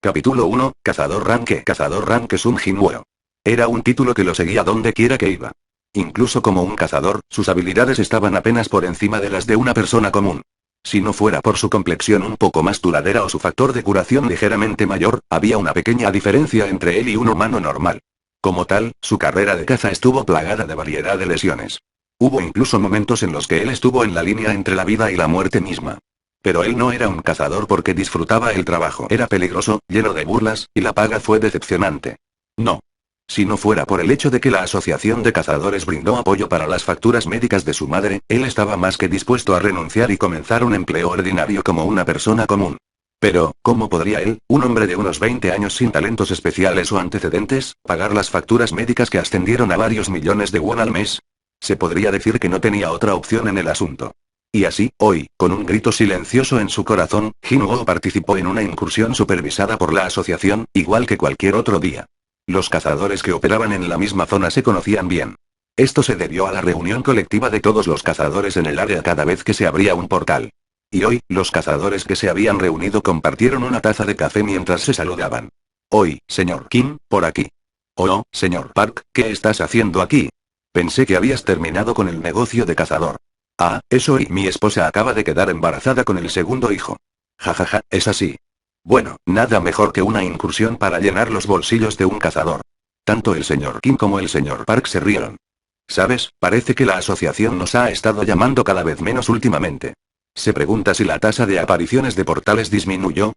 Capítulo 1, Cazador Ranque Sun Jinwoo. Era un título que lo seguía donde quiera que iba. Incluso como un cazador, sus habilidades estaban apenas por encima de las de una persona común. Si no fuera por su complexión un poco más duradera o su factor de curación ligeramente mayor, había una pequeña diferencia entre él y un humano normal. Como tal, su carrera de caza estuvo plagada de variedad de lesiones. Hubo incluso momentos en los que él estuvo en la línea entre la vida y la muerte misma. Pero él no era un cazador porque disfrutaba el trabajo. Era peligroso, lleno de burlas, y la paga fue decepcionante. No. Si no fuera por el hecho de que la Asociación de Cazadores brindó apoyo para las facturas médicas de su madre, él estaba más que dispuesto a renunciar y comenzar un empleo ordinario como una persona común. Pero, ¿cómo podría él, un hombre de unos 20 años sin talentos especiales o antecedentes, pagar las facturas médicas que ascendieron a varios millones de won al mes? Se podría decir que no tenía otra opción en el asunto. Y así, hoy, con un grito silencioso en su corazón, Jinwoo participó en una incursión supervisada por la asociación, igual que cualquier otro día. Los cazadores que operaban en la misma zona se conocían bien. Esto se debió a la reunión colectiva de todos los cazadores en el área cada vez que se abría un portal. Y hoy, los cazadores que se habían reunido compartieron una taza de café mientras se saludaban. Hoy, señor Kim, por aquí. Oh, señor Park, ¿qué estás haciendo aquí? Pensé que habías terminado con el negocio de cazador. Ah, eso y mi esposa acaba de quedar embarazada con el segundo hijo. Jajaja, es así. Bueno, nada mejor que una incursión para llenar los bolsillos de un cazador. Tanto el señor Kim como el señor Park se rieron. ¿Sabes? Parece que la asociación nos ha estado llamando cada vez menos últimamente. Se pregunta si la tasa de apariciones de portales disminuyó.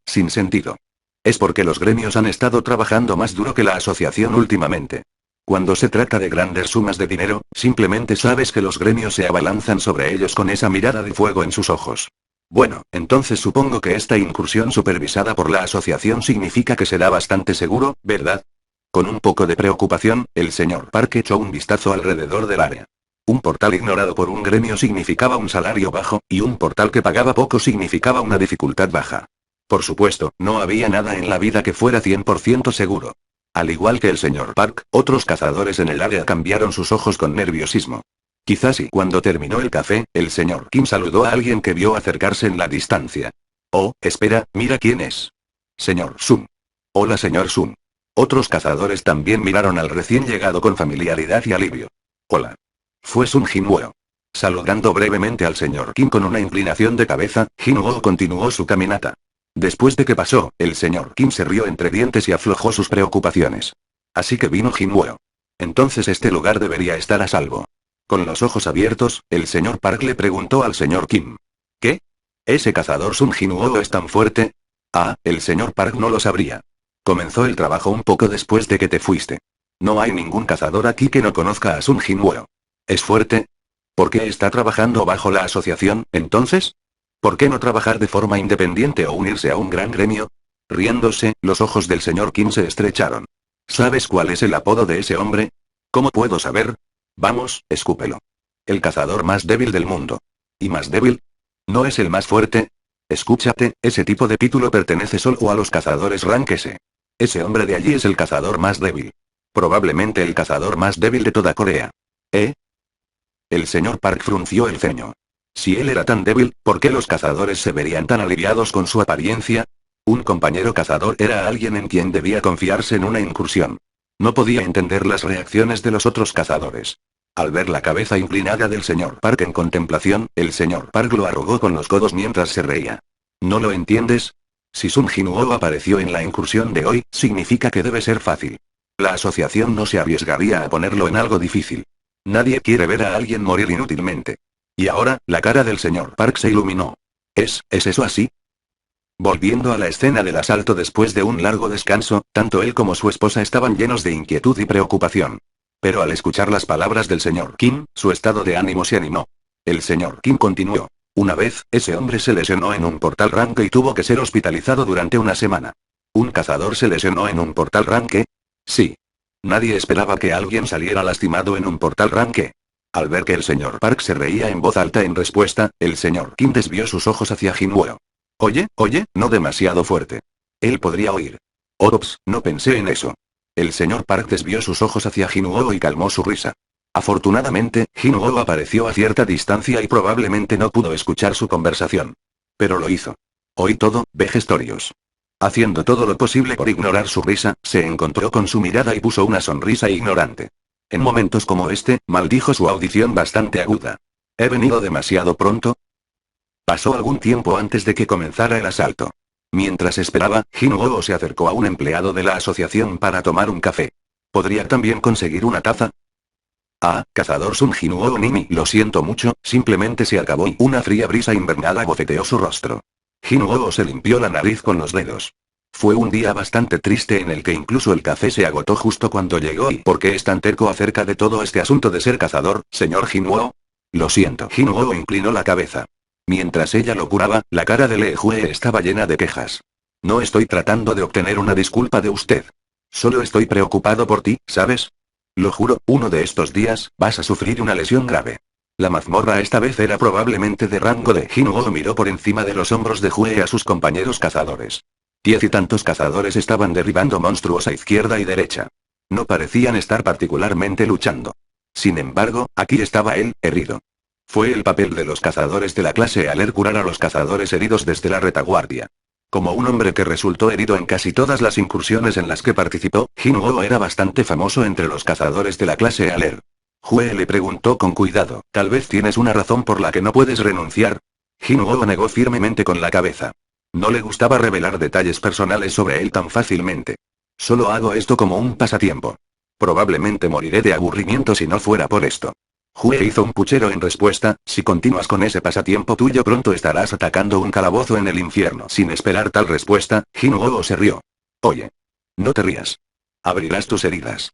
Sin sentido. Es porque los gremios han estado trabajando más duro que la asociación últimamente. Cuando se trata de grandes sumas de dinero, simplemente sabes que los gremios se abalanzan sobre ellos con esa mirada de fuego en sus ojos. Bueno, entonces supongo que esta incursión supervisada por la asociación significa que será bastante seguro, ¿verdad? Con un poco de preocupación, el señor Park echó un vistazo alrededor del área. Un portal ignorado por un gremio significaba un salario bajo, y un portal que pagaba poco significaba una dificultad baja. Por supuesto, no había nada en la vida que fuera 100% seguro. Al igual que el señor Park, otros cazadores en el área cambiaron sus ojos con nerviosismo. Quizás y cuando terminó el café, el señor Kim saludó a alguien que vio acercarse en la distancia. Oh, espera, mira quién es. Señor Sun. Hola señor Sun. Otros cazadores también miraron al recién llegado con familiaridad y alivio. Hola. Fue Sun Jinwoo. Saludando brevemente al señor Kim con una inclinación de cabeza, Jinwoo continuó su caminata. Después de que pasó, el señor Kim se rió entre dientes y aflojó sus preocupaciones. Así que vino Jinwoo. Entonces este lugar debería estar a salvo. Con los ojos abiertos, el señor Park le preguntó al señor Kim. ¿Qué? ¿Ese cazador Sun Jinwoo es tan fuerte? Ah, el señor Park no lo sabría. Comenzó el trabajo un poco después de que te fuiste. No hay ningún cazador aquí que no conozca a Sun Jinwoo. ¿Es fuerte? ¿Por qué está trabajando bajo la asociación, entonces? ¿Por qué no trabajar de forma independiente o unirse a un gran gremio? Riéndose, los ojos del señor Kim se estrecharon. ¿Sabes cuál es el apodo de ese hombre? ¿Cómo puedo saber? Vamos, escúpelo. El cazador más débil del mundo. ¿Y más débil? ¿No es el más fuerte? Escúchate, ese tipo de título pertenece solo a los cazadores rank S. Ese hombre de allí es el cazador más débil. Probablemente el cazador más débil de toda Corea. ¿Eh? El señor Park frunció el ceño. Si él era tan débil, ¿por qué los cazadores se verían tan aliviados con su apariencia? Un compañero cazador era alguien en quien debía confiarse en una incursión. No podía entender las reacciones de los otros cazadores. Al ver la cabeza inclinada del señor Park en contemplación, el señor Park lo arrugó con los codos mientras se reía. ¿No lo entiendes? Si Sun Jinwoo apareció en la incursión de hoy, significa que debe ser fácil. La asociación no se arriesgaría a ponerlo en algo difícil. Nadie quiere ver a alguien morir inútilmente. Y ahora, la cara del señor Park se iluminó. ¿Es eso así? Volviendo a la escena del asalto después de un largo descanso, tanto él como su esposa estaban llenos de inquietud y preocupación. Pero al escuchar las palabras del señor Kim, su estado de ánimo se animó. El señor Kim continuó. Una vez, ese hombre se lesionó en un portal ranque y tuvo que ser hospitalizado durante una semana. ¿Un cazador se lesionó en un portal ranque? Sí. Nadie esperaba que alguien saliera lastimado en un portal ranque. Al ver que el señor Park se reía en voz alta en respuesta, el señor Kim desvió sus ojos hacia Jinwoo. Oye, no demasiado fuerte. Él podría oír. Ops, no pensé en eso. El señor Park desvió sus ojos hacia Jinwoo y calmó su risa. Afortunadamente, Jinwoo apareció a cierta distancia y probablemente no pudo escuchar su conversación. Pero lo hizo. Oí todo, Vegestorios. Haciendo todo lo posible por ignorar su risa, se encontró con su mirada y puso una sonrisa ignorante. En momentos como este, maldijo su audición bastante aguda. ¿He venido demasiado pronto? Pasó algún tiempo antes de que comenzara el asalto. Mientras esperaba, Jinwoo se acercó a un empleado de la asociación para tomar un café. ¿Podría también conseguir una taza? Ah, cazador Sun Jinwoo Nimi, lo siento mucho, simplemente se acabó y una fría brisa invernal abofeteó su rostro. Jinwoo se limpió la nariz con los dedos. Fue un día bastante triste en el que incluso el café se agotó justo cuando llegó. ¿Y por qué es tan terco acerca de todo este asunto de ser cazador, señor Jinwoo? Lo siento. Jinwoo inclinó la cabeza. Mientras ella lo curaba, la cara de Lee Jue estaba llena de quejas. No estoy tratando de obtener una disculpa de usted. Solo estoy preocupado por ti, ¿sabes? Lo juro, uno de estos días, vas a sufrir una lesión grave. La mazmorra esta vez era probablemente de rango de. Jinwoo miró por encima de los hombros de Jue a sus compañeros cazadores. 10 y tantos cazadores estaban derribando monstruos a izquierda y derecha. No parecían estar particularmente luchando. Sin embargo, aquí estaba él, herido. Fue el papel de los cazadores de la clase Aler curar a los cazadores heridos desde la retaguardia. Como un hombre que resultó herido en casi todas las incursiones en las que participó, Jinwoo era bastante famoso entre los cazadores de la clase Aler. Jue le preguntó con cuidado, ¿tal vez tienes una razón por la que no puedes renunciar? Jinwoo negó firmemente con la cabeza. No le gustaba revelar detalles personales sobre él tan fácilmente. Solo hago esto como un pasatiempo. Probablemente moriré de aburrimiento si no fuera por esto. Jue hizo un puchero en respuesta, si continúas con ese pasatiempo tuyo pronto estarás atacando un calabozo en el infierno. Sin esperar tal respuesta, Jinwoo se rió. Oye. No te rías. Abrirás tus heridas.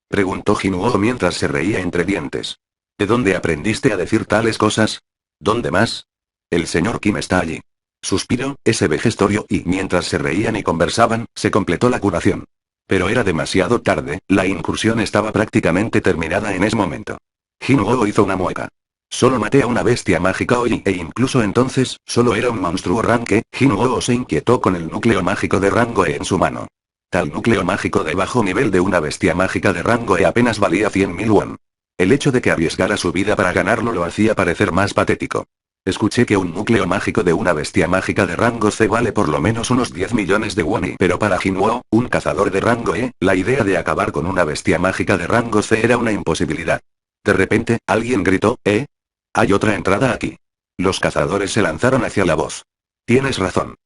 Preguntó Jinwoo mientras se reía entre dientes. ¿De dónde aprendiste a decir tales cosas? ¿Dónde más? El señor Kim está allí. Suspiró, ese vejestorio, y mientras se reían y conversaban, se completó la curación. Pero era demasiado tarde, la incursión estaba prácticamente terminada en ese momento. Jinwoo hizo una mueca. Solo maté a una bestia mágica hoy, e incluso entonces, solo era un monstruo rank E. Jinwoo se inquietó con el núcleo mágico de rango E en su mano. Tal núcleo mágico de bajo nivel de una bestia mágica de rango E apenas valía 100.000 won. El hecho de que arriesgara su vida para ganarlo lo hacía parecer más patético. Escuché que un núcleo mágico de una bestia mágica de rango C vale por lo menos unos 10 millones de won, pero para Jinwoo, un cazador de rango E, la idea de acabar con una bestia mágica de rango C era una imposibilidad. De repente, alguien gritó, ¿eh? Hay otra entrada aquí. Los cazadores se lanzaron hacia la voz. Tienes razón.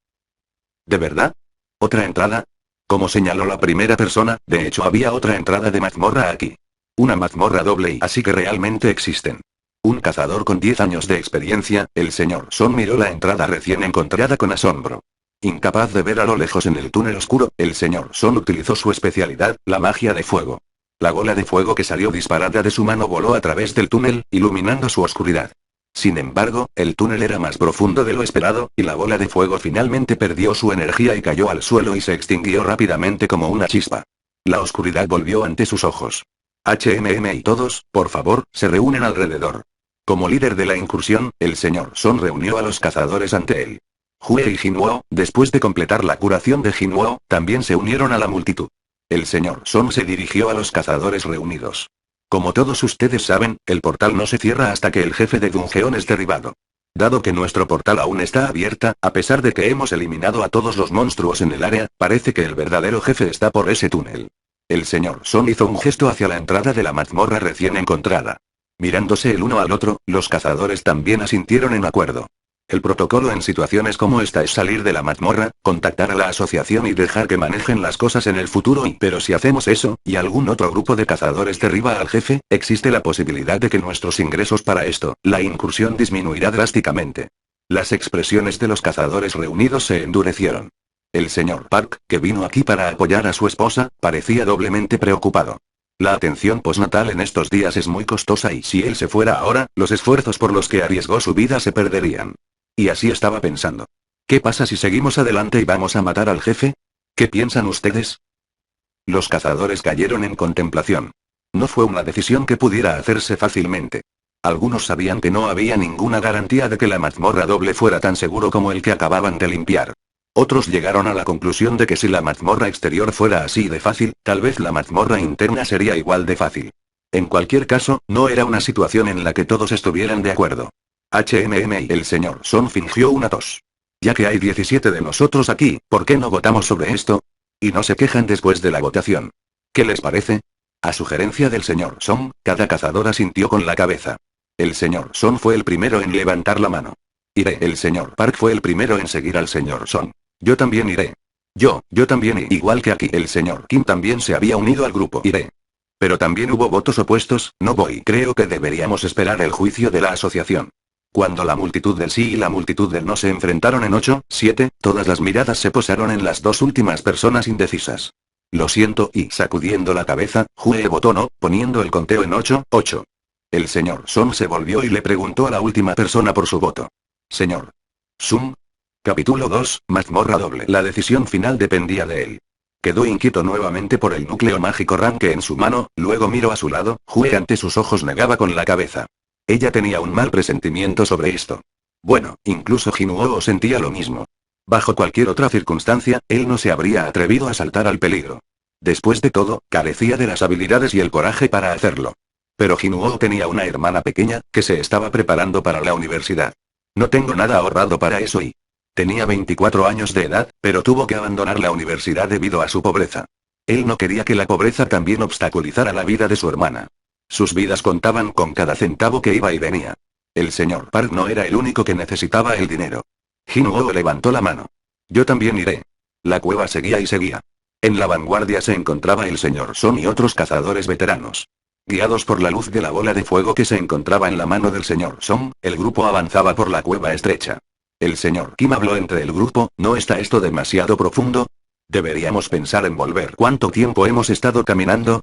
¿De verdad? ¿Otra entrada? Como señaló la primera persona, de hecho había otra entrada de mazmorra aquí. Una mazmorra doble y así que realmente existen. Un cazador con 10 años de experiencia, el señor Son miró la entrada recién encontrada con asombro. Incapaz de ver a lo lejos en el túnel oscuro, el señor Son utilizó su especialidad, la magia de fuego. La bola de fuego que salió disparada de su mano voló a través del túnel, iluminando su oscuridad. Sin embargo, el túnel era más profundo de lo esperado, y la bola de fuego finalmente perdió su energía y cayó al suelo y se extinguió rápidamente como una chispa. La oscuridad volvió ante sus ojos. Y todos, por favor, se reúnen alrededor. Como líder de la incursión, el señor Son reunió a los cazadores ante él. Jue y Jinwoo, después de completar la curación de Jinwoo, también se unieron a la multitud. El señor Son se dirigió a los cazadores reunidos. Como todos ustedes saben, el portal no se cierra hasta que el jefe de Dungeon es derribado. Dado que nuestro portal aún está abierta, a pesar de que hemos eliminado a todos los monstruos en el área, parece que el verdadero jefe está por ese túnel. El señor Son hizo un gesto hacia la entrada de la mazmorra recién encontrada. Mirándose el uno al otro, los cazadores también asintieron en acuerdo. El protocolo en situaciones como esta es salir de la mazmorra, contactar a la asociación y dejar que manejen las cosas en el futuro pero si hacemos eso, y algún otro grupo de cazadores derriba al jefe, existe la posibilidad de que nuestros ingresos para la incursión disminuirá drásticamente. Las expresiones de los cazadores reunidos se endurecieron. El señor Park, que vino aquí para apoyar a su esposa, parecía doblemente preocupado. La atención postnatal en estos días es muy costosa y si él se fuera ahora, los esfuerzos por los que arriesgó su vida se perderían. Y así estaba pensando. ¿Qué pasa si seguimos adelante y vamos a matar al jefe? ¿Qué piensan ustedes? Los cazadores cayeron en contemplación. No fue una decisión que pudiera hacerse fácilmente. Algunos sabían que no había ninguna garantía de que la mazmorra doble fuera tan seguro como el que acababan de limpiar. Otros llegaron a la conclusión de que si la mazmorra exterior fuera así de fácil, tal vez la mazmorra interna sería igual de fácil. En cualquier caso, no era una situación en la que todos estuvieran de acuerdo. El señor Son fingió una tos. Ya que hay 17 de nosotros aquí, ¿por qué no votamos sobre esto? Y no se quejan después de la votación. ¿Qué les parece? A sugerencia del señor Song, cada cazador asintió con la cabeza. El señor Song fue el primero en levantar la mano. Iré. El señor Park fue el primero en seguir al señor Song. Yo también iré. Yo también igual que aquí. El señor Kim también se había unido al grupo. Iré. Pero también hubo votos opuestos, no voy. Creo que deberíamos esperar el juicio de la asociación. Cuando la multitud del sí y la multitud del no se enfrentaron en 8-7, todas las miradas se posaron en las dos últimas personas indecisas. Lo siento, y sacudiendo la cabeza, Hue votó no, poniendo el conteo en 8-8. El señor Song se volvió y le preguntó a la última persona por su voto. Señor Sung. Capítulo 2, mazmorra doble. La decisión final dependía de él. Quedó inquieto nuevamente por el núcleo mágico Ranke en su mano, luego miró a su lado, Hue ante sus ojos negaba con la cabeza. Ella tenía un mal presentimiento sobre esto. Bueno, incluso Jinuo sentía lo mismo. Bajo cualquier otra circunstancia, él no se habría atrevido a saltar al peligro. Después de todo, carecía de las habilidades y el coraje para hacerlo. Pero Jinuo tenía una hermana pequeña, que se estaba preparando para la universidad. No tengo nada ahorrado para eso y... Tenía 24 años de edad, pero tuvo que abandonar la universidad debido a su pobreza. Él no quería que la pobreza también obstaculizara la vida de su hermana. Sus vidas contaban con cada centavo que iba y venía. El señor Park no era el único que necesitaba el dinero. Jinuo levantó la mano. Yo también iré. La cueva seguía y seguía. En la vanguardia se encontraba el señor Son y otros cazadores veteranos. Guiados por la luz de la bola de fuego que se encontraba en la mano del señor Son, el grupo avanzaba por la cueva estrecha. El señor Kim habló entre el grupo, ¿no está esto demasiado profundo? Deberíamos pensar en volver. ¿Cuánto tiempo hemos estado caminando?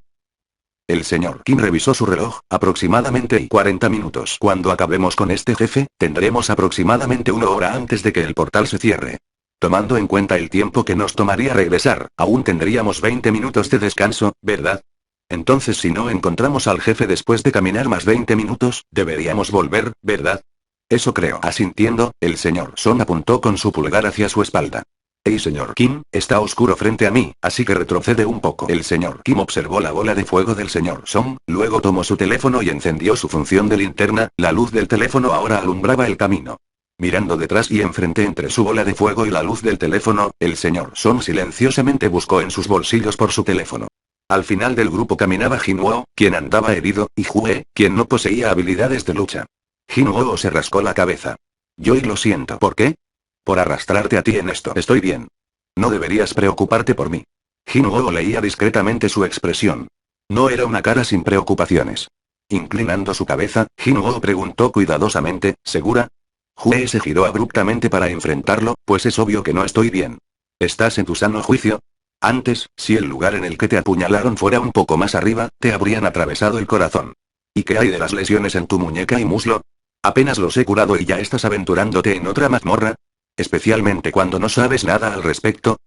El señor Kim revisó su reloj, aproximadamente 40 minutos. Cuando acabemos con este jefe, tendremos aproximadamente 1 hora antes de que el portal se cierre. Tomando en cuenta el tiempo que nos tomaría regresar, aún tendríamos 20 minutos de descanso, ¿verdad? Entonces si no encontramos al jefe después de caminar más 20 minutos, deberíamos volver, ¿verdad? Eso creo. Asintiendo, el señor Son apuntó con su pulgar hacia su espalda. Hey señor Kim, está oscuro frente a mí, así que retrocede un poco. El señor Kim observó la bola de fuego del señor Son, luego tomó su teléfono y encendió su función de linterna, la luz del teléfono ahora alumbraba el camino. Mirando detrás y enfrente entre su bola de fuego y la luz del teléfono, el señor Son silenciosamente buscó en sus bolsillos por su teléfono. Al final del grupo caminaba Jinuo, quien andaba herido, y Hue, quien no poseía habilidades de lucha. Jinuo se rascó la cabeza. Yo y lo siento. ¿Por qué? Por arrastrarte a ti en esto. Estoy bien. No deberías preocuparte por mí. Jinuo leía discretamente su expresión. No era una cara sin preocupaciones. Inclinando su cabeza, Jinuo preguntó cuidadosamente, ¿segura? Hue se giró abruptamente para enfrentarlo, pues es obvio que no estoy bien. ¿Estás en tu sano juicio? Antes, si el lugar en el que te apuñalaron fuera un poco más arriba, te habrían atravesado el corazón. ¿Y qué hay de las lesiones en tu muñeca y muslo? Apenas los he curado y ya estás aventurándote en otra mazmorra. Especialmente cuando no sabes nada al respecto.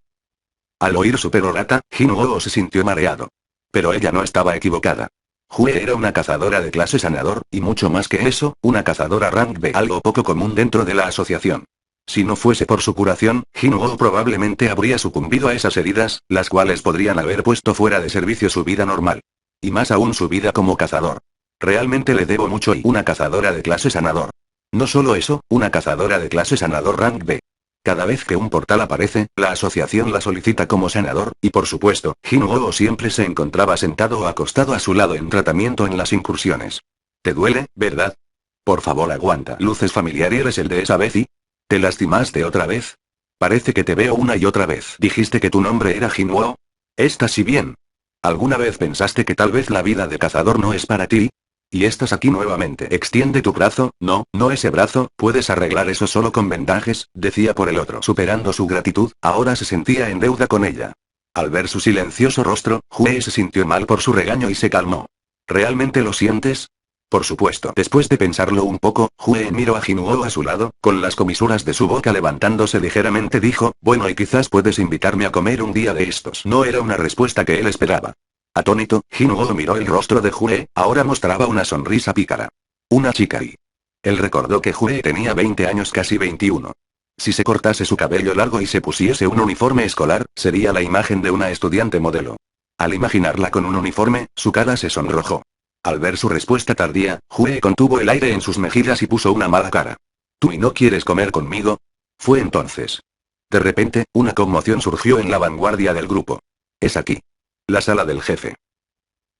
Al oír su perorata, Jinuo se sintió mareado. Pero ella no estaba equivocada. Hue era una cazadora de clase sanador, y mucho más que eso, una cazadora rank B, algo poco común dentro de la asociación. Si no fuese por su curación, Jinuo probablemente habría sucumbido a esas heridas, las cuales podrían haber puesto fuera de servicio su vida normal. Y más aún su vida como cazador. Realmente le debo mucho y una cazadora de clase sanador. No solo eso, una cazadora de clase sanador rank B. Cada vez que un portal aparece, la asociación la solicita como sanador, y por supuesto, Jinuo siempre se encontraba sentado o acostado a su lado en tratamiento en las incursiones. ¿Te duele, verdad? Por favor aguanta. ¿Luces familiar eres el de esa vez y? ¿Te lastimaste otra vez? Parece que te veo una y otra vez. ¿Dijiste que tu nombre era Jinuo? ¿Estás si bien? ¿Alguna vez pensaste que tal vez la vida de cazador no es para ti? Y estás aquí nuevamente. Extiende tu brazo. No, no ese brazo, puedes arreglar eso solo con vendajes, decía por el otro. Superando su gratitud, ahora se sentía en deuda con ella. Al ver su silencioso rostro, Hue se sintió mal por su regaño y se calmó. ¿Realmente lo sientes? Por supuesto. Después de pensarlo un poco, Hue miró a Jinuo a su lado, con las comisuras de su boca levantándose ligeramente dijo, bueno y quizás puedes invitarme a comer un día de estos. No era una respuesta que él esperaba. Atónito, Jinuo miró el rostro de Hue, ahora mostraba una sonrisa pícara. Una chica y... Él recordó que Hue tenía 20 años, casi 21. Si se cortase su cabello largo y se pusiese un uniforme escolar, sería la imagen de una estudiante modelo. Al imaginarla con un uniforme, su cara se sonrojó. Al ver su respuesta tardía, Hue contuvo el aire en sus mejillas y puso una mala cara. ¿Tú y no quieres comer conmigo? Fue entonces. De repente, una conmoción surgió en la vanguardia del grupo. Es aquí. La sala del jefe.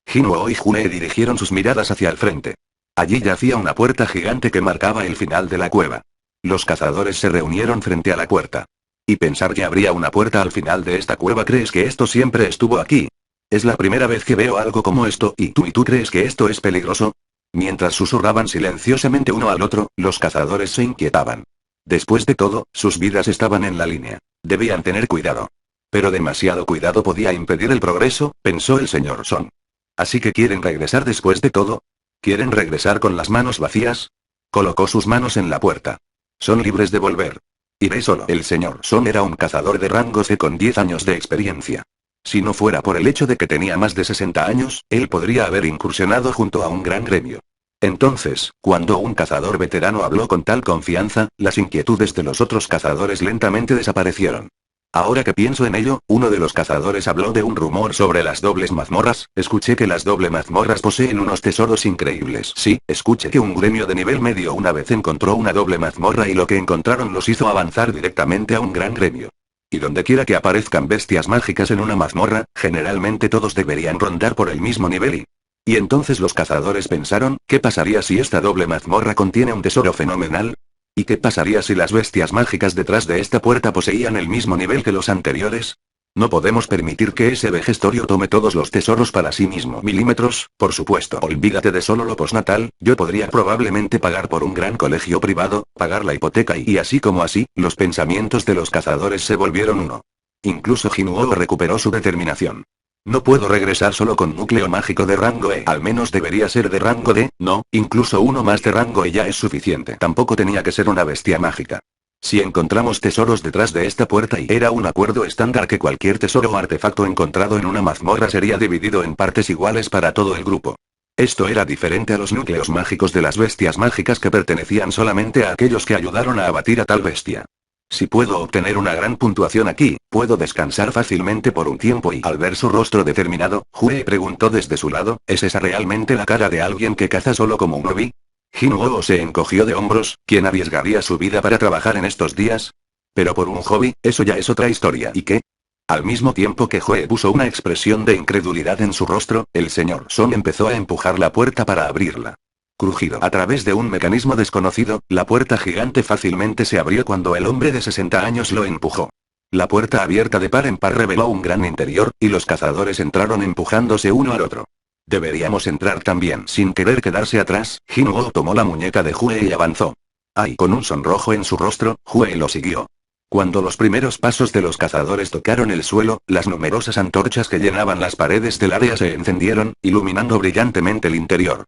Jinwoo y June dirigieron sus miradas hacia el frente. Allí yacía una puerta gigante que marcaba el final de la cueva. Los cazadores se reunieron frente a la puerta. Y pensar que habría una puerta al final de esta cueva. ¿Crees que esto siempre estuvo aquí? Es la primera vez que veo algo como esto. ¿Y tú crees que esto es peligroso? Mientras susurraban silenciosamente uno al otro, los cazadores se inquietaban. Después de todo, sus vidas estaban en la línea. Debían tener cuidado. Pero demasiado cuidado podía impedir el progreso, pensó el señor Song. ¿Así que quieren regresar después de todo? ¿Quieren regresar con las manos vacías? Colocó sus manos en la puerta. Son libres de volver. Iré solo. El señor Song era un cazador de rango C con 10 años de experiencia. Si no fuera por el hecho de que tenía más de 60 años, él podría haber incursionado junto a un gran gremio. Entonces, cuando un cazador veterano habló con tal confianza, las inquietudes de los otros cazadores lentamente desaparecieron. Ahora que pienso en ello, uno de los cazadores habló de un rumor sobre las dobles mazmorras. Escuché que las doble mazmorras poseen unos tesoros increíbles. Sí, escuché que un gremio de nivel medio una vez encontró una doble mazmorra y lo que encontraron los hizo avanzar directamente a un gran gremio. Y donde quiera que aparezcan bestias mágicas en una mazmorra, generalmente todos deberían rondar por el mismo nivel y entonces los cazadores pensaron, ¿qué pasaría si esta doble mazmorra contiene un tesoro fenomenal? ¿Y qué pasaría si las bestias mágicas detrás de esta puerta poseían el mismo nivel que los anteriores? No podemos permitir que ese vejestorio tome todos los tesoros para sí mismo. Milímetros, por supuesto. Olvídate de solo lo postnatal, yo podría probablemente pagar por un gran colegio privado, pagar la hipoteca y así como así, los pensamientos de los cazadores se volvieron uno. Incluso Jinwoo recuperó su determinación. No puedo regresar solo con núcleo mágico de rango E. Al menos debería ser de rango D, no, incluso uno más de rango E ya es suficiente. Tampoco tenía que ser una bestia mágica. Si encontramos tesoros detrás de esta puerta y era un acuerdo estándar que cualquier tesoro o artefacto encontrado en una mazmorra sería dividido en partes iguales para todo el grupo. Esto era diferente a los núcleos mágicos de las bestias mágicas que pertenecían solamente a aquellos que ayudaron a abatir a tal bestia. Si puedo obtener una gran puntuación aquí, puedo descansar fácilmente por un tiempo y al ver su rostro determinado, Jue preguntó desde su lado, ¿es esa realmente la cara de alguien que caza solo como un hobby? Jinwoo se encogió de hombros, ¿quién arriesgaría su vida para trabajar en estos días? Pero por un hobby, eso ya es otra historia. ¿Y qué? Al mismo tiempo que Jue puso una expresión de incredulidad en su rostro, el señor Song empezó a empujar la puerta para abrirla. Crujido. A través de un mecanismo desconocido, la puerta gigante fácilmente se abrió cuando el hombre de 60 años lo empujó. La puerta abierta de par en par reveló un gran interior, y los cazadores entraron empujándose uno al otro. Deberíamos entrar también. Sin querer quedarse atrás, Jinwoo tomó la muñeca de Jue y avanzó. Ay, con un sonrojo en su rostro, Jue lo siguió. Cuando los primeros pasos de los cazadores tocaron el suelo, las numerosas antorchas que llenaban las paredes del área se encendieron, iluminando brillantemente el interior.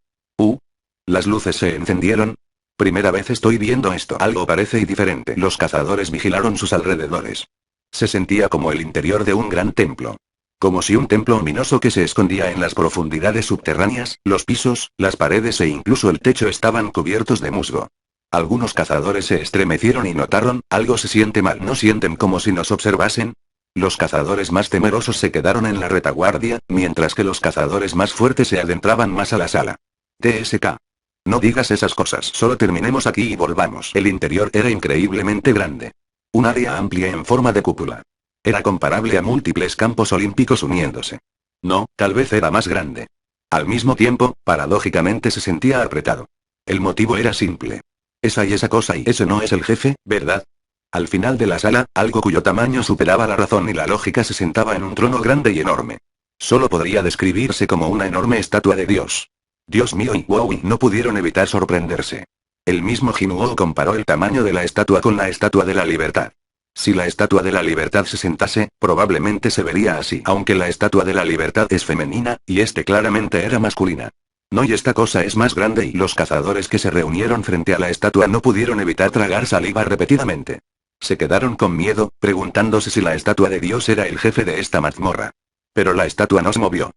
Las luces se encendieron. Primera vez estoy viendo esto. Algo parece diferente. Los cazadores vigilaron sus alrededores. Se sentía como el interior de un gran templo. Como si un templo ominoso que se escondía en las profundidades subterráneas, los pisos, las paredes e incluso el techo estaban cubiertos de musgo. Algunos cazadores se estremecieron y notaron, algo se siente mal. ¿No sienten como si nos observasen? Los cazadores más temerosos se quedaron en la retaguardia, mientras que los cazadores más fuertes se adentraban más a la sala. TSK. No digas esas cosas. Solo terminemos aquí y volvamos. El interior era increíblemente grande. Un área amplia en forma de cúpula. Era comparable a múltiples campos olímpicos uniéndose. No, tal vez era más grande. Al mismo tiempo, paradójicamente se sentía apretado. El motivo era simple. Esa y esa cosa y ese no es el jefe, ¿verdad? Al final de la sala, algo cuyo tamaño superaba la razón y la lógica se sentaba en un trono grande y enorme. Solo podría describirse como una enorme estatua de Dios. Dios mío y Wowie no pudieron evitar sorprenderse. El mismo Jinwoo comparó el tamaño de la estatua con la Estatua de la Libertad. Si la Estatua de la Libertad se sentase, probablemente se vería así, aunque la Estatua de la Libertad es femenina, y este claramente era masculina. No, y esta cosa es más grande y los cazadores que se reunieron frente a la estatua no pudieron evitar tragar saliva repetidamente. Se quedaron con miedo, preguntándose si la estatua de Dios era el jefe de esta mazmorra. Pero la estatua no se movió.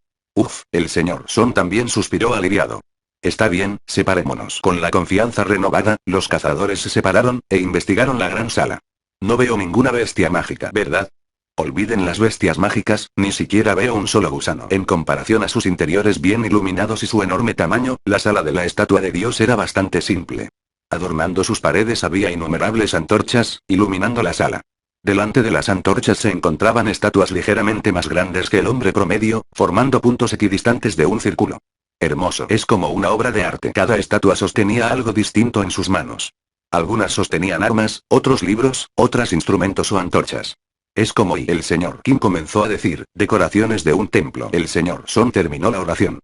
El señor Song también suspiró aliviado. Está bien, separémonos. Con la confianza renovada, los cazadores se separaron, e investigaron la gran sala. No veo ninguna bestia mágica, ¿verdad? Olviden las bestias mágicas, ni siquiera veo un solo gusano. En comparación a sus interiores bien iluminados y su enorme tamaño, la sala de la estatua de Dios era bastante simple. Adornando sus paredes había innumerables antorchas, iluminando la sala. Delante de las antorchas se encontraban estatuas ligeramente más grandes que el hombre promedio, formando puntos equidistantes de un círculo. Hermoso. Es como una obra de arte. Cada estatua sostenía algo distinto en sus manos. Algunas sostenían armas, otros libros, otras instrumentos o antorchas. Es como el señor Kim comenzó a decir, decoraciones de un templo. El señor Son terminó la oración.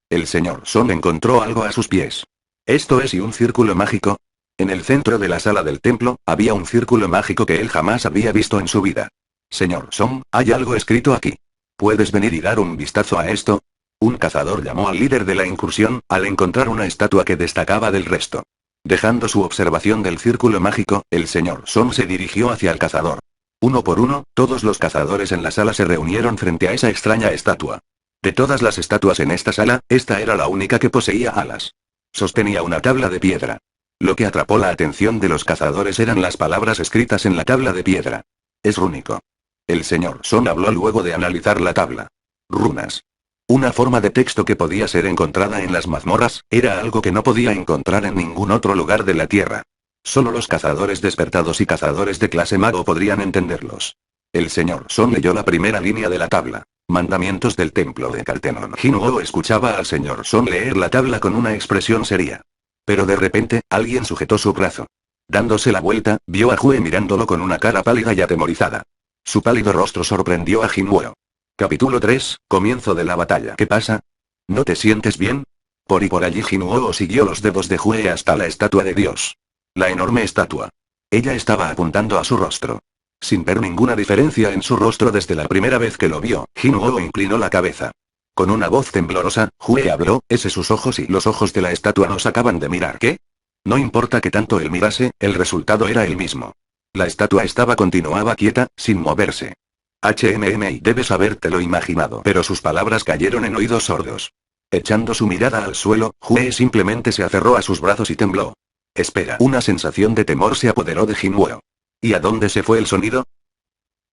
El señor Son encontró algo a sus pies. ¿Esto es un círculo mágico? En el centro de la sala del templo, había un círculo mágico que él jamás había visto en su vida. Señor Son, hay algo escrito aquí. ¿Puedes venir y dar un vistazo a esto? Un cazador llamó al líder de la incursión, al encontrar una estatua que destacaba del resto. Dejando su observación del círculo mágico, el señor Son se dirigió hacia el cazador. Uno por uno, todos los cazadores en la sala se reunieron frente a esa extraña estatua. De todas las estatuas en esta sala, esta era la única que poseía alas. Sostenía una tabla de piedra. Lo que atrapó la atención de los cazadores eran las palabras escritas en la tabla de piedra. Es rúnico. El señor Son habló luego de analizar la tabla. Runas. Una forma de texto que podía ser encontrada en las mazmorras, era algo que no podía encontrar en ningún otro lugar de la Tierra. Solo los cazadores despertados y cazadores de clase mago podrían entenderlos. El señor Son leyó la primera línea de la tabla. Mandamientos del templo de Caltenon. Jinwoo escuchaba al señor Son leer la tabla con una expresión seria. Pero de repente, alguien sujetó su brazo. Dándose la vuelta, vio a Jue mirándolo con una cara pálida y atemorizada. Su pálido rostro sorprendió a Jinwoo. Capítulo 3, comienzo de la batalla. ¿Qué pasa? ¿No te sientes bien? Por allí Jinwoo siguió los dedos de Jue hasta la estatua de Dios. La enorme estatua. Ella estaba apuntando a su rostro. Sin ver ninguna diferencia en su rostro desde la primera vez que lo vio, Jinwoo inclinó la cabeza. Con una voz temblorosa, Jue habló, sus ojos y los ojos de la estatua nos acaban de mirar. ¿Qué? No importa que tanto él mirase, el resultado era el mismo. La estatua continuaba quieta, sin moverse. Debes habértelo imaginado. Pero sus palabras cayeron en oídos sordos. Echando su mirada al suelo, Jue simplemente se aferró a sus brazos y tembló. Espera. Una sensación de temor se apoderó de Jinwoo. ¿Y a dónde se fue el sonido?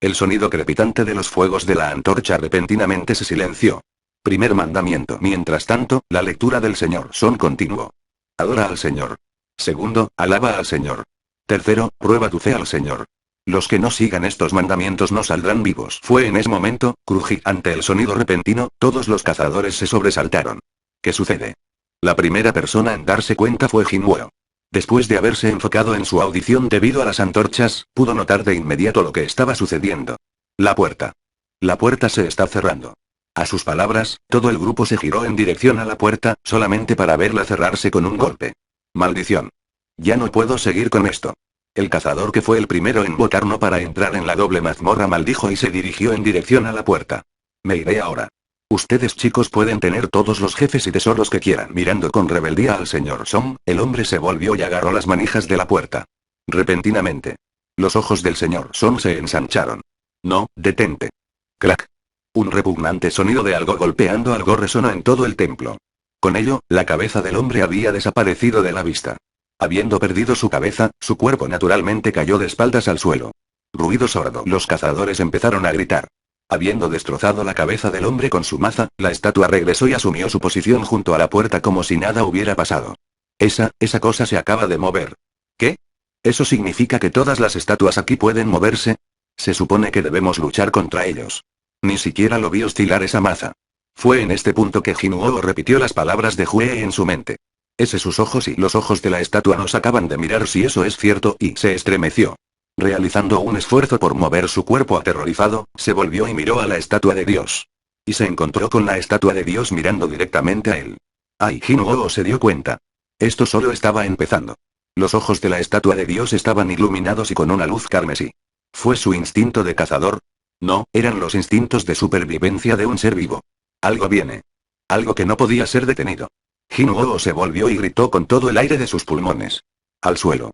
El sonido crepitante de los fuegos de la antorcha repentinamente se silenció. Primer mandamiento. Mientras tanto, la lectura del señor Son continuó. Adora al Señor. Segundo, alaba al Señor. Tercero, prueba tu fe al Señor. Los que no sigan estos mandamientos no saldrán vivos. Fue en ese momento, crují, ante el sonido repentino, todos los cazadores se sobresaltaron. ¿Qué sucede? La primera persona en darse cuenta fue Jinwoo. Después de haberse enfocado en su audición debido a las antorchas, pudo notar de inmediato lo que estaba sucediendo. La puerta. La puerta se está cerrando. A sus palabras, todo el grupo se giró en dirección a la puerta, solamente para verla cerrarse con un golpe. Maldición. Ya no puedo seguir con esto. El cazador que fue el primero en votar no para entrar en la doble mazmorra maldijo y se dirigió en dirección a la puerta. Me iré ahora. Ustedes chicos pueden tener todos los jefes y tesoros que quieran. Mirando con rebeldía al señor Song, el hombre se volvió y agarró las manijas de la puerta. Repentinamente. Los ojos del señor Song se ensancharon. No, detente. Crack. Un repugnante sonido de algo golpeando algo resonó en todo el templo. Con ello, la cabeza del hombre había desaparecido de la vista. Habiendo perdido su cabeza, su cuerpo naturalmente cayó de espaldas al suelo. Ruido sordo. Los cazadores empezaron a gritar. Habiendo destrozado la cabeza del hombre con su maza, la estatua regresó y asumió su posición junto a la puerta como si nada hubiera pasado. Esa cosa se acaba de mover. ¿Qué? ¿Eso significa que todas las estatuas aquí pueden moverse? Se supone que debemos luchar contra ellos. Ni siquiera lo vi oscilar esa maza. Fue en este punto que Jinwoo repitió las palabras de Jue en su mente. Sus ojos y los ojos de la estatua nos acaban de mirar si eso es cierto y se estremeció. Realizando un esfuerzo por mover su cuerpo aterrorizado, se volvió y miró a la estatua de Dios. Y se encontró con la estatua de Dios mirando directamente a él. ¡Ay! Jinwoo se dio cuenta. Esto solo estaba empezando. Los ojos de la estatua de Dios estaban iluminados y con una luz carmesí. ¿Fue su instinto de cazador? No, eran los instintos de supervivencia de un ser vivo. Algo viene. Algo que no podía ser detenido. Jinwoo se volvió y gritó con todo el aire de sus pulmones. Al suelo.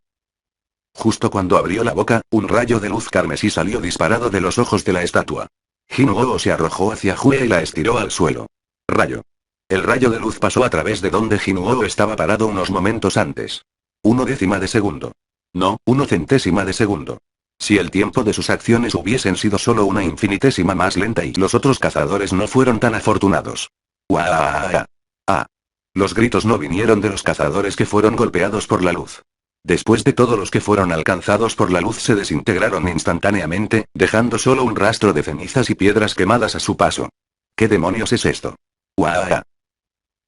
Justo cuando abrió la boca, un rayo de luz carmesí salió disparado de los ojos de la estatua. Jinwoo se arrojó hacia Jue y la estiró al suelo. Rayo. El rayo de luz pasó a través de donde Jinwoo estaba parado unos momentos antes. 1/10 de segundo. No, 1/100 de segundo. Si el tiempo de sus acciones hubiesen sido solo una infinitésima más lenta y los otros cazadores no fueron tan afortunados. ¡Uah! ¡Ah! Los gritos no vinieron de los cazadores que fueron golpeados por la luz. Después de todo, los que fueron alcanzados por la luz se desintegraron instantáneamente, dejando solo un rastro de cenizas y piedras quemadas a su paso. ¿Qué demonios es esto? ¡Uah!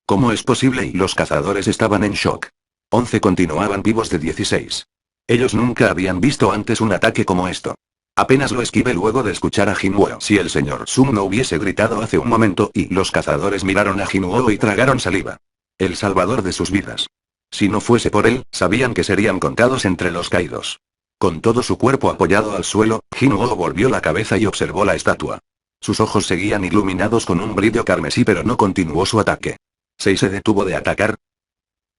¿Cómo es posible? Y los cazadores estaban en shock. 11 continuaban vivos de 16. Ellos nunca habían visto antes un ataque como esto. Apenas lo esquivé luego de escuchar a Jinwoo. Si el señor Sung no hubiese gritado hace un momento, y los cazadores miraron a Jinwoo y tragaron saliva. El salvador de sus vidas. Si no fuese por él, sabían que serían contados entre los caídos. Con todo su cuerpo apoyado al suelo, Jinwoo volvió la cabeza y observó la estatua. Sus ojos seguían iluminados con un brillo carmesí, pero no continuó su ataque. ¿Se detuvo de atacar?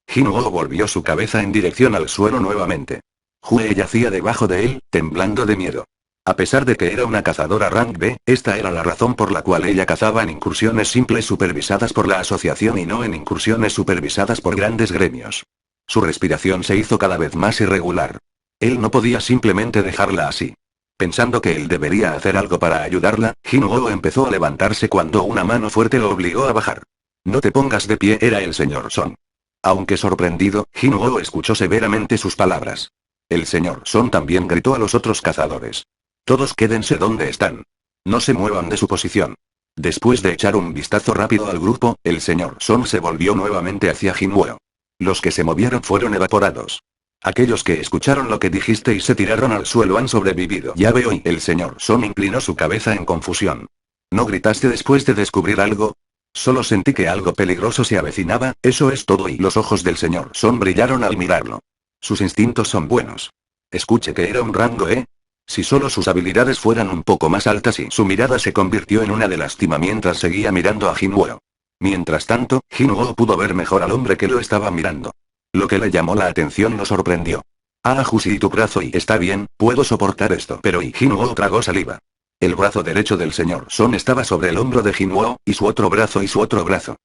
Jinwoo volvió su cabeza en dirección al suelo nuevamente. Hue yacía debajo de él, temblando de miedo. A pesar de que era una cazadora rank B, esta era la razón por la cual ella cazaba en incursiones simples supervisadas por la asociación y no en incursiones supervisadas por grandes gremios. Su respiración se hizo cada vez más irregular. Él no podía simplemente dejarla así. Pensando que él debería hacer algo para ayudarla, Jinwoo empezó a levantarse cuando una mano fuerte lo obligó a bajar. No te pongas de pie, era el señor Son. Aunque sorprendido, Jinwoo escuchó severamente sus palabras. El señor Son también gritó a los otros cazadores. Todos quédense donde están. No se muevan de su posición. Después de echar un vistazo rápido al grupo, el señor Son se volvió nuevamente hacia Jinwoo. Los que se movieron fueron evaporados. Aquellos que escucharon lo que dijiste y se tiraron al suelo han sobrevivido. Ya veo. Y el señor Son inclinó su cabeza en confusión. ¿No gritaste después de descubrir algo? Solo sentí que algo peligroso se avecinaba, eso es todo. Y los ojos del señor Son brillaron al mirarlo. Sus instintos son buenos. Escuche que era un rango E. Si solo sus habilidades fueran un poco más altas. Y su mirada se convirtió en una de lástima mientras seguía mirando a Jinwoo. Mientras tanto, Jinwoo pudo ver mejor al hombre que lo estaba mirando. Lo que le llamó la atención lo sorprendió. Jusi, tu brazo. Y está bien, puedo soportar esto. Pero Jinwoo tragó saliva. El brazo derecho del señor Son estaba sobre el hombro de Jinwoo, y su otro brazo.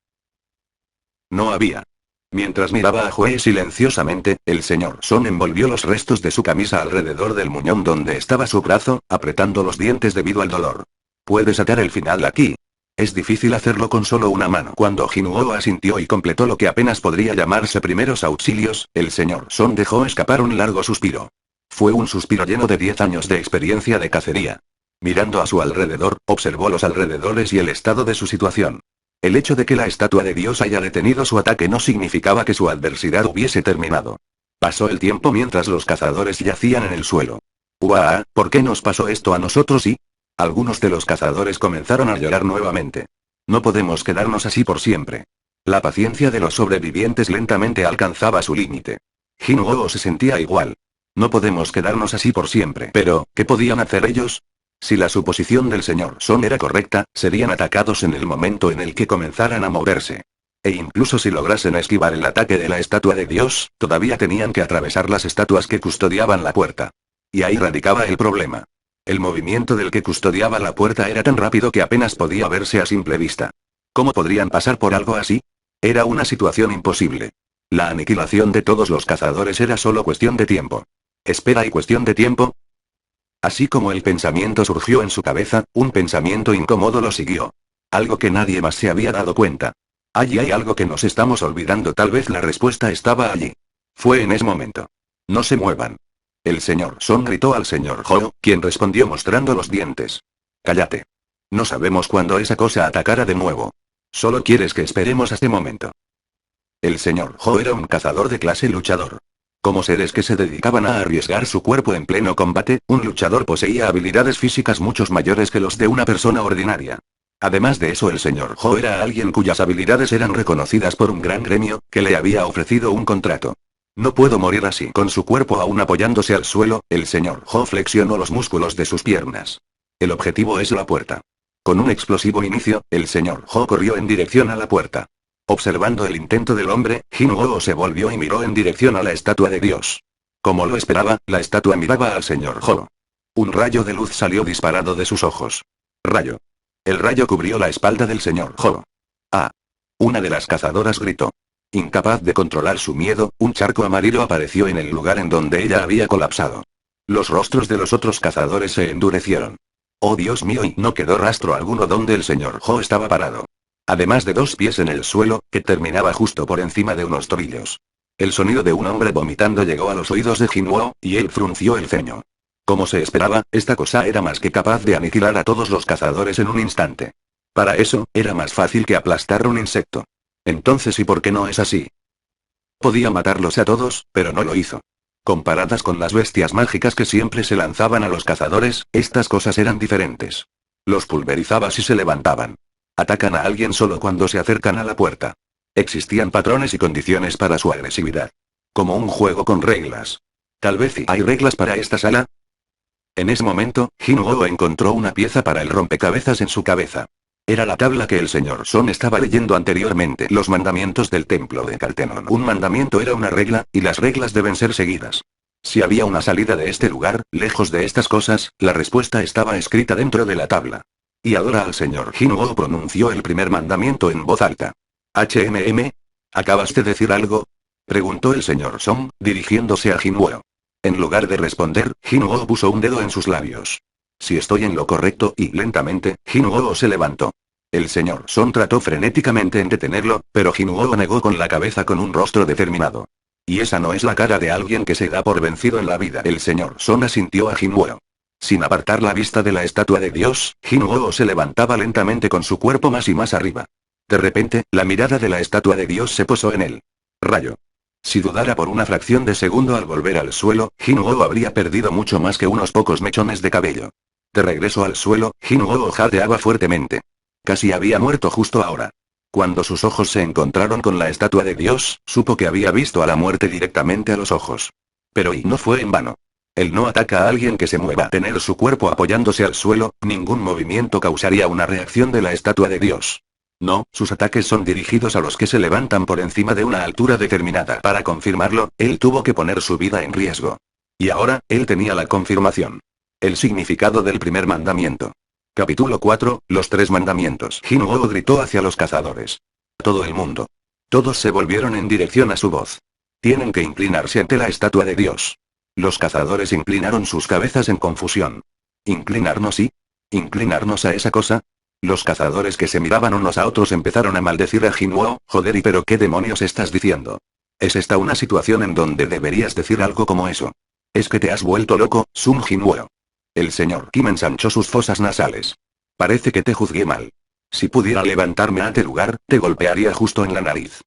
No había. Mientras miraba a Hue silenciosamente, el señor Son envolvió los restos de su camisa alrededor del muñón donde estaba su brazo, apretando los dientes debido al dolor. ¿Puedes atar el final aquí? Es difícil hacerlo con solo una mano. Cuando Jinwoo asintió y completó lo que apenas podría llamarse primeros auxilios, el señor Son dejó escapar un largo suspiro. Fue un suspiro lleno de 10 años de experiencia de cacería. Mirando a su alrededor, observó los alrededores y el estado de su situación. El hecho de que la estatua de Dios haya detenido su ataque no significaba que su adversidad hubiese terminado. Pasó el tiempo mientras los cazadores yacían en el suelo. ¡Uah! ¿Por qué nos pasó esto a nosotros? Y algunos de los cazadores comenzaron a llorar nuevamente. No podemos quedarnos así por siempre. La paciencia de los sobrevivientes lentamente alcanzaba su límite. Jinwoo se sentía igual. No podemos quedarnos así por siempre. Pero, ¿qué podían hacer ellos? Si la suposición del señor Son era correcta, serían atacados en el momento en el que comenzaran a moverse. E incluso si lograsen esquivar el ataque de la estatua de Dios, todavía tenían que atravesar las estatuas que custodiaban la puerta. Y ahí radicaba el problema. El movimiento del que custodiaba la puerta era tan rápido que apenas podía verse a simple vista. ¿Cómo podrían pasar por algo así? Era una situación imposible. La aniquilación de todos los cazadores era solo cuestión de tiempo. ¿Espera y cuestión de tiempo? Así como el pensamiento surgió en su cabeza, un pensamiento incómodo lo siguió. Algo que nadie más se había dado cuenta. Allí hay algo que nos estamos olvidando. Tal vez la respuesta estaba allí. Fue en ese momento. No se muevan. El señor Son gritó al señor Ho, quien respondió mostrando los dientes. Cállate. No sabemos cuándo esa cosa atacara de nuevo. Solo quieres que esperemos a este momento. El señor Ho era un cazador de clase luchador. Como seres que se dedicaban a arriesgar su cuerpo en pleno combate, un luchador poseía habilidades físicas muchos mayores que los de una persona ordinaria. Además de eso, el señor Ho era alguien cuyas habilidades eran reconocidas por un gran gremio, que le había ofrecido un contrato. No puedo morir así. Con su cuerpo aún apoyándose al suelo, el señor Ho flexionó los músculos de sus piernas. El objetivo es la puerta. Con un explosivo inicio, el señor Ho corrió en dirección a la puerta. Observando el intento del hombre, Jinwoo se volvió y miró en dirección a la estatua de Dios. Como lo esperaba, la estatua miraba al señor Ho. Un rayo de luz salió disparado de sus ojos. Rayo. El rayo cubrió la espalda del señor Ho. Una de las cazadoras gritó. Incapaz de controlar su miedo, un charco amarillo apareció en el lugar en donde ella había colapsado. Los rostros de los otros cazadores se endurecieron. ¡Oh Dios mío! Y no quedó rastro alguno donde el señor Ho estaba parado. Además de 2 pies en el suelo, que terminaba justo por encima de unos tobillos. El sonido de un hombre vomitando llegó a los oídos de Jinwoo, y él frunció el ceño. Como se esperaba, esta cosa era más que capaz de aniquilar a todos los cazadores en un instante. Para eso, era más fácil que aplastar un insecto. Entonces, ¿y por qué no es así? Podía matarlos a todos, pero no lo hizo. Comparadas con las bestias mágicas que siempre se lanzaban a los cazadores, estas cosas eran diferentes. Los pulverizaba si se levantaban. Atacan a alguien solo cuando se acercan a la puerta. Existían patrones y condiciones para su agresividad. Como un juego con reglas. Tal vez hay reglas para esta sala. En ese momento, Jinwoo encontró una pieza para el rompecabezas en su cabeza. Era la tabla que el señor Son estaba leyendo anteriormente. Los mandamientos del templo de Caltenon. Un mandamiento era una regla, y las reglas deben ser seguidas. Si había una salida de este lugar, lejos de estas cosas, la respuesta estaba escrita dentro de la tabla. Y adora al señor. Jinwoo pronunció el primer mandamiento en voz alta. ¿Acabas de decir algo? Preguntó el señor Son, dirigiéndose a Jinwoo. En lugar de responder, Jinwoo puso un dedo en sus labios. Si estoy en lo correcto, y lentamente, Jinwoo se levantó. El señor Son trató frenéticamente en detenerlo, pero Jinwoo negó con la cabeza con un rostro determinado. Y esa no es la cara de alguien que se da por vencido en la vida. El señor Son asintió a Jinwoo. Sin apartar la vista de la estatua de Dios, Jinwoo se levantaba lentamente con su cuerpo más y más arriba. De repente, la mirada de la estatua de Dios se posó en él. Rayo. Si dudara por una fracción de segundo al volver al suelo, Jinwoo habría perdido mucho más que unos pocos mechones de cabello. De regreso al suelo, Jinwoo jadeaba fuertemente. Casi había muerto justo ahora. Cuando sus ojos se encontraron con la estatua de Dios, supo que había visto a la muerte directamente a los ojos. Pero y no fue en vano. Él no ataca a alguien que se mueva. Tener su cuerpo apoyándose al suelo, ningún movimiento causaría una reacción de la estatua de Dios. No, sus ataques son dirigidos a los que se levantan por encima de una altura determinada. Para confirmarlo, él tuvo que poner su vida en riesgo. Y ahora, él tenía la confirmación. El significado del primer mandamiento. Capítulo 4, los 3 mandamientos. Jinwoo gritó hacia los cazadores. Todo el mundo. Todos se volvieron en dirección a su voz. Tienen que inclinarse ante la estatua de Dios. Los cazadores inclinaron sus cabezas en confusión. ¿Inclinarnos y? ¿Inclinarnos a esa cosa? Los cazadores que se miraban unos a otros empezaron a maldecir a Jinwoo. Joder, ¿y pero qué demonios estás diciendo? ¿Es esta una situación en donde deberías decir algo como eso? ¿Es que te has vuelto loco, Sun Jinwoo? El señor Kim ensanchó sus fosas nasales. Parece que te juzgué mal. Si pudiera levantarme a este lugar, te golpearía justo en la nariz.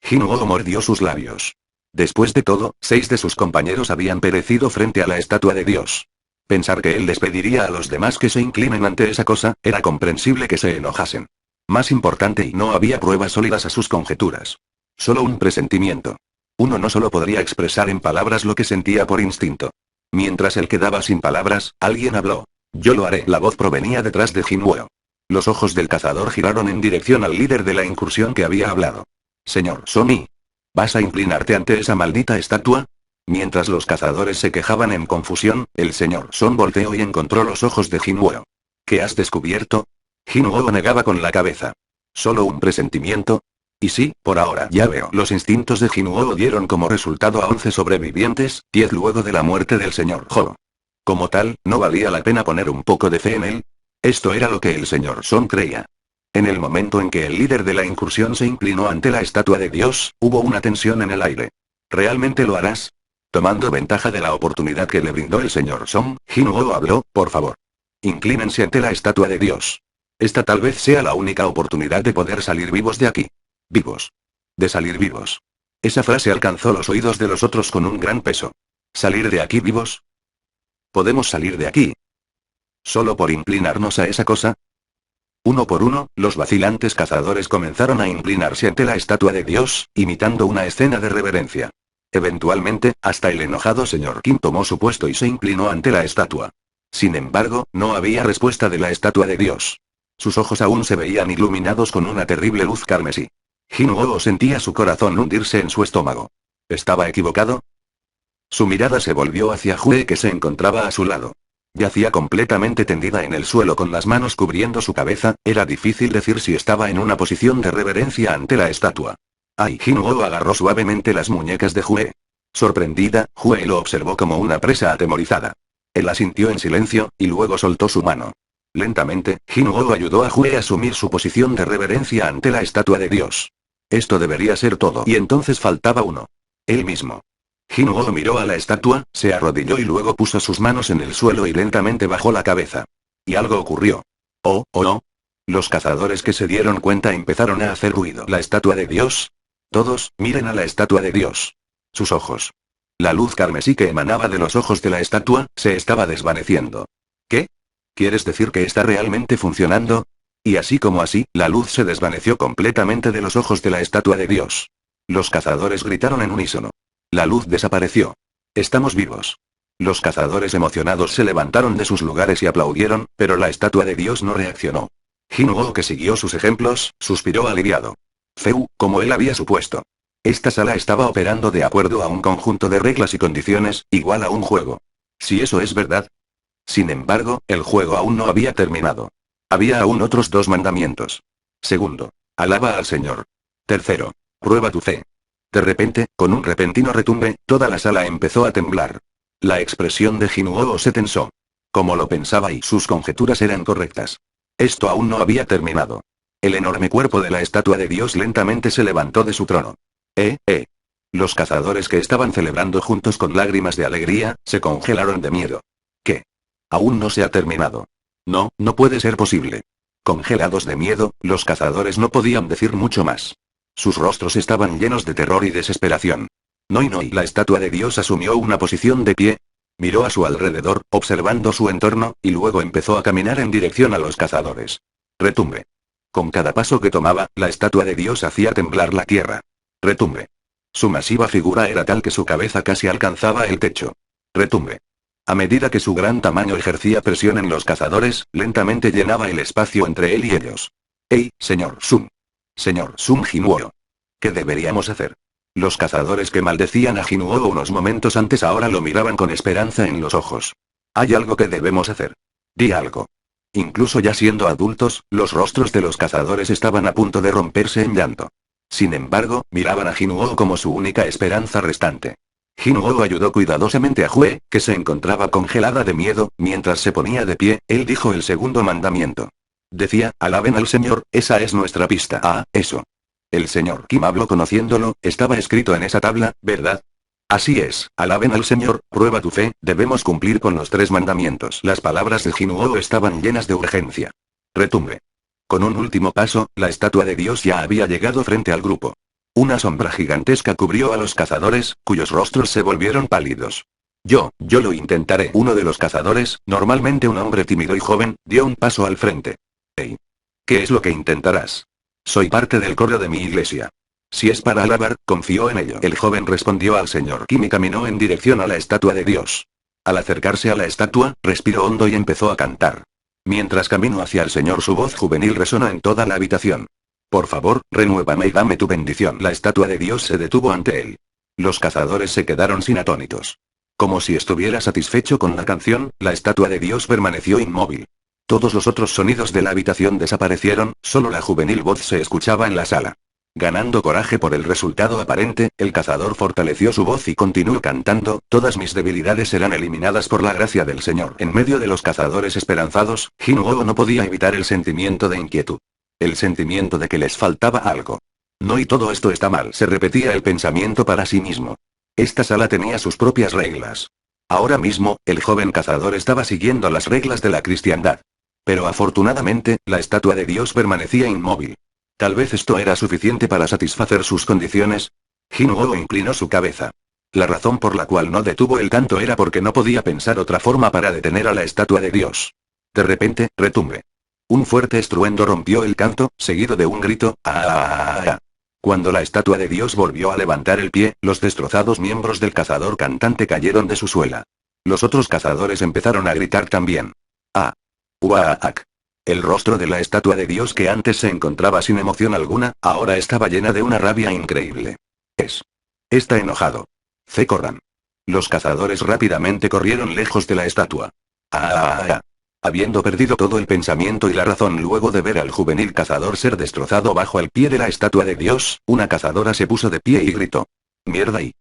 Jinwoo mordió sus labios. Después de todo, 6 de sus compañeros habían perecido frente a la estatua de Dios. Pensar que él les pediría a los demás que se inclinen ante esa cosa, era comprensible que se enojasen. Más importante, y no había pruebas sólidas a sus conjeturas. Solo un presentimiento. Uno no solo podría expresar en palabras lo que sentía por instinto. Mientras él quedaba sin palabras, alguien habló. Yo lo haré. La voz provenía detrás de Jinwoo. Los ojos del cazador giraron en dirección al líder de la incursión que había hablado. Señor Sony. ¿Vas a inclinarte ante esa maldita estatua? Mientras los cazadores se quejaban en confusión, el señor Son volteó y encontró los ojos de Jinwoo. ¿Qué has descubierto? Jinwoo negaba con la cabeza. ¿Solo un presentimiento? Y sí, por ahora ya veo. Los instintos de Jinwoo dieron como resultado a 11 sobrevivientes, 10 luego de la muerte del señor Jo. Como tal, ¿no valía la pena poner un poco de fe en él? Esto era lo que el señor Son creía. En el momento en que el líder de la incursión se inclinó ante la estatua de Dios, hubo una tensión en el aire. ¿Realmente lo harás? Tomando ventaja de la oportunidad que le brindó el señor Son, Jinwoo habló. Por favor. Inclínense ante la estatua de Dios. Esta tal vez sea la única oportunidad de poder salir vivos de aquí. Vivos. De salir vivos. Esa frase alcanzó los oídos de los otros con un gran peso. ¿Salir de aquí vivos? ¿Podemos salir de aquí? ¿Solo por inclinarnos a esa cosa? Uno por uno, los vacilantes cazadores comenzaron a inclinarse ante la estatua de Dios, imitando una escena de reverencia. Eventualmente, hasta el enojado señor Kim tomó su puesto y se inclinó ante la estatua. Sin embargo, no había respuesta de la estatua de Dios. Sus ojos aún se veían iluminados con una terrible luz carmesí. Jinwoo sentía su corazón hundirse en su estómago. ¿Estaba equivocado? Su mirada se volvió hacia Jue, que se encontraba a su lado. Yacía completamente tendida en el suelo con las manos cubriendo su cabeza. Era difícil decir si estaba en una posición de reverencia ante la estatua. Jinwoo agarró suavemente las muñecas de Jue. Sorprendida, Jue lo observó como una presa atemorizada. Él asintió en silencio, y luego soltó su mano. Lentamente, Jinwoo ayudó a Jue a asumir su posición de reverencia ante la estatua de Dios. Esto debería ser todo. Y entonces faltaba uno. Él mismo. Jinwoo miró a la estatua, se arrodilló y luego puso sus manos en el suelo y lentamente bajó la cabeza. Y algo ocurrió. Oh, oh no. Los cazadores que se dieron cuenta empezaron a hacer ruido. ¿La estatua de Dios? Todos, miren a la estatua de Dios. Sus ojos. La luz carmesí que emanaba de los ojos de la estatua, se estaba desvaneciendo. ¿Qué? ¿Quieres decir que está realmente funcionando? Y así como así, la luz se desvaneció completamente de los ojos de la estatua de Dios. Los cazadores gritaron en unísono. La luz desapareció. Estamos vivos. Los cazadores emocionados se levantaron de sus lugares y aplaudieron, pero la estatua de Dios no reaccionó. Jinwoo, que siguió sus ejemplos, suspiró aliviado. Feu, como él había supuesto. Esta sala estaba operando de acuerdo a un conjunto de reglas y condiciones, igual a un juego. Si eso es verdad. Sin embargo, el juego aún no había terminado. Había aún otros 2 mandamientos. Segundo, alaba al Señor. Tercero, prueba tu fe. De repente, con un repentino retumbe, toda la sala empezó a temblar. La expresión de Jinwoo se tensó. Como lo pensaba y sus conjeturas eran correctas. Esto aún no había terminado. El enorme cuerpo de la estatua de Dios lentamente se levantó de su trono. Los cazadores que estaban celebrando juntos con lágrimas de alegría, se congelaron de miedo. ¿Qué? Aún no se ha terminado. No, no puede ser posible. Congelados de miedo, los cazadores no podían decir mucho más. Sus rostros estaban llenos de terror y desesperación. No, la estatua de Dios asumió una posición de pie. Miró a su alrededor, observando su entorno, y luego empezó a caminar en dirección a los cazadores. Retumbe. Con cada paso que tomaba, la estatua de Dios hacía temblar la tierra. Retumbe. Su masiva figura era tal que su cabeza casi alcanzaba el techo. Retumbe. A medida que su gran tamaño ejercía presión en los cazadores, lentamente llenaba el espacio entre él y ellos. ¡Ey, señor Sun! Señor Sun Jinwoo. ¿Qué deberíamos hacer? Los cazadores que maldecían a Jinwoo unos momentos antes ahora lo miraban con esperanza en los ojos. Hay algo que debemos hacer. Di algo. Incluso ya siendo adultos, los rostros de los cazadores estaban a punto de romperse en llanto. Sin embargo, miraban a Jinwoo como su única esperanza restante. Jinwoo ayudó cuidadosamente a Jue, que se encontraba congelada de miedo, mientras se ponía de pie, él dijo el segundo mandamiento. Decía, alaben al Señor, esa es nuestra pista. Ah, eso. El señor Kim habló conociéndolo, estaba escrito en esa tabla, ¿verdad? Así es, alaben al Señor, prueba tu fe, debemos cumplir con los 3 mandamientos. Las palabras de Jinwoo estaban llenas de urgencia. Retumbe. Con un último paso, la estatua de Dios ya había llegado frente al grupo. Una sombra gigantesca cubrió a los cazadores, cuyos rostros se volvieron pálidos. Yo lo intentaré. Uno de los cazadores, normalmente un hombre tímido y joven, dio un paso al frente. Hey. ¿Qué es lo que intentarás? Soy parte del coro de mi iglesia. Si es para alabar, confío en ello. El joven respondió al señor Kim y caminó en dirección a la estatua de Dios. Al acercarse a la estatua, respiró hondo y empezó a cantar. Mientras caminó hacia el señor, su voz juvenil resonó en toda la habitación. Por favor, renuévame y dame tu bendición. La estatua de Dios se detuvo ante él. Los cazadores se quedaron sin atónitos. Como si estuviera satisfecho con la canción, la estatua de Dios permaneció inmóvil. Todos los otros sonidos de la habitación desaparecieron, solo la juvenil voz se escuchaba en la sala. Ganando coraje por el resultado aparente, el cazador fortaleció su voz y continuó cantando, todas mis debilidades serán eliminadas por la gracia del Señor. En medio de los cazadores esperanzados, Jinwoo no podía evitar el sentimiento de inquietud. El sentimiento de que les faltaba algo. No, y todo esto está mal, se repetía el pensamiento para sí mismo. Esta sala tenía sus propias reglas. Ahora mismo, el joven cazador estaba siguiendo las reglas de la cristiandad. Pero afortunadamente, la estatua de Dios permanecía inmóvil. Tal vez esto era suficiente para satisfacer sus condiciones. Jinwoo inclinó su cabeza. La razón por la cual no detuvo el canto era porque no podía pensar otra forma para detener a la estatua de Dios. De repente, retumbe. Un fuerte estruendo rompió el canto, seguido de un grito, ¡ah! Cuando la estatua de Dios volvió a levantar el pie, los destrozados miembros del cazador cantante cayeron de su suela. Los otros cazadores empezaron a gritar también. ¡Ah! ¡Uaak! El rostro de la estatua de Dios, que antes se encontraba sin emoción alguna, ahora estaba llena de una rabia increíble. Está enojado. Corran. Los cazadores rápidamente corrieron lejos de la estatua. ¡Ah! Habiendo perdido todo el pensamiento y la razón luego de ver al juvenil cazador ser destrozado bajo el pie de la estatua de Dios, una cazadora se puso de pie y gritó. ¡Mierda! Y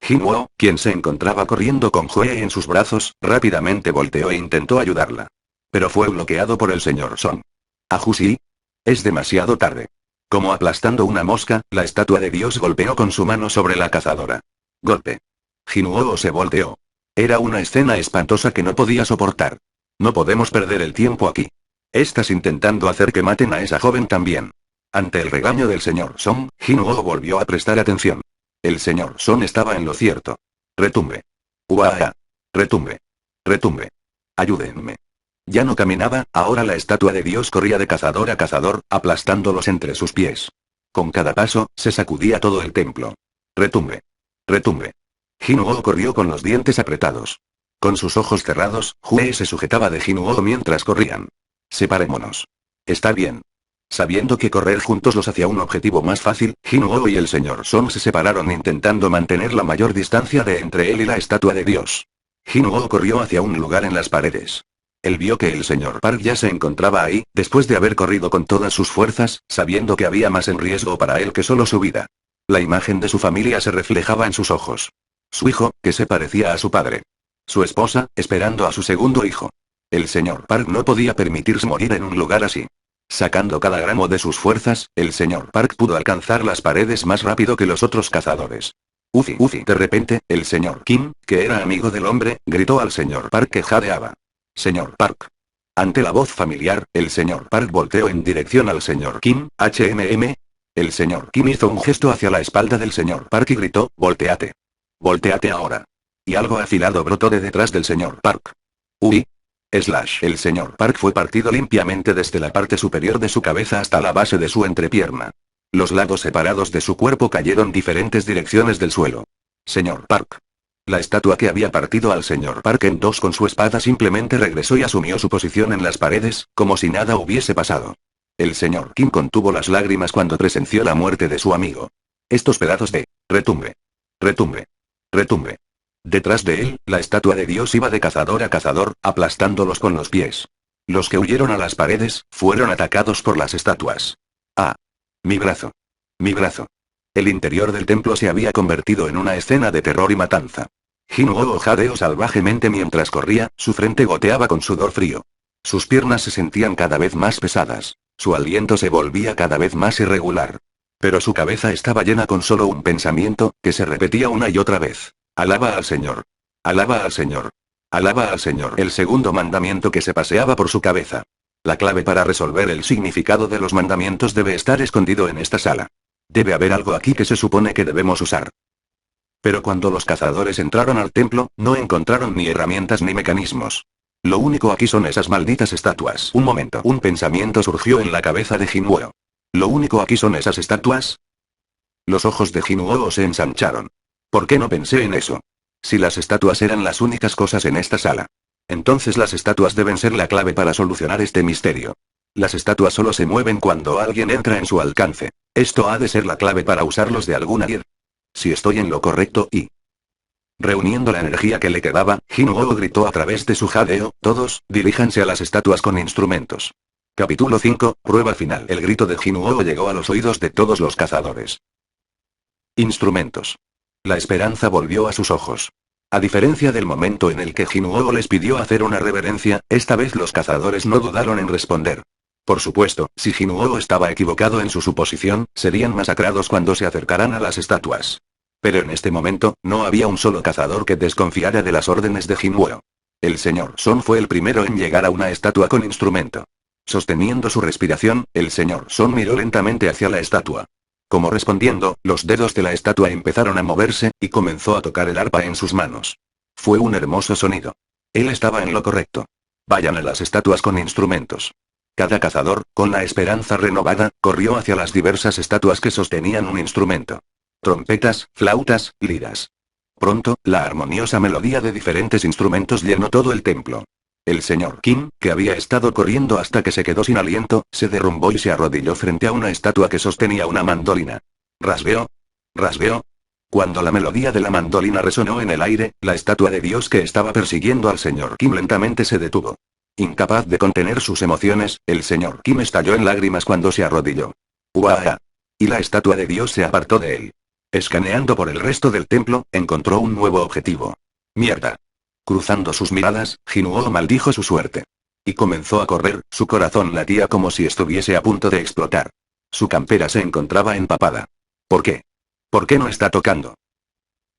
Jinwoo, quien se encontraba corriendo con Jue en sus brazos, rápidamente volteó e intentó ayudarla. Pero fue bloqueado por el señor Son. Ajusi. Es demasiado tarde. Como aplastando una mosca, la estatua de Dios golpeó con su mano sobre la cazadora. Golpe. Jinuo se volteó. Era una escena espantosa que no podía soportar. No podemos perder el tiempo aquí. Estás intentando hacer que maten a esa joven también. Ante el regaño del señor Son, Jinuo volvió a prestar atención. El señor Son estaba en lo cierto. Retumbe. Uaa. Retumbe. Retumbe. Ayúdenme. Ya no caminaba, ahora la estatua de Dios corría de cazador a cazador, aplastándolos entre sus pies. Con cada paso, se sacudía todo el templo. Retumbe. Retumbe. Jinuo corrió con los dientes apretados. Con sus ojos cerrados, Hue se sujetaba de Jinuo mientras corrían. Separémonos. Está bien. Sabiendo que correr juntos los hacía un objetivo más fácil, Jinuo y el señor Son se separaron intentando mantener la mayor distancia de entre él y la estatua de Dios. Jinuo corrió hacia un lugar en las paredes. Él vio que el señor Park ya se encontraba ahí, después de haber corrido con todas sus fuerzas, sabiendo que había más en riesgo para él que solo su vida. La imagen de su familia se reflejaba en sus ojos. Su hijo, que se parecía a su padre. Su esposa, esperando a su segundo hijo. El señor Park no podía permitirse morir en un lugar así. Sacando cada gramo de sus fuerzas, el señor Park pudo alcanzar las paredes más rápido que los otros cazadores. Ufi. De repente, el señor Kim, que era amigo del hombre, gritó al señor Park que jadeaba. Señor Park. Ante la voz familiar, el señor Park volteó en dirección al señor Kim, HMM. El señor Kim hizo un gesto hacia la espalda del señor Park y gritó, volteate. Volteate ahora. Y algo afilado brotó de detrás del señor Park. Uy. El señor Park fue partido limpiamente desde la parte superior de su cabeza hasta la base de su entrepierna. Los lados separados de su cuerpo cayeron diferentes direcciones del suelo. Señor Park. La estatua que había partido al señor Park en dos con su espada simplemente regresó y asumió su posición en las paredes, como si nada hubiese pasado. El señor Kim contuvo las lágrimas cuando presenció la muerte de su amigo. Estos pedazos de... Retumbe. Retumbe. Retumbe. Detrás de él, la estatua de Dios iba de cazador a cazador, aplastándolos con los pies. Los que huyeron a las paredes, fueron atacados por las estatuas. ¡Ah! Mi brazo. Mi brazo. El interior del templo se había convertido en una escena de terror y matanza. Jinuo jadeó salvajemente mientras corría, su frente goteaba con sudor frío. Sus piernas se sentían cada vez más pesadas. Su aliento se volvía cada vez más irregular. Pero su cabeza estaba llena con solo un pensamiento, que se repetía una y otra vez. Alaba al Señor. Alaba al Señor. Alaba al Señor. El segundo mandamiento que se paseaba por su cabeza. La clave para resolver el significado de los mandamientos debe estar escondido en esta sala. Debe haber algo aquí que se supone que debemos usar. Pero cuando los cazadores entraron al templo, no encontraron ni herramientas ni mecanismos. Lo único aquí son esas malditas estatuas. Un momento. Un pensamiento surgió en la cabeza de Jinuo. ¿Lo único aquí son esas estatuas? Los ojos de Jinuo se ensancharon. ¿Por qué no pensé en eso? Si las estatuas eran las únicas cosas en esta sala. Entonces las estatuas deben ser la clave para solucionar este misterio. Las estatuas solo se mueven cuando alguien entra en su alcance. Esto ha de ser la clave para usarlos de alguna manera. Si estoy en lo correcto y... Reuniendo la energía que le quedaba, Jinuo gritó a través de su jadeo, todos, diríjanse a las estatuas con instrumentos. Capítulo 5, prueba final. El grito de Jinuo llegó a los oídos de todos los cazadores. Instrumentos. La esperanza volvió a sus ojos. A diferencia del momento en el que Jinuo les pidió hacer una reverencia, esta vez los cazadores no dudaron en responder. Por supuesto, si Jinuo estaba equivocado en su suposición, serían masacrados cuando se acercaran a las estatuas. Pero en este momento, no había un solo cazador que desconfiara de las órdenes de Jinuo. El señor Son fue el primero en llegar a una estatua con instrumento. Sosteniendo su respiración, el señor Son miró lentamente hacia la estatua. Como respondiendo, los dedos de la estatua empezaron a moverse, y comenzó a tocar el arpa en sus manos. Fue un hermoso sonido. Él estaba en lo correcto. Vayan a las estatuas con instrumentos. Cada cazador, con la esperanza renovada, corrió hacia las diversas estatuas que sostenían un instrumento. Trompetas, flautas, liras. Pronto, la armoniosa melodía de diferentes instrumentos llenó todo el templo. El señor Kim, que había estado corriendo hasta que se quedó sin aliento, se derrumbó y se arrodilló frente a una estatua que sostenía una mandolina. Rasgueó. Rasgueó. Cuando la melodía de la mandolina resonó en el aire, la estatua de Dios que estaba persiguiendo al señor Kim lentamente se detuvo. Incapaz de contener sus emociones, el señor Kim estalló en lágrimas cuando se arrodilló. ¡Uah! Y la estatua de Dios se apartó de él. Escaneando por el resto del templo, encontró un nuevo objetivo. ¡Mierda! Cruzando sus miradas, Jinuo maldijo su suerte. Y comenzó a correr, su corazón latía como si estuviese a punto de explotar. Su campera se encontraba empapada. ¿Por qué? ¿Por qué no está tocando?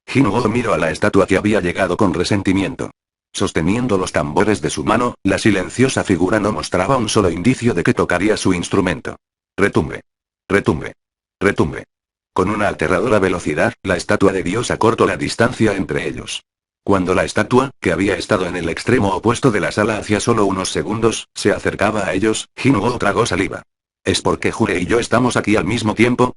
Jinwoo miró a la estatua que había llegado con resentimiento. Sosteniendo los tambores de su mano, la silenciosa figura no mostraba un solo indicio de que tocaría su instrumento. Retumbe. Retumbe. Retumbe. Con una aterradora velocidad, la estatua de Dios acortó la distancia entre ellos. Cuando la estatua, que había estado en el extremo opuesto de la sala hacía solo unos segundos, se acercaba a ellos, Jinwoo tragó saliva. ¿Es porque Jure y yo estamos aquí al mismo tiempo?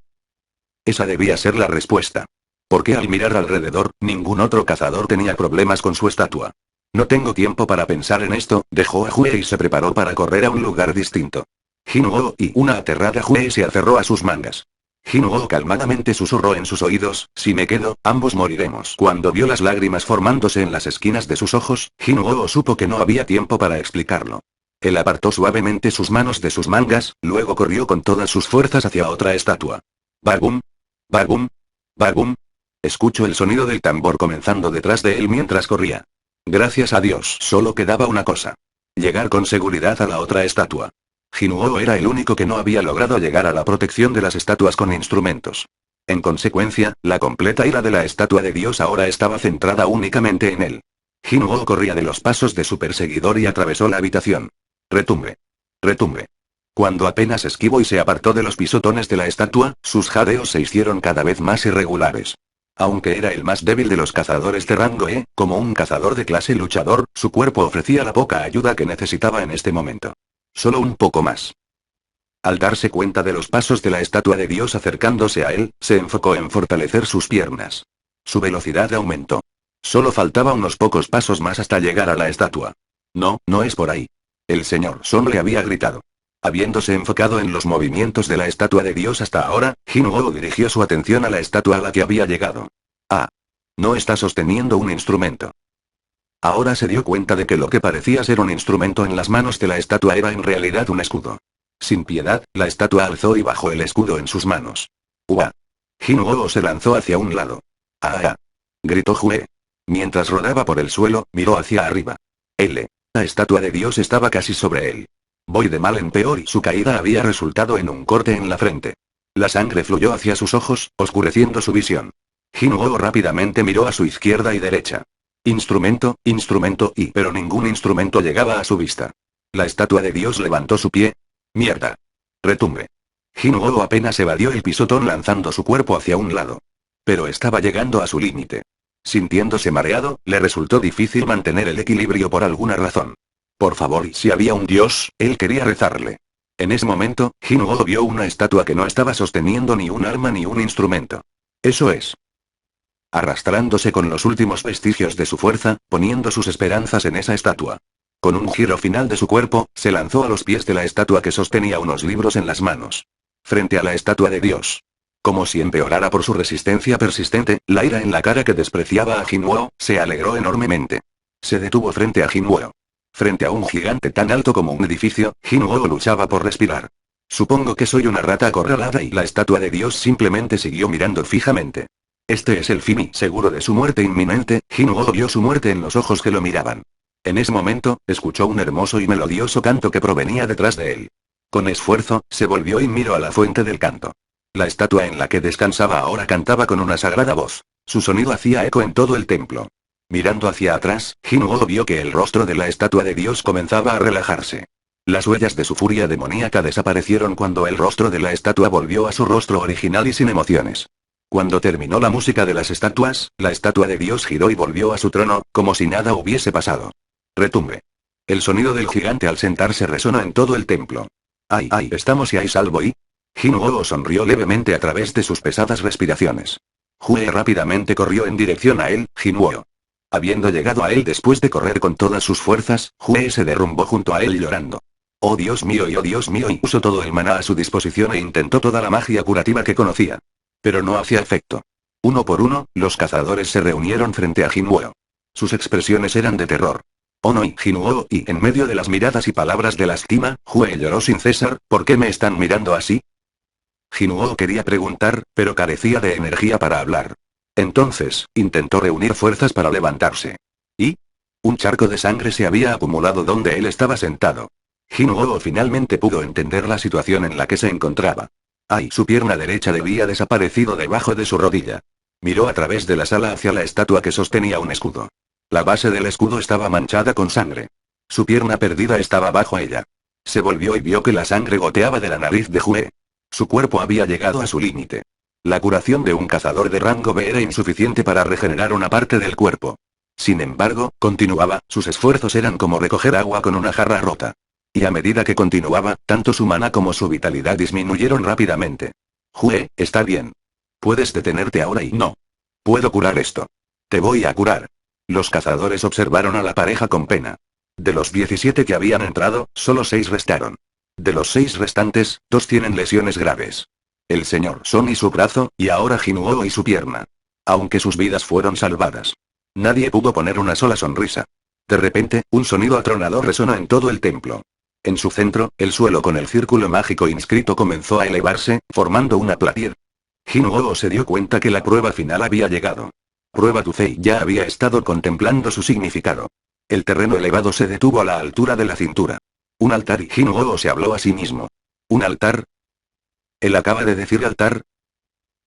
Esa debía ser la respuesta. Porque al mirar alrededor, ningún otro cazador tenía problemas con su estatua. No tengo tiempo para pensar en esto, dejó a Jue y se preparó para correr a un lugar distinto. Jinwoo y una aterrada Jue se aferró a sus mangas. Jinwoo calmadamente susurró en sus oídos, si me quedo, ambos moriremos. Cuando vio las lágrimas formándose en las esquinas de sus ojos, Jinwoo supo que no había tiempo para explicarlo. Él apartó suavemente sus manos de sus mangas, luego corrió con todas sus fuerzas hacia otra estatua. Bagum. Bagum. Bagum. Escuchó el sonido del tambor comenzando detrás de él mientras corría. Gracias a Dios, solo quedaba una cosa. Llegar con seguridad a la otra estatua. Jinwoo era el único que no había logrado llegar a la protección de las estatuas con instrumentos. En consecuencia, la completa ira de la estatua de Dios ahora estaba centrada únicamente en él. Jinwoo corría de los pasos de su perseguidor y atravesó la habitación. Retumbe. Retumbe. Cuando apenas esquivó y se apartó de los pisotones de la estatua, sus jadeos se hicieron cada vez más irregulares. Aunque era el más débil de los cazadores de rango E, como un cazador de clase luchador, su cuerpo ofrecía la poca ayuda que necesitaba en este momento. Solo un poco más. Al darse cuenta de los pasos de la estatua de Dios acercándose a él, se enfocó en fortalecer sus piernas. Su velocidad aumentó. Solo faltaba unos pocos pasos más hasta llegar a la estatua. No, no es por ahí. El señor Son le había gritado. Habiéndose enfocado en los movimientos de la estatua de Dios hasta ahora, Jinwoo dirigió su atención a la estatua a la que había llegado. Ah. No está sosteniendo un instrumento. Ahora se dio cuenta de que lo que parecía ser un instrumento en las manos de la estatua era en realidad un escudo. Sin piedad, la estatua alzó y bajó el escudo en sus manos. ¡Ua! Jinwoo se lanzó hacia un lado. ¡Ah! Gritó Jue. Mientras rodaba por el suelo, miró hacia arriba. La estatua de Dios estaba casi sobre él. Voy de mal en peor y su caída había resultado en un corte en la frente. La sangre fluyó hacia sus ojos, oscureciendo su visión. Jinwoo rápidamente miró a su izquierda y derecha. Instrumento, instrumento y... pero ningún instrumento llegaba a su vista. La estatua de Dios levantó su pie. ¡Mierda! Retumbe. Jinwoo apenas evadió el pisotón lanzando su cuerpo hacia un lado. Pero estaba llegando a su límite. Sintiéndose mareado, le resultó difícil mantener el equilibrio por alguna razón. Por favor, y si había un dios, él quería rezarle. En ese momento, Jinwoo vio una estatua que no estaba sosteniendo ni un arma ni un instrumento. Eso es. Arrastrándose con los últimos vestigios de su fuerza, poniendo sus esperanzas en esa estatua. Con un giro final de su cuerpo, se lanzó a los pies de la estatua que sostenía unos libros en las manos. Frente a la estatua de Dios. Como si empeorara por su resistencia persistente, la ira en la cara que despreciaba a Jinwoo, se alegró enormemente. Se detuvo frente a Jinwoo. Frente a un gigante tan alto como un edificio, Jinwoo luchaba por respirar. Supongo que soy una rata acorralada y la estatua de Dios simplemente siguió mirando fijamente. Este es el fin y seguro de su muerte inminente, Jinwoo vio su muerte en los ojos que lo miraban. En ese momento, escuchó un hermoso y melodioso canto que provenía detrás de él. Con esfuerzo, se volvió y miró a la fuente del canto. La estatua en la que descansaba ahora cantaba con una sagrada voz. Su sonido hacía eco en todo el templo. Mirando hacia atrás, Jinwoo vio que el rostro de la estatua de Dios comenzaba a relajarse. Las huellas de su furia demoníaca desaparecieron cuando el rostro de la estatua volvió a su rostro original y sin emociones. Cuando terminó la música de las estatuas, la estatua de Dios giró y volvió a su trono, como si nada hubiese pasado. Retumbe. El sonido del gigante al sentarse resonó en todo el templo. ¡Ay, ay! ¿Estamos y hay salvo y? Jinwoo sonrió levemente a través de sus pesadas respiraciones. Jue rápidamente corrió en dirección a él, Jinwoo. Habiendo llegado a él después de correr con todas sus fuerzas, Jue se derrumbó junto a él llorando. ¡Oh Dios mío y oh Dios mío! Y puso todo el maná a su disposición e intentó toda la magia curativa que conocía. Pero no hacía efecto. Uno por uno, los cazadores se reunieron frente a Jinwoo. Sus expresiones eran de terror. Oh no y Jinwoo y en medio de las miradas y palabras de lastima, Jue lloró sin cesar, ¿por qué me están mirando así? Jinwoo quería preguntar, pero carecía de energía para hablar. Entonces, intentó reunir fuerzas para levantarse. ¿Y? Un charco de sangre se había acumulado donde él estaba sentado. Jinwoo finalmente pudo entender la situación en la que se encontraba. Ay, su pierna derecha había desaparecido debajo de su rodilla. Miró a través de la sala hacia la estatua que sostenía un escudo. La base del escudo estaba manchada con sangre. Su pierna perdida estaba bajo ella. Se volvió y vio que la sangre goteaba de la nariz de Jue. Su cuerpo había llegado a su límite. La curación de un cazador de rango B era insuficiente para regenerar una parte del cuerpo. Sin embargo, continuaba, sus esfuerzos eran como recoger agua con una jarra rota. Y a medida que continuaba, tanto su mana como su vitalidad disminuyeron rápidamente. Jue, está bien. Puedes detenerte ahora y no. Puedo curar esto. Te voy a curar. Los cazadores observaron a la pareja con pena. De los 17 que habían entrado, solo 6 restaron. De los 6 restantes, 2 tienen lesiones graves. El señor Son y su brazo, y ahora Jinwoo y su pierna. Aunque sus vidas fueron salvadas. Nadie pudo poner una sola sonrisa. De repente, un sonido atronador resonó en todo el templo. En su centro, el suelo con el círculo mágico inscrito comenzó a elevarse, formando una platier. Jinwoo se dio cuenta que la prueba final había llegado. Prueba Tufei ya había estado contemplando su significado. El terreno elevado se detuvo a la altura de la cintura. Un altar y Jinwoo se habló a sí mismo. ¿Un altar? ¿Él acaba de decir altar?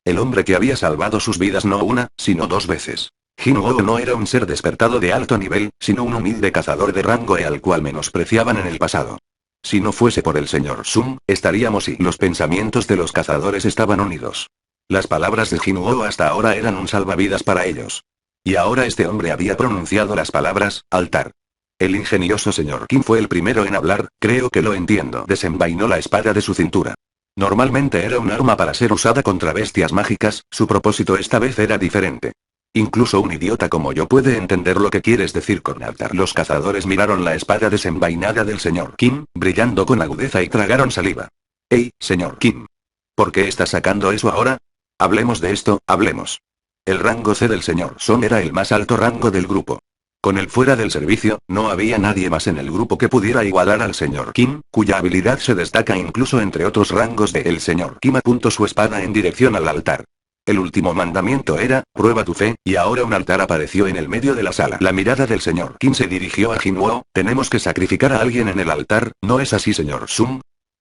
El hombre que había salvado sus vidas no una, sino 2 veces. Jinwoo no era un ser despertado de alto nivel, sino un humilde cazador de rango E al cual menospreciaban en el pasado. Si no fuese por el señor Sun, estaríamos y los pensamientos de los cazadores estaban unidos. Las palabras de Jinwoo hasta ahora eran un salvavidas para ellos. Y ahora este hombre había pronunciado las palabras, altar. El ingenioso señor Kim fue el primero en hablar, creo que lo entiendo. Desenvainó la espada de su cintura. Normalmente era un arma para ser usada contra bestias mágicas, su propósito esta vez era diferente. Incluso un idiota como yo puede entender lo que quieres decir con altar. Los cazadores miraron la espada desenvainada del señor Kim, brillando con agudeza y tragaron saliva. ¡Ey, señor Kim! ¿Por qué está sacando eso ahora? Hablemos de esto, hablemos. El rango C del señor Son era el más alto rango del grupo. Con él fuera del servicio, no había nadie más en el grupo que pudiera igualar al señor Kim, cuya habilidad se destaca incluso entre otros rangos de el señor Kim apuntó su espada en dirección al altar. El último mandamiento era, prueba tu fe, y ahora un altar apareció en el medio de la sala. La mirada del señor Kim se dirigió a Jinwoo, tenemos que sacrificar a alguien en el altar, ¿no es así señor Sun?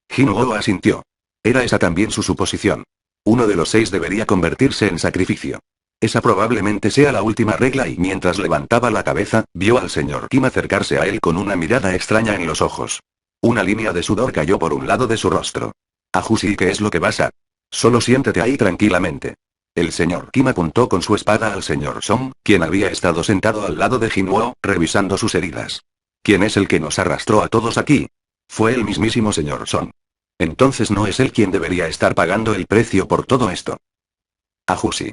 Jinwoo asintió. Era esa también su suposición. Uno de los 6 debería convertirse en sacrificio. Esa probablemente sea la última regla y mientras levantaba la cabeza, vio al señor Kim acercarse a él con una mirada extraña en los ojos. Una línea de sudor cayó por un lado de su rostro. Ajusi, ¿qué es lo que vas a? Solo siéntete ahí tranquilamente. El señor Kim apuntó con su espada al señor Song, quien había estado sentado al lado de Jinwoo, revisando sus heridas. ¿Quién es el que nos arrastró a todos aquí? Fue el mismísimo señor Song. Entonces no es él quien debería estar pagando el precio por todo esto. Ajusi.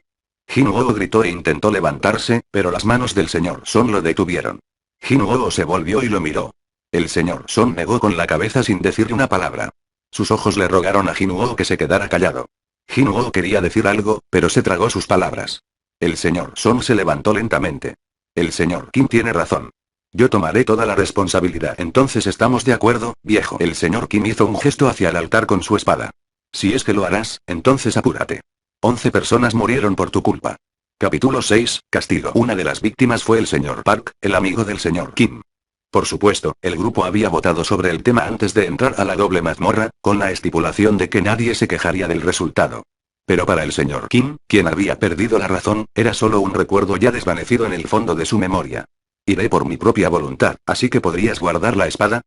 Jinwoo gritó e intentó levantarse, pero las manos del señor Son lo detuvieron. Jinwoo se volvió y lo miró. El señor Son negó con la cabeza sin decir una palabra. Sus ojos le rogaron a Jinwoo que se quedara callado. Jinwoo quería decir algo, pero se tragó sus palabras. El señor Son se levantó lentamente. El señor Kim tiene razón. Yo tomaré toda la responsabilidad. Entonces estamos de acuerdo, viejo. El señor Kim hizo un gesto hacia el altar con su espada. Si es que lo harás, entonces apúrate. 11 personas murieron por tu culpa. Capítulo 6, Castigo. Una de las víctimas fue el señor Park, el amigo del señor Kim. Por supuesto, el grupo había votado sobre el tema antes de entrar a la doble mazmorra, con la estipulación de que nadie se quejaría del resultado. Pero para el señor Kim, quien había perdido la razón, era solo un recuerdo ya desvanecido en el fondo de su memoria. Iré por mi propia voluntad, así que ¿podrías guardar la espada?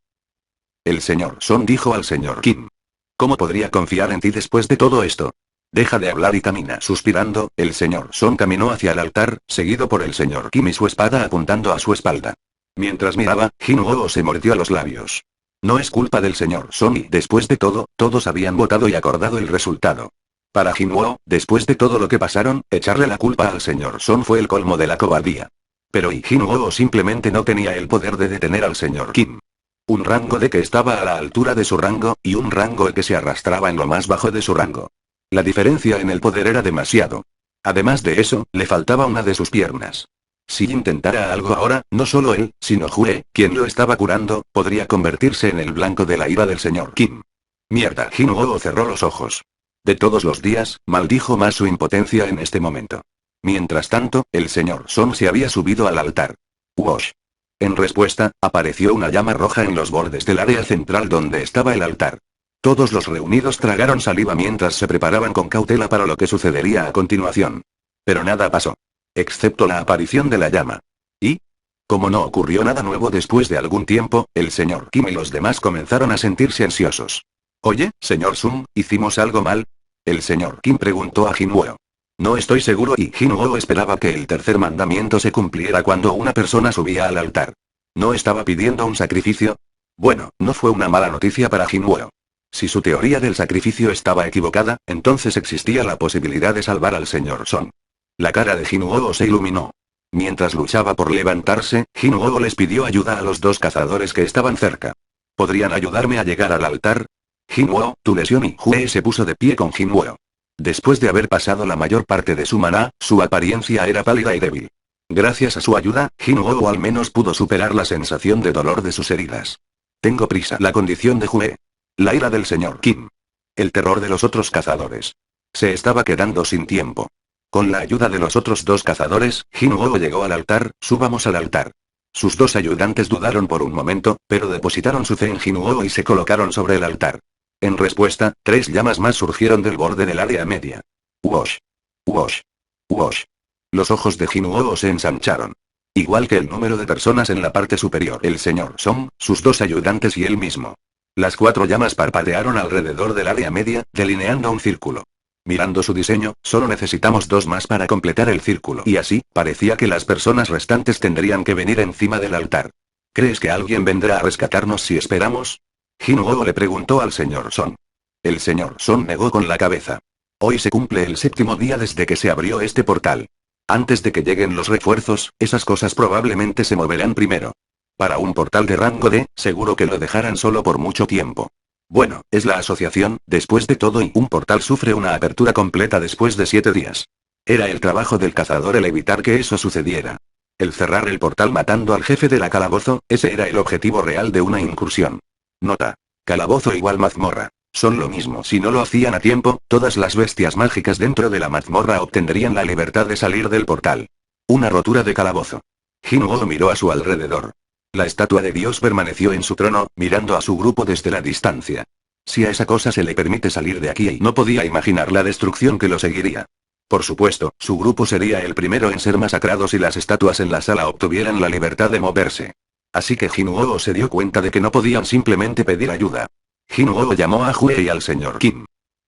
El señor Son dijo al señor Kim. ¿Cómo podría confiar en ti después de todo esto? Deja de hablar y camina. Suspirando, el señor Son caminó hacia el altar, seguido por el señor Kim y su espada apuntando a su espalda. Mientras miraba, Jinwoo se mordió los labios. No es culpa del señor Son y, después de todo, todos habían votado y acordado el resultado. Para Jinwoo, después de todo lo que pasaron, echarle la culpa al señor Son fue el colmo de la cobardía. Pero Jinwoo simplemente no tenía el poder de detener al señor Kim. Un rango de que estaba a la altura de su rango, y un rango que se arrastraba en lo más bajo de su rango. La diferencia en el poder era demasiado. Además de eso, le faltaba una de sus piernas. Si intentara algo ahora, no solo él, sino Jue, quien lo estaba curando, podría convertirse en el blanco de la ira del señor Kim. Mierda. Jinwoo cerró los ojos. De todos los días, maldijo más su impotencia en este momento. Mientras tanto, el señor Son se había subido al altar. Wosh. En respuesta, apareció una llama roja en los bordes del área central donde estaba el altar. Todos los reunidos tragaron saliva mientras se preparaban con cautela para lo que sucedería a continuación. Pero nada pasó. Excepto la aparición de la llama. Y, como no ocurrió nada nuevo después de algún tiempo, el señor Kim y los demás comenzaron a sentirse ansiosos. Oye, señor Sung, ¿hicimos algo mal? El señor Kim preguntó a Jinwoo. No estoy seguro y Jinwoo esperaba que el tercer mandamiento se cumpliera cuando una persona subía al altar. ¿No estaba pidiendo un sacrificio? Bueno, no fue una mala noticia para Jinwoo. Si su teoría del sacrificio estaba equivocada, entonces existía la posibilidad de salvar al señor Song. La cara de Jinwoo se iluminó. Mientras luchaba por levantarse, Jinwoo les pidió ayuda a los dos cazadores que estaban cerca. ¿Podrían ayudarme a llegar al altar? Jinwoo, tu lesión y Hue se puso de pie con Jinwoo. Después de haber pasado la mayor parte de su maná, su apariencia era pálida y débil. Gracias a su ayuda, Jinwoo al menos pudo superar la sensación de dolor de sus heridas. Tengo prisa. La condición de Hue. La ira del señor Kim. El terror de los otros cazadores. Se estaba quedando sin tiempo. Con la ayuda de los otros dos cazadores, Jinwoo llegó al altar. Subamos al altar. Sus dos ayudantes dudaron por un momento, pero depositaron su fe en Jinwoo y se colocaron sobre el altar. En respuesta, 3 llamas más surgieron del borde del área media. Wosh. Wosh. Wosh. Los ojos de Jinwoo se ensancharon. Igual que el número de personas en la parte superior. El señor Song, sus dos ayudantes y él mismo. Las 4 llamas parpadearon alrededor del área media, delineando un círculo. Mirando su diseño, solo necesitamos 2 más para completar el círculo. Y así, parecía que las personas restantes tendrían que venir encima del altar. ¿Crees que alguien vendrá a rescatarnos si esperamos? Jinwoo le preguntó al señor Song. El señor Song negó con la cabeza. Hoy se cumple el 7º día desde que se abrió este portal. Antes de que lleguen los refuerzos, esas cosas probablemente se moverán primero. Para un portal de rango D, seguro que lo dejarán solo por mucho tiempo. Bueno, es la asociación, después de todo, y un portal sufre una apertura completa después de 7 días. Era el trabajo del cazador el evitar que eso sucediera. El cerrar el portal matando al jefe de la calabozo, ese era el objetivo real de una incursión. Nota. Calabozo igual mazmorra. Son lo mismo. Si no lo hacían a tiempo, todas las bestias mágicas dentro de la mazmorra obtendrían la libertad de salir del portal. Una rotura de calabozo. Jinwoo miró a su alrededor. La estatua de Dios permaneció en su trono, mirando a su grupo desde la distancia. Si a esa cosa se le permite salir de aquí, y no podía imaginar la destrucción que lo seguiría. Por supuesto, su grupo sería el primero en ser masacrado si las estatuas en la sala obtuvieran la libertad de moverse. Así que Jinwoo se dio cuenta de que no podían simplemente pedir ayuda. Jinwoo llamó a Hue y al señor Kim.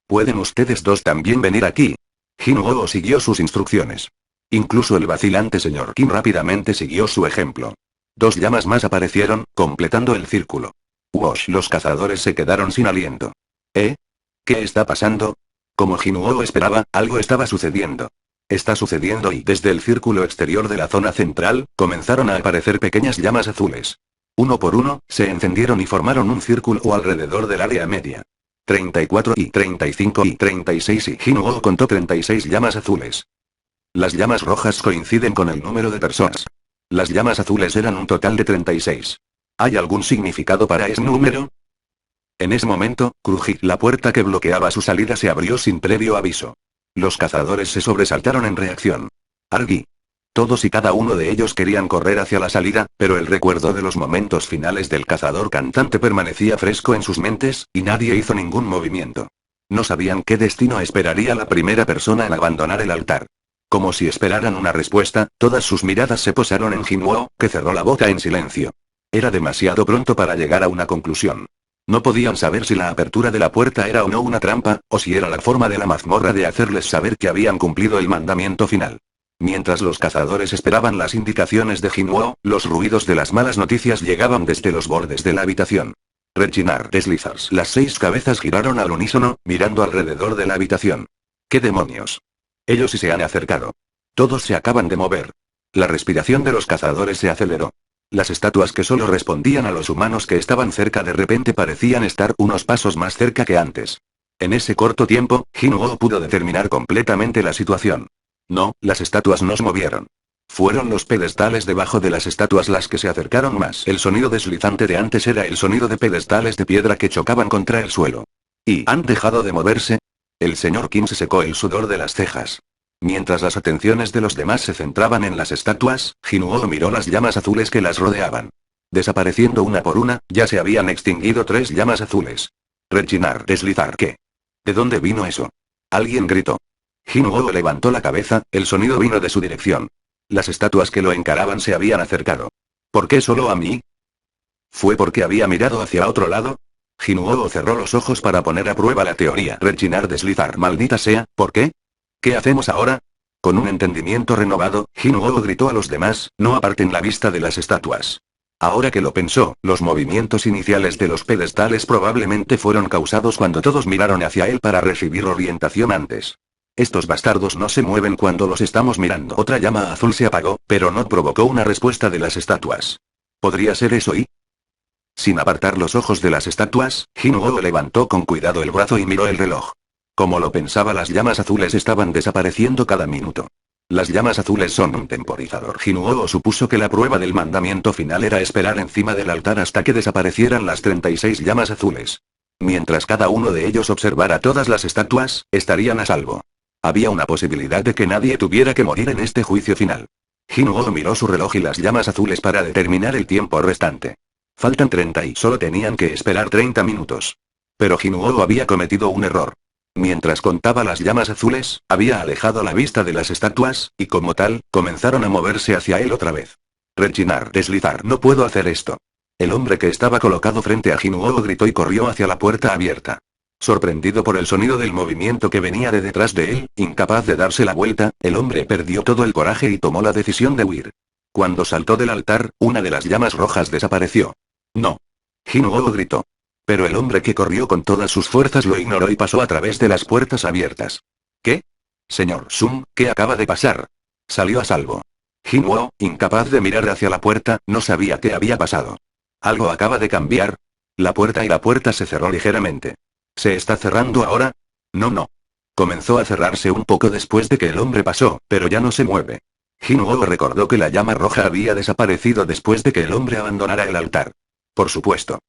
¿Pueden ustedes dos también venir aquí? Jinwoo siguió sus instrucciones. Incluso el vacilante señor Kim rápidamente siguió su ejemplo. 2 llamas más aparecieron, completando el círculo. Wosh, los cazadores se quedaron sin aliento. ¿Eh? ¿Qué está pasando? Como Jinwoo esperaba, algo estaba sucediendo. Está sucediendo y desde el círculo exterior de la zona central, comenzaron a aparecer pequeñas llamas azules. Uno por uno, se encendieron y formaron un círculo alrededor del área media. 34 y 35 y 36 y Jinwoo contó 36 llamas azules. Las llamas rojas coinciden con el número de personas. Las llamas azules eran un total de 36. ¿Hay algún significado para ese número? En ese momento, crují. La puerta que bloqueaba su salida se abrió sin previo aviso. Los cazadores se sobresaltaron en reacción. Argy. Todos y cada uno de ellos querían correr hacia la salida, pero el recuerdo de los momentos finales del cazador cantante permanecía fresco en sus mentes, y nadie hizo ningún movimiento. No sabían qué destino esperaría la primera persona en abandonar el altar. Como si esperaran una respuesta, todas sus miradas se posaron en Jinwoo, que cerró la boca en silencio. Era demasiado pronto para llegar a una conclusión. No podían saber si la apertura de la puerta era o no una trampa, o si era la forma de la mazmorra de hacerles saber que habían cumplido el mandamiento final. Mientras los cazadores esperaban las indicaciones de Jinwoo, los ruidos de las malas noticias llegaban desde los bordes de la habitación. Rechinar, deslizarse. Las 6 cabezas giraron al unísono, mirando alrededor de la habitación. ¿Qué demonios? Ellos sí se han acercado. Todos se acaban de mover. La respiración de los cazadores se aceleró. Las estatuas que solo respondían a los humanos que estaban cerca de repente parecían estar unos pasos más cerca que antes. En ese corto tiempo, Jinwoo pudo determinar completamente la situación. No, las estatuas no se movieron. Fueron los pedestales debajo de las estatuas las que se acercaron más. El sonido deslizante de antes era el sonido de pedestales de piedra que chocaban contra el suelo. ¿Y han dejado de moverse? El señor Kim se secó el sudor de las cejas. Mientras las atenciones de los demás se centraban en las estatuas, Jinuo miró las llamas azules que las rodeaban. Desapareciendo una por una, ya se habían extinguido 3 llamas azules. Rechinar, deslizar, ¿qué? ¿De dónde vino eso? Alguien gritó. Jinuo levantó la cabeza, el sonido vino de su dirección. Las estatuas que lo encaraban se habían acercado. ¿Por qué solo a mí? ¿Fue porque había mirado hacia otro lado? Jinuo cerró los ojos para poner a prueba la teoría. Rechinar, deslizar, maldita sea, ¿por qué? ¿Qué hacemos ahora? Con un entendimiento renovado, Jinuo gritó a los demás, no aparten la vista de las estatuas. Ahora que lo pensó, los movimientos iniciales de los pedestales probablemente fueron causados cuando todos miraron hacia él para recibir orientación antes. Estos bastardos no se mueven cuando los estamos mirando. Otra llama azul se apagó, pero no provocó una respuesta de las estatuas. ¿Podría ser eso y? Sin apartar los ojos de las estatuas, Jinuo levantó con cuidado el brazo y miró el reloj. Como lo pensaba, las llamas azules estaban desapareciendo cada minuto. Las llamas azules son un temporizador. Jinuo supuso que la prueba del mandamiento final era esperar encima del altar hasta que desaparecieran las 36 llamas azules. Mientras cada uno de ellos observara todas las estatuas, estarían a salvo. Había una posibilidad de que nadie tuviera que morir en este juicio final. Jinuo miró su reloj y las llamas azules para determinar el tiempo restante. Faltan 30 y solo tenían que esperar 30 minutos. Pero Jinuo había cometido un error. Mientras contaba las llamas azules, había alejado la vista de las estatuas, y como tal, comenzaron a moverse hacia él otra vez. Rechinar, deslizar, no puedo hacer esto. El hombre que estaba colocado frente a Jinuo gritó y corrió hacia la puerta abierta. Sorprendido por el sonido del movimiento que venía de detrás de él, incapaz de darse la vuelta, el hombre perdió todo el coraje y tomó la decisión de huir. Cuando saltó del altar, una de las llamas rojas desapareció. No. Jinuo gritó. Pero el hombre que corrió con todas sus fuerzas lo ignoró y pasó a través de las puertas abiertas. ¿Qué? Señor Sung, ¿qué acaba de pasar? Salió a salvo. Jinuo, incapaz de mirar hacia la puerta, no sabía qué había pasado. ¿Algo acaba de cambiar? La puerta se cerró ligeramente. ¿Se está cerrando ahora? No. Comenzó a cerrarse un poco después de que el hombre pasó, pero ya no se mueve. Jinuo recordó que la llama roja había desaparecido después de que el hombre abandonara el altar. Por supuesto.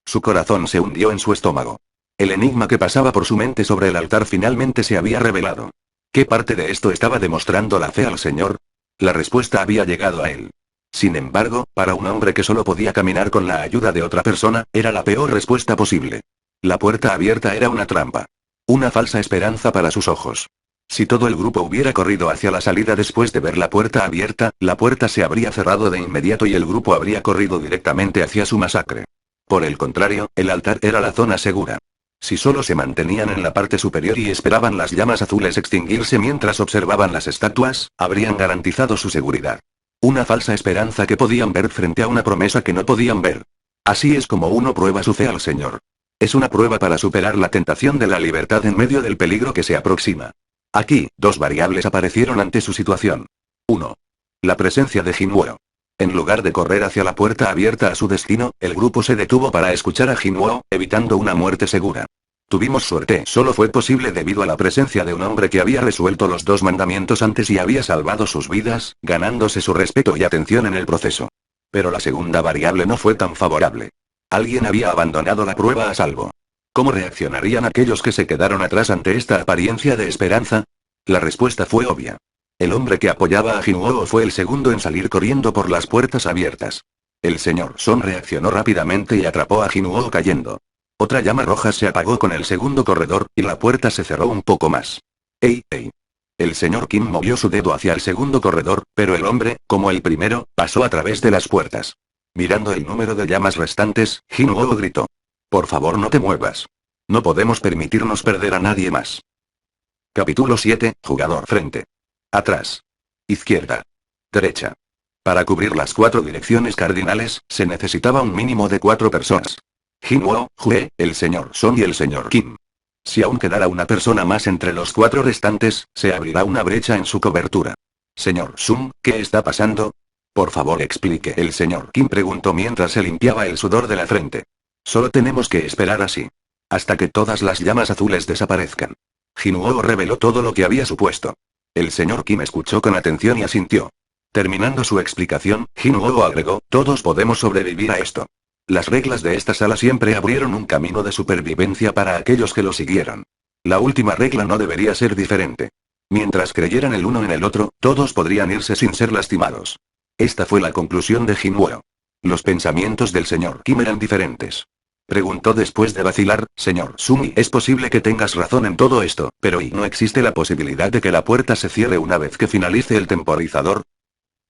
Su corazón se hundió en su estómago. El enigma que pasaba por su mente sobre el altar finalmente se había revelado. ¿Qué parte de esto estaba demostrando la fe al Señor? La respuesta había llegado a él. Sin embargo, para un hombre que solo podía caminar con la ayuda de otra persona, era la peor respuesta posible. La puerta abierta era una trampa. Una falsa esperanza para sus ojos. Si todo el grupo hubiera corrido hacia la salida después de ver la puerta abierta, la puerta se habría cerrado de inmediato y el grupo habría corrido directamente hacia su masacre. Por el contrario, el altar era la zona segura. Si solo se mantenían en la parte superior y esperaban las llamas azules extinguirse mientras observaban las estatuas, habrían garantizado su seguridad. Una falsa esperanza que podían ver frente a una promesa que no podían ver. Así es como uno prueba su fe al Señor. Es una prueba para superar la tentación de la libertad en medio del peligro que se aproxima. Aquí, 2 variables aparecieron ante su situación. 1. La presencia de Jinuo. En lugar de correr hacia la puerta abierta a su destino, el grupo se detuvo para escuchar a Jinuo, evitando una muerte segura. Tuvimos suerte, solo fue posible debido a la presencia de un hombre que había resuelto los 2 mandamientos antes y había salvado sus vidas, ganándose su respeto y atención en el proceso. Pero la segunda variable no fue tan favorable. Alguien había abandonado la prueba a salvo. ¿Cómo reaccionarían aquellos que se quedaron atrás ante esta apariencia de esperanza? La respuesta fue obvia. El hombre que apoyaba a Jinuo fue el segundo en salir corriendo por las puertas abiertas. El señor Son reaccionó rápidamente y atrapó a Jinuo cayendo. Otra llama roja se apagó con el segundo corredor, y la puerta se cerró un poco más. ¡Ey! El señor Kim movió su dedo hacia el segundo corredor, pero el hombre, como el primero, pasó a través de las puertas. Mirando el número de llamas restantes, Jinuo gritó. Por favor, no te muevas. No podemos permitirnos perder a nadie más. Capítulo 7, jugador frente. Atrás. Izquierda. Derecha. Para cubrir las 4 direcciones cardinales, se necesitaba un mínimo de 4 personas. Jinuo, Jue, el señor Son y el señor Kim. Si aún quedara una persona más entre los 4 restantes, se abrirá una brecha en su cobertura. Señor Sung, ¿qué está pasando? Por favor, explique. El señor Kim preguntó mientras se limpiaba el sudor de la frente. Solo tenemos que esperar así. Hasta que todas las llamas azules desaparezcan. Jinuo reveló todo lo que había supuesto. El señor Kim escuchó con atención y asintió. Terminando su explicación, Jinuo agregó, todos podemos sobrevivir a esto. Las reglas de esta sala siempre abrieron un camino de supervivencia para aquellos que lo siguieron. La última regla no debería ser diferente. Mientras creyeran el uno en el otro, todos podrían irse sin ser lastimados. Esta fue la conclusión de Jinwoo. Los pensamientos del señor Kim eran diferentes. Preguntó después de vacilar: señor Sumi, es posible que tengas razón en todo esto, pero ¿y no existe la posibilidad de que la puerta se cierre una vez que finalice el temporizador?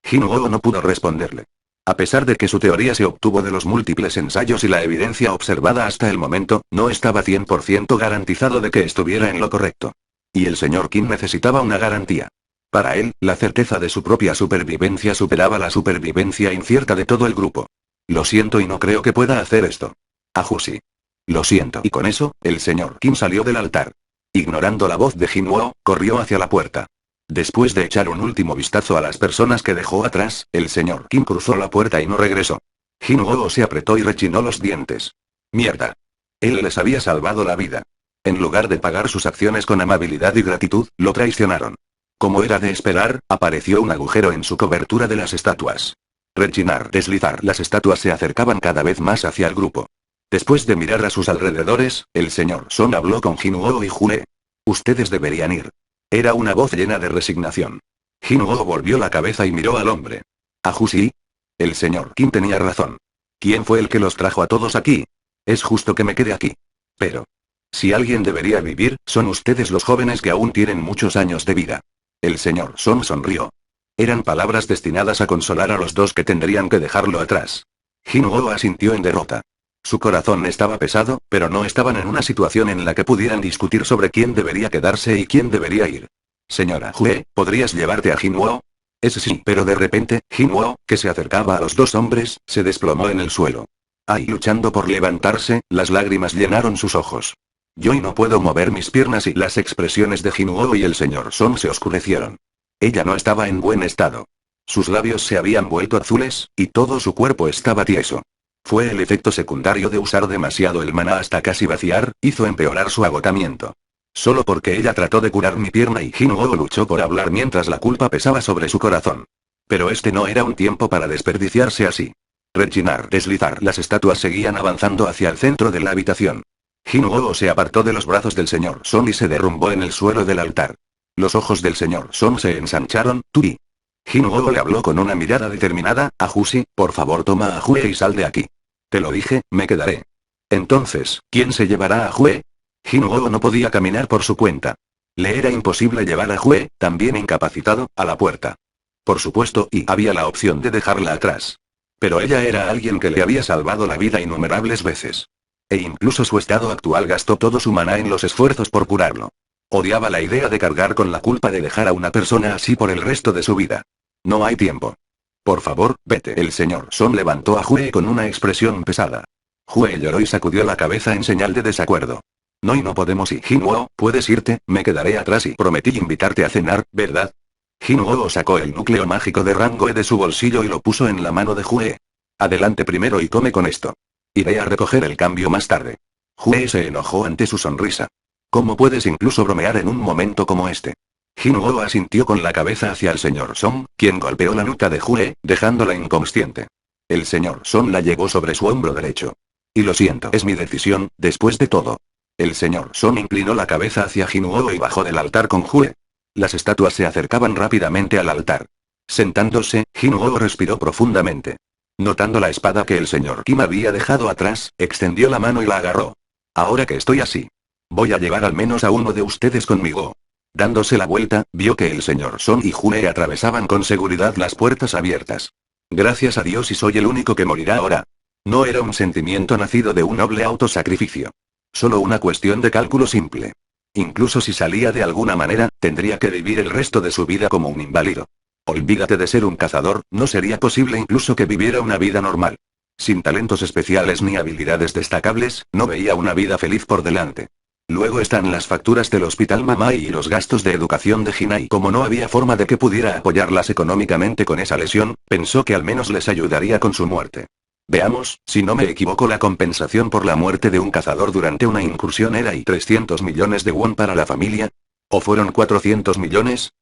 Jinwoo no pudo responderle. A pesar de que su teoría se obtuvo de los múltiples ensayos y la evidencia observada hasta el momento, no estaba 100% garantizado de que estuviera en lo correcto. Y el señor Kim necesitaba una garantía. Para él, la certeza de su propia supervivencia superaba la supervivencia incierta de todo el grupo. Lo siento y no creo que pueda hacer esto. Ajusi. Lo siento. Y con eso, el señor Kim salió del altar. Ignorando la voz de Jinwoo, corrió hacia la puerta. Después de echar un último vistazo a las personas que dejó atrás, el señor Kim cruzó la puerta y no regresó. Jinwoo se apretó y rechinó los dientes. Mierda. Él les había salvado la vida. En lugar de pagar sus acciones con amabilidad y gratitud, lo traicionaron. Como era de esperar, apareció un agujero en su cobertura de las estatuas. Rechinar, deslizar. Las estatuas se acercaban cada vez más hacia el grupo. Después de mirar a sus alrededores, el señor Son habló con Jinwoo y Jue. Ustedes deberían ir. Era una voz llena de resignación. Jinwoo volvió la cabeza y miró al hombre. ¿Ajusi? El señor Kim tenía razón. ¿Quién fue el que los trajo a todos aquí? Es justo que me quede aquí. Pero, si alguien debería vivir, son ustedes los jóvenes que aún tienen muchos años de vida. El señor Son sonrió. Eran palabras destinadas a consolar a los dos que tendrían que dejarlo atrás. Jinwoo asintió en derrota. Su corazón estaba pesado, pero no estaban en una situación en la que pudieran discutir sobre quién debería quedarse y quién debería ir. Señora Jue, ¿podrías llevarte a Jinwoo? Ese sí, pero de repente, Jinwoo, que se acercaba a los dos hombres, se desplomó en el suelo. Ahí luchando por levantarse, las lágrimas llenaron sus ojos. Yo y no puedo mover mis piernas y las expresiones de Jinwoo y el señor Son se oscurecieron. Ella no estaba en buen estado. Sus labios se habían vuelto azules, y todo su cuerpo estaba tieso. Fue el efecto secundario de usar demasiado el maná hasta casi vaciar, hizo empeorar su agotamiento. Solo porque ella trató de curar mi pierna y Jinwoo luchó por hablar mientras la culpa pesaba sobre su corazón. Pero este no era un tiempo para desperdiciarse así. Rechinar, deslizar. Las estatuas seguían avanzando hacia el centro de la habitación. Jinwoo se apartó de los brazos del señor Son y se derrumbó en el suelo del altar. Los ojos del señor Son se ensancharon. Tui. Jinwoo le habló con una mirada determinada: Ajusi, por favor toma a Jue y sal de aquí. Te lo dije, me quedaré. Entonces, ¿quién se llevará a Jue? Jinwoo no podía caminar por su cuenta. Le era imposible llevar a Jue, también incapacitado, a la puerta. Por supuesto, y había la opción de dejarla atrás. Pero ella era alguien que le había salvado la vida innumerables veces. E incluso su estado actual gastó todo su maná en los esfuerzos por curarlo. Odiaba la idea de cargar con la culpa de dejar a una persona así por el resto de su vida. No hay tiempo. Por favor, vete. El señor Son levantó a Jue con una expresión pesada. Jue lloró y sacudió la cabeza en señal de desacuerdo. No y no podemos ir. Jinwoo, puedes irte, me quedaré atrás y prometí invitarte a cenar, ¿verdad? Jinwoo sacó el núcleo mágico de rango E de su bolsillo y lo puso en la mano de Jue. Adelante primero y tome con esto. Iré a recoger el cambio más tarde. Jue se enojó ante su sonrisa. ¿Cómo puedes incluso bromear en un momento como este? Jinwoo asintió con la cabeza hacia el señor Son, quien golpeó la nuca de Jue, dejándola inconsciente. El señor Son la llevó sobre su hombro derecho. Y lo siento, es mi decisión, después de todo. El señor Son inclinó la cabeza hacia Jinwoo y bajó del altar con Jue. Las estatuas se acercaban rápidamente al altar. Sentándose, Jinwoo respiró profundamente. Notando la espada que el señor Kim había dejado atrás, extendió la mano y la agarró. Ahora que estoy así, voy a llevar al menos a uno de ustedes conmigo. Dándose la vuelta, vio que el señor Son y Jue atravesaban con seguridad las puertas abiertas. Gracias a Dios y soy el único que morirá ahora. No era un sentimiento nacido de un noble autosacrificio. Solo una cuestión de cálculo simple. Incluso si salía de alguna manera, tendría que vivir el resto de su vida como un inválido. Olvídate de ser un cazador, no sería posible incluso que viviera una vida normal. Sin talentos especiales ni habilidades destacables, no veía una vida feliz por delante. Luego están las facturas del hospital Mamai y los gastos de educación de Jinai. Como no había forma de que pudiera apoyarlas económicamente con esa lesión, pensó que al menos les ayudaría con su muerte. Veamos, si no me equivoco, la compensación por la muerte de un cazador durante una incursión era y 300 millones de won para la familia. ¿O fueron 400 millones?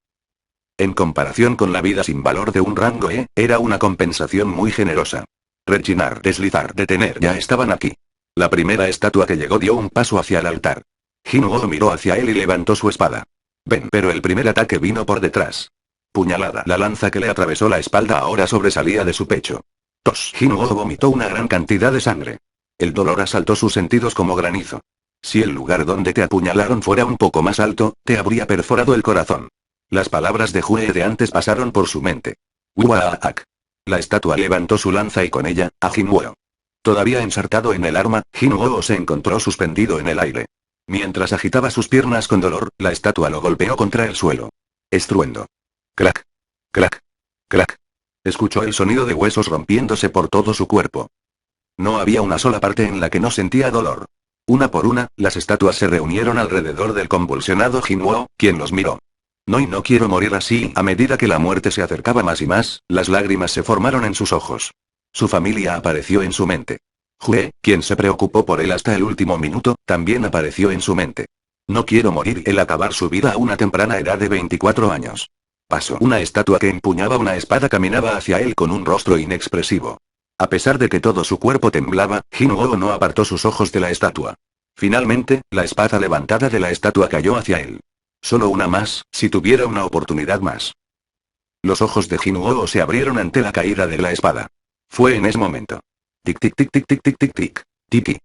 En comparación con la vida sin valor de un rango E, era una compensación muy generosa. Rechinar, deslizar, detener, ya estaban aquí. La primera estatua que llegó dio un paso hacia el altar. Jinwoo miró hacia él y levantó su espada. Ven, pero el primer ataque vino por detrás. Puñalada. La lanza que le atravesó la espalda ahora sobresalía de su pecho. Tos. Jinwoo vomitó una gran cantidad de sangre. El dolor asaltó sus sentidos como granizo. Si el lugar donde te apuñalaron fuera un poco más alto, te habría perforado el corazón. Las palabras de Jue de antes pasaron por su mente. Uaak. La estatua levantó su lanza y con ella, a Jinwoo. Todavía ensartado en el arma, Jinwoo se encontró suspendido en el aire. Mientras agitaba sus piernas con dolor, la estatua lo golpeó contra el suelo. Estruendo. Crack. Crack. Crack. Escuchó el sonido de huesos rompiéndose por todo su cuerpo. No había una sola parte en la que no sentía dolor. Una por una, las estatuas se reunieron alrededor del convulsionado Jinwoo, quien los miró. No, y no quiero morir así. A medida que la muerte se acercaba más y más, las lágrimas se formaron en sus ojos. Su familia apareció en su mente. Jue, quien se preocupó por él hasta el último minuto, también apareció en su mente. No quiero morir. El acabar su vida a una temprana edad de 24 años. Pasó. Una estatua que empuñaba una espada caminaba hacia él con un rostro inexpresivo. A pesar de que todo su cuerpo temblaba, Jinwoo no apartó sus ojos de la estatua. Finalmente, la espada levantada de la estatua cayó hacia él. Solo una más, si tuviera una oportunidad más. Los ojos de Jinwoo se abrieron ante la caída de la espada. Fue en ese momento. Tic tic tic tic tic tic tic tic. Tiki.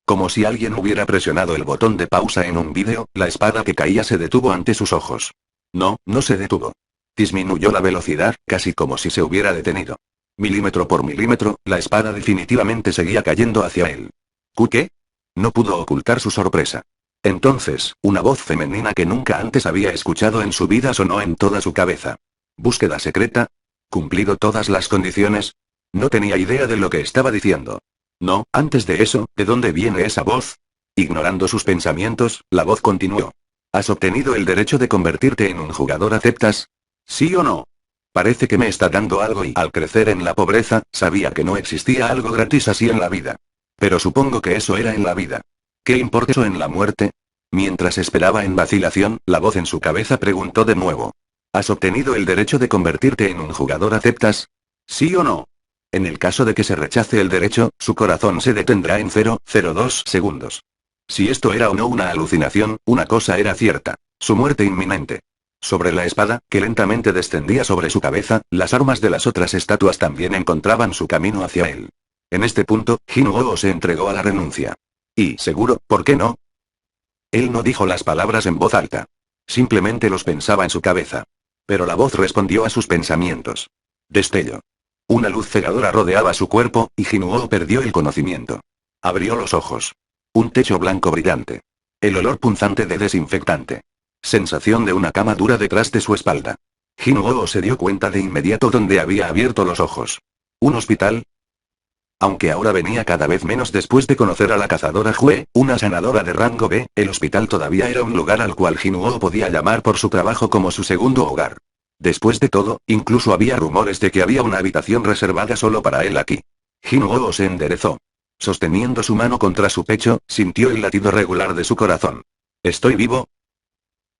Como si alguien hubiera presionado el botón de pausa en un vídeo, la espada que caía se detuvo ante sus ojos. No, no se detuvo. Disminuyó la velocidad, casi como si se hubiera detenido. Milímetro por milímetro, la espada definitivamente seguía cayendo hacia él. ¿Qué? No pudo ocultar su sorpresa. Entonces, una voz femenina que nunca antes había escuchado en su vida sonó en toda su cabeza. ¿Búsqueda secreta? ¿Cumplido todas las condiciones? No tenía idea de lo que estaba diciendo. No, antes de eso, ¿de dónde viene esa voz? Ignorando sus pensamientos, la voz continuó. ¿Has obtenido el derecho de convertirte en un jugador? ¿Aceptas? ¿Sí o no? Parece que me está dando algo y al crecer en la pobreza, sabía que no existía algo gratis así en la vida. Pero supongo que eso era en la vida. ¿Qué importa eso en la muerte? Mientras esperaba en vacilación, la voz en su cabeza preguntó de nuevo. ¿Has obtenido el derecho de convertirte en un jugador? ¿Aceptas? ¿Sí o no? En el caso de que se rechace el derecho, su corazón se detendrá en 0,02 segundos. Si esto era o no una alucinación, una cosa era cierta. Su muerte inminente. Sobre la espada, que lentamente descendía sobre su cabeza, las armas de las otras estatuas también encontraban su camino hacia él. En este punto, Jinwoo se entregó a la renuncia. Y, seguro, ¿por qué no? Él no dijo las palabras en voz alta. Simplemente los pensaba en su cabeza. Pero la voz respondió a sus pensamientos. Destello. Una luz cegadora rodeaba su cuerpo, y Jinwoo perdió el conocimiento. Abrió los ojos. Un techo blanco brillante. El olor punzante de desinfectante. Sensación de una cama dura detrás de su espalda. Jinwoo se dio cuenta de inmediato donde había abierto los ojos. ¿Un hospital? Aunque ahora venía cada vez menos después de conocer a la cazadora Jue, una sanadora de rango B, el hospital todavía era un lugar al cual Jinwoo podía llamar por su trabajo como su segundo hogar. Después de todo, incluso había rumores de que había una habitación reservada solo para él aquí. Jinwoo se enderezó. Sosteniendo su mano contra su pecho, sintió el latido regular de su corazón. ¿Estoy vivo?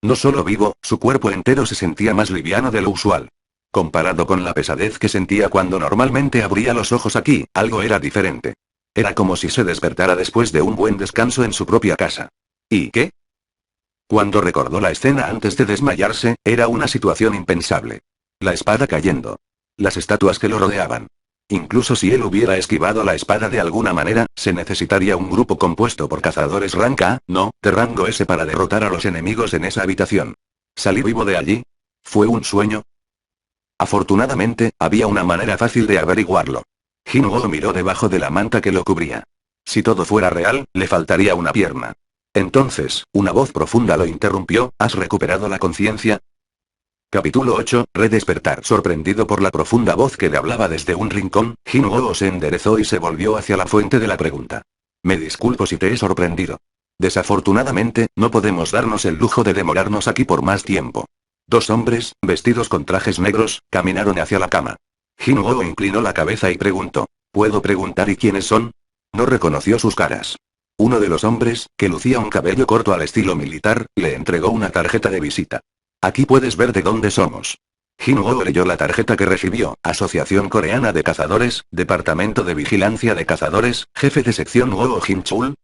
No solo vivo, su cuerpo entero se sentía más liviano de lo usual. Comparado con la pesadez que sentía cuando normalmente abría los ojos aquí, algo era diferente. Era como si se despertara después de un buen descanso en su propia casa. ¿Y qué? Cuando recordó la escena antes de desmayarse, era una situación impensable. La espada cayendo. Las estatuas que lo rodeaban. Incluso si él hubiera esquivado la espada de alguna manera, se necesitaría un grupo compuesto por cazadores rank A, no, de rango S para derrotar a los enemigos en esa habitación. ¿Salí vivo de allí? ¿Fue un sueño? Afortunadamente, había una manera fácil de averiguarlo. Jinwoo miró debajo de la manta que lo cubría. Si todo fuera real, le faltaría una pierna. Entonces, una voz profunda lo interrumpió. ¿Has recuperado la conciencia? Capítulo 8, redespertar. Sorprendido por la profunda voz que le hablaba desde un rincón, Jinwoo se enderezó y se volvió hacia la fuente de la pregunta. Me disculpo si te he sorprendido. Desafortunadamente, no podemos darnos el lujo de demorarnos aquí por más tiempo. Dos hombres, vestidos con trajes negros, caminaron hacia la cama. Jinwoo inclinó la cabeza y preguntó. ¿Puedo preguntar y quiénes son? No reconoció sus caras. Uno de los hombres, que lucía un cabello corto al estilo militar, le entregó una tarjeta de visita. Aquí puedes ver de dónde somos. Jinwoo leyó la tarjeta que recibió. Asociación Coreana de Cazadores, Departamento de Vigilancia de Cazadores, Jefe de Sección Woo Jin-chul.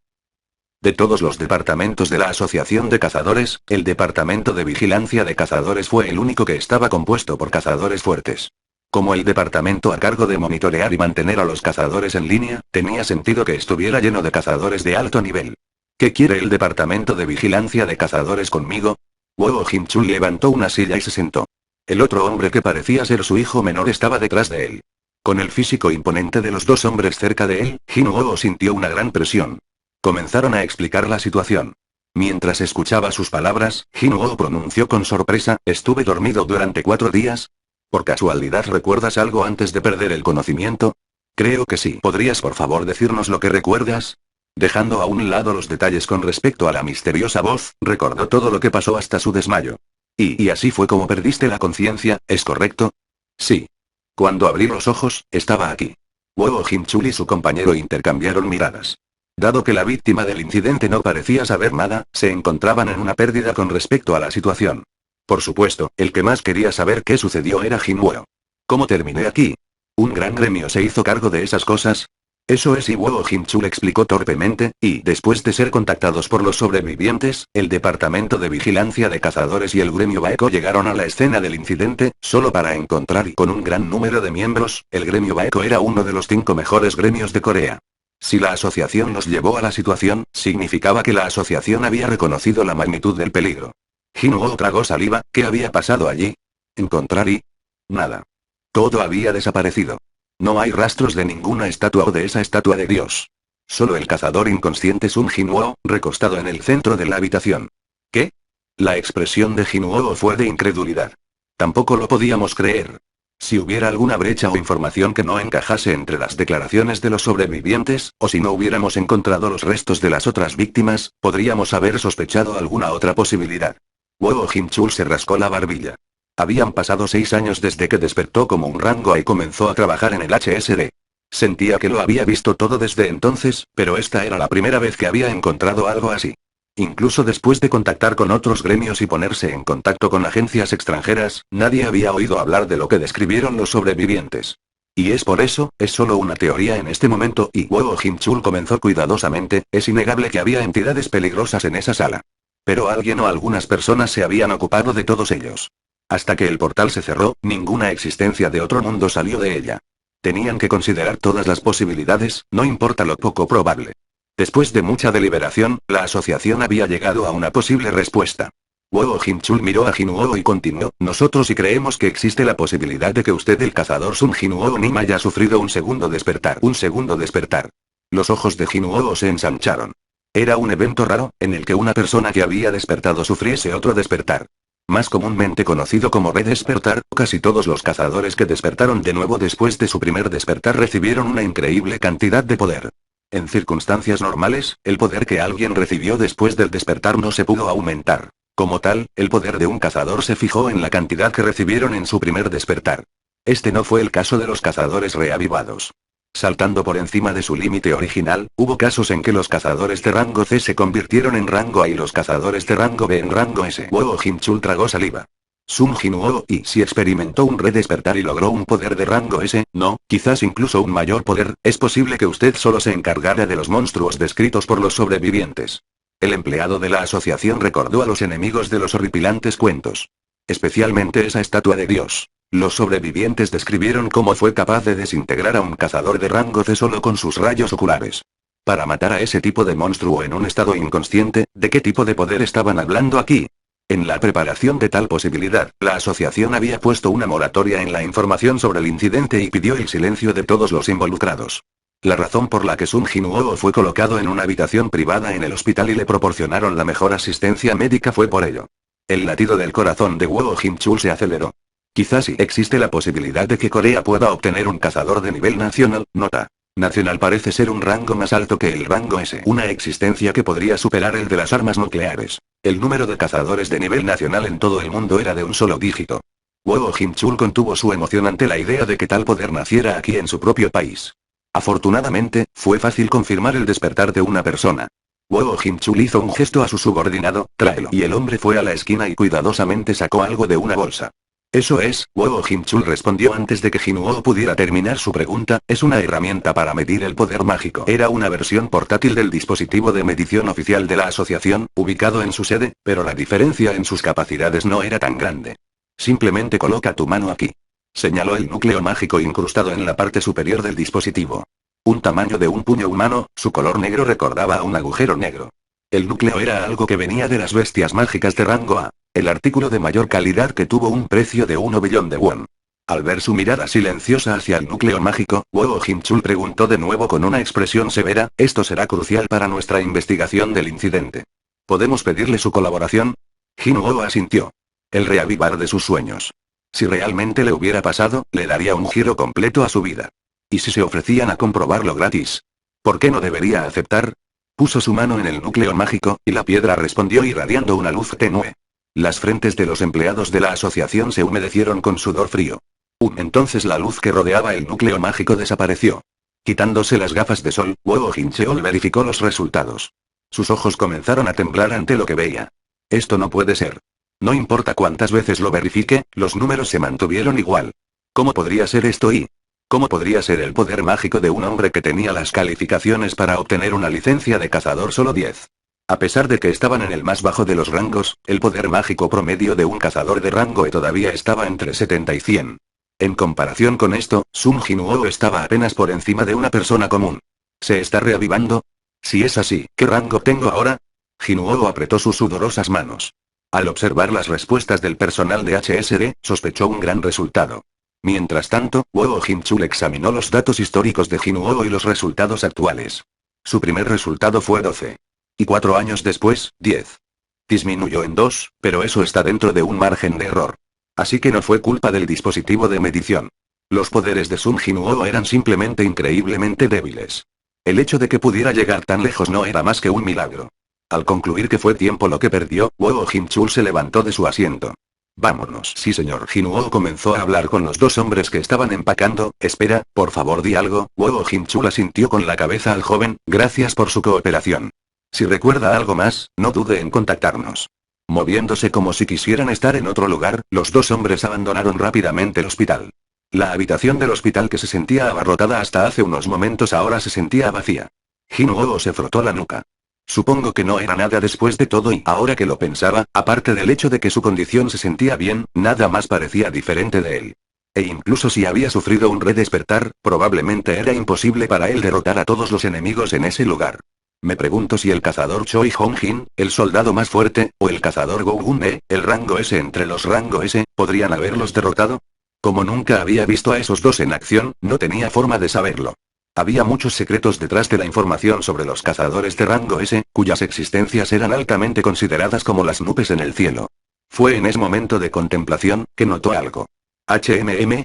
De todos los departamentos de la Asociación de Cazadores, el Departamento de Vigilancia de Cazadores fue el único que estaba compuesto por cazadores fuertes. Como el departamento a cargo de monitorear y mantener a los cazadores en línea, tenía sentido que estuviera lleno de cazadores de alto nivel. ¿Qué quiere el Departamento de Vigilancia de Cazadores conmigo? Wowo Jin-chul levantó una silla y se sentó. El otro hombre que parecía ser su hijo menor estaba detrás de él. Con el físico imponente de los dos hombres cerca de él, Jin-woo sintió una gran presión. Comenzaron a explicar la situación. Mientras escuchaba sus palabras, Jin-woo pronunció con sorpresa, «¿Estuve dormido durante 4 días? ¿Por casualidad recuerdas algo antes de perder el conocimiento?» «Creo que sí. ¿Podrías por favor decirnos lo que recuerdas?» Dejando a un lado los detalles con respecto a la misteriosa voz, recordó todo lo que pasó hasta su desmayo. Y así fue como perdiste la conciencia, ¿es correcto?» «Sí. Cuando abrí los ojos, estaba aquí». Wowo Jin-chul y su compañero intercambiaron miradas. Dado que la víctima del incidente no parecía saber nada, se encontraban en una pérdida con respecto a la situación. Por supuesto, el que más quería saber qué sucedió era Jin-woo. ¿Cómo terminé aquí? ¿Un gran gremio se hizo cargo de esas cosas? Eso es, y Wowo Jin-chul explicó torpemente, y después de ser contactados por los sobrevivientes, el Departamento de Vigilancia de Cazadores y el gremio Baeko llegaron a la escena del incidente, solo para encontrar y con un gran número de miembros, el gremio Baeko era uno de los 5 mejores gremios de Corea. Si la asociación los llevó a la situación, significaba que la asociación había reconocido la magnitud del peligro. Jin-woo tragó saliva. ¿Qué había pasado allí? Encontrar y... nada. Todo había desaparecido. No hay rastros de ninguna estatua o de esa estatua de Dios. Solo el cazador inconsciente Sun Jin-woo, recostado en el centro de la habitación. ¿Qué? La expresión de Jin-woo fue de incredulidad. Tampoco lo podíamos creer. Si hubiera alguna brecha o información que no encajase entre las declaraciones de los sobrevivientes, o si no hubiéramos encontrado los restos de las otras víctimas, podríamos haber sospechado alguna otra posibilidad. Wowo Jin-chul se rascó la barbilla. Habían pasado 6 años desde que despertó como un rango y comenzó a trabajar en el HSD. Sentía que lo había visto todo desde entonces, pero esta era la primera vez que había encontrado algo así. Incluso después de contactar con otros gremios y ponerse en contacto con agencias extranjeras, nadie había oído hablar de lo que describieron los sobrevivientes. Y es por eso, es solo una teoría en este momento, y Wowo Jin-chul comenzó cuidadosamente, es innegable que había entidades peligrosas en esa sala. Pero alguien o algunas personas se habían ocupado de todos ellos. Hasta que el portal se cerró, ninguna existencia de otro mundo salió de ella. Tenían que considerar todas las posibilidades, no importa lo poco probable. Después de mucha deliberación, la asociación había llegado a una posible respuesta. Wowo Jin-chul miró a Jin-woo y continuó, nosotros sí creemos que existe la posibilidad de que usted el cazador Sun Jin-woo Nim haya sufrido un segundo despertar. Un segundo despertar. Los ojos de Jin-woo se ensancharon. Era un evento raro, en el que una persona que había despertado sufriese otro despertar. Más comúnmente conocido como redespertar, casi todos los cazadores que despertaron de nuevo después de su primer despertar recibieron una increíble cantidad de poder. En circunstancias normales, el poder que alguien recibió después del despertar no se pudo aumentar. Como tal, el poder de un cazador se fijó en la cantidad que recibieron en su primer despertar. Este no fue el caso de los cazadores reavivados. Saltando por encima de su límite original, hubo casos en que los cazadores de rango C se convirtieron en rango A y los cazadores de rango B en rango S. Wowo Jin-chul tragó saliva. Sun Jin-woo y si experimentó un redespertar y logró un poder de rango S, no, quizás incluso un mayor poder, es posible que usted solo se encargara de los monstruos descritos por los sobrevivientes. El empleado de la asociación recordó a los enemigos de los horripilantes cuentos. Especialmente esa estatua de Dios. Los sobrevivientes describieron cómo fue capaz de desintegrar a un cazador de rango C solo con sus rayos oculares. Para matar a ese tipo de monstruo en un estado inconsciente, ¿de qué tipo de poder estaban hablando aquí? En la preparación de tal posibilidad, la asociación había puesto una moratoria en la información sobre el incidente y pidió el silencio de todos los involucrados. La razón por la que Sun Jin-woo fue colocado en una habitación privada en el hospital y le proporcionaron la mejor asistencia médica fue por ello. El latido del corazón de Wowo Jin-chul se aceleró. Quizás sí existe la posibilidad de que Corea pueda obtener un cazador de nivel nacional, nota. Nacional parece ser un rango más alto que el rango S. Una existencia que podría superar el de las armas nucleares. El número de cazadores de nivel nacional en todo el mundo era de un solo dígito. Wowo Jin-chul contuvo su emoción ante la idea de que tal poder naciera aquí en su propio país. Afortunadamente, fue fácil confirmar el despertar de una persona. Wowo Jin-chul hizo un gesto a su subordinado, tráelo. Y el hombre fue a la esquina y cuidadosamente sacó algo de una bolsa. Eso es, Wowo Hinchul respondió antes de que Jinuo pudiera terminar su pregunta, es una herramienta para medir el poder mágico. Era una versión portátil del dispositivo de medición oficial de la asociación, ubicado en su sede, pero la diferencia en sus capacidades no era tan grande. Simplemente coloca tu mano aquí. Señaló el núcleo mágico incrustado en la parte superior del dispositivo. Un tamaño de un puño humano, su color negro recordaba a un agujero negro. El núcleo era algo que venía de las bestias mágicas de rango A. El artículo de mayor calidad que tuvo un precio de 1 billón de won. Al ver su mirada silenciosa hacia el núcleo mágico, Wowo Hinchul preguntó de nuevo con una expresión severa, ¿esto será crucial para nuestra investigación del incidente? ¿Podemos pedirle su colaboración? Jinuo asintió. El reavivar de sus sueños. Si realmente le hubiera pasado, le daría un giro completo a su vida. ¿Y si se ofrecían a comprobarlo gratis? ¿Por qué no debería aceptar? Puso su mano en el núcleo mágico, y la piedra respondió irradiando una luz tenue. Las frentes de los empleados de la asociación se humedecieron con sudor frío. Entonces la luz que rodeaba el núcleo mágico desapareció. Quitándose las gafas de sol, Wowo Hincheol verificó los resultados. Sus ojos comenzaron a temblar ante lo que veía. Esto no puede ser. No importa cuántas veces lo verifique, los números se mantuvieron igual. ¿Cómo podría ser esto y cómo podría ser el poder mágico de un hombre que tenía las calificaciones para obtener una licencia de cazador solo 10? A pesar de que estaban en el más bajo de los rangos, el poder mágico promedio de un cazador de rango E todavía estaba entre 70 y 100. En comparación con esto, Sun Jinuo estaba apenas por encima de una persona común. ¿Se está reavivando? Si es así, ¿qué rango tengo ahora? Jinuo apretó sus sudorosas manos. Al observar las respuestas del personal de HSD, sospechó un gran resultado. Mientras tanto, Wowo Hinchul examinó los datos históricos de Jinuo y los resultados actuales. Su primer resultado fue 12. Y 4 años después, 10. Disminuyó en 2, pero eso está dentro de un margen de error. Así que no fue culpa del dispositivo de medición. Los poderes de Sun Jinuo eran simplemente increíblemente débiles. El hecho de que pudiera llegar tan lejos no era más que un milagro. Al concluir que fue tiempo lo que perdió, Wowo Hinchul se levantó de su asiento. Vámonos. Sí, señor. Jinuo comenzó a hablar con los dos hombres que estaban empacando. Espera, por favor di algo. Wowo Hinchul asintió con la cabeza al joven, gracias por su cooperación. Si recuerda algo más, no dude en contactarnos. Moviéndose como si quisieran estar en otro lugar, los dos hombres abandonaron rápidamente el hospital. La habitación del hospital que se sentía abarrotada hasta hace unos momentos ahora se sentía vacía. Jinuo se frotó la nuca. Supongo que no era nada después de todo y ahora que lo pensaba, aparte del hecho de que su condición se sentía bien, nada más parecía diferente de él. E incluso si había sufrido un redespertar, probablemente era imposible para él derrotar a todos los enemigos en ese lugar. Me pregunto si el cazador Choi Hong-jin, el soldado más fuerte, o el cazador Go Gun-e, el rango S entre los rango S, ¿podrían haberlos derrotado? Como nunca había visto a esos dos en acción, no tenía forma de saberlo. Había muchos secretos detrás de la información sobre los cazadores de rango S, cuyas existencias eran altamente consideradas como las nubes en el cielo. Fue en ese momento de contemplación, que notó algo. HMM.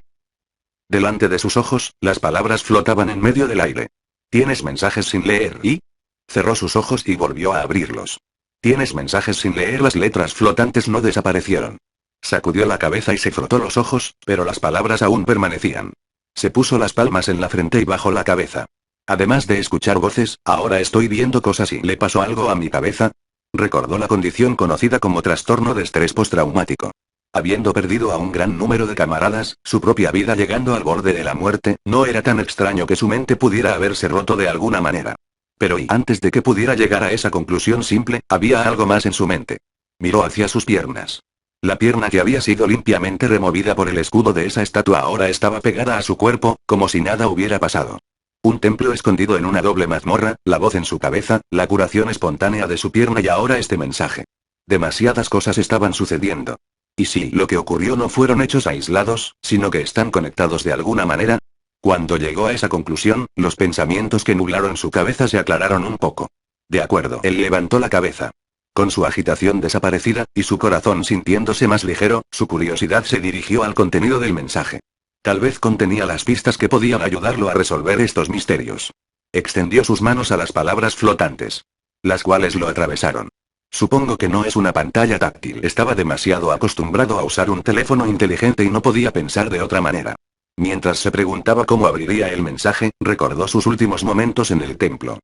Delante de sus ojos, las palabras flotaban en medio del aire. ¿Tienes mensajes sin leer y? Cerró sus ojos y volvió a abrirlos. ¿Tienes mensajes sin leer? Las letras flotantes no desaparecieron. Sacudió la cabeza y se frotó los ojos, pero las palabras aún permanecían. Se puso las palmas en la frente y bajó la cabeza. Además de escuchar voces, ahora estoy viendo cosas y ¿le pasó algo a mi cabeza? Recordó la condición conocida como trastorno de estrés postraumático. Habiendo perdido a un gran número de camaradas, su propia vida llegando al borde de la muerte, no era tan extraño que su mente pudiera haberse roto de alguna manera. Pero y antes de que pudiera llegar a esa conclusión simple, había algo más en su mente. Miró hacia sus piernas. La pierna que había sido limpiamente removida por el escudo de esa estatua ahora estaba pegada a su cuerpo, como si nada hubiera pasado. Un templo escondido en una doble mazmorra, la voz en su cabeza, la curación espontánea de su pierna y ahora este mensaje. Demasiadas cosas estaban sucediendo. ¿Y si lo que ocurrió no fueron hechos aislados, sino que están conectados de alguna manera? Cuando llegó a esa conclusión, los pensamientos que nublaron su cabeza se aclararon un poco. De acuerdo. Él levantó la cabeza. Con su agitación desaparecida, y su corazón sintiéndose más ligero, su curiosidad se dirigió al contenido del mensaje. Tal vez contenía las pistas que podían ayudarlo a resolver estos misterios. Extendió sus manos a las palabras flotantes. Las cuales lo atravesaron. Supongo que no es una pantalla táctil. Estaba demasiado acostumbrado a usar un teléfono inteligente y no podía pensar de otra manera. Mientras se preguntaba cómo abriría el mensaje, recordó sus últimos momentos en el templo.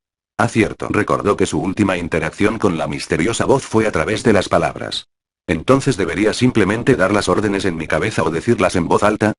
Cierto, recordó que su última interacción con la misteriosa voz fue a través de las palabras. Entonces debería simplemente dar las órdenes en mi cabeza o decirlas en voz alta.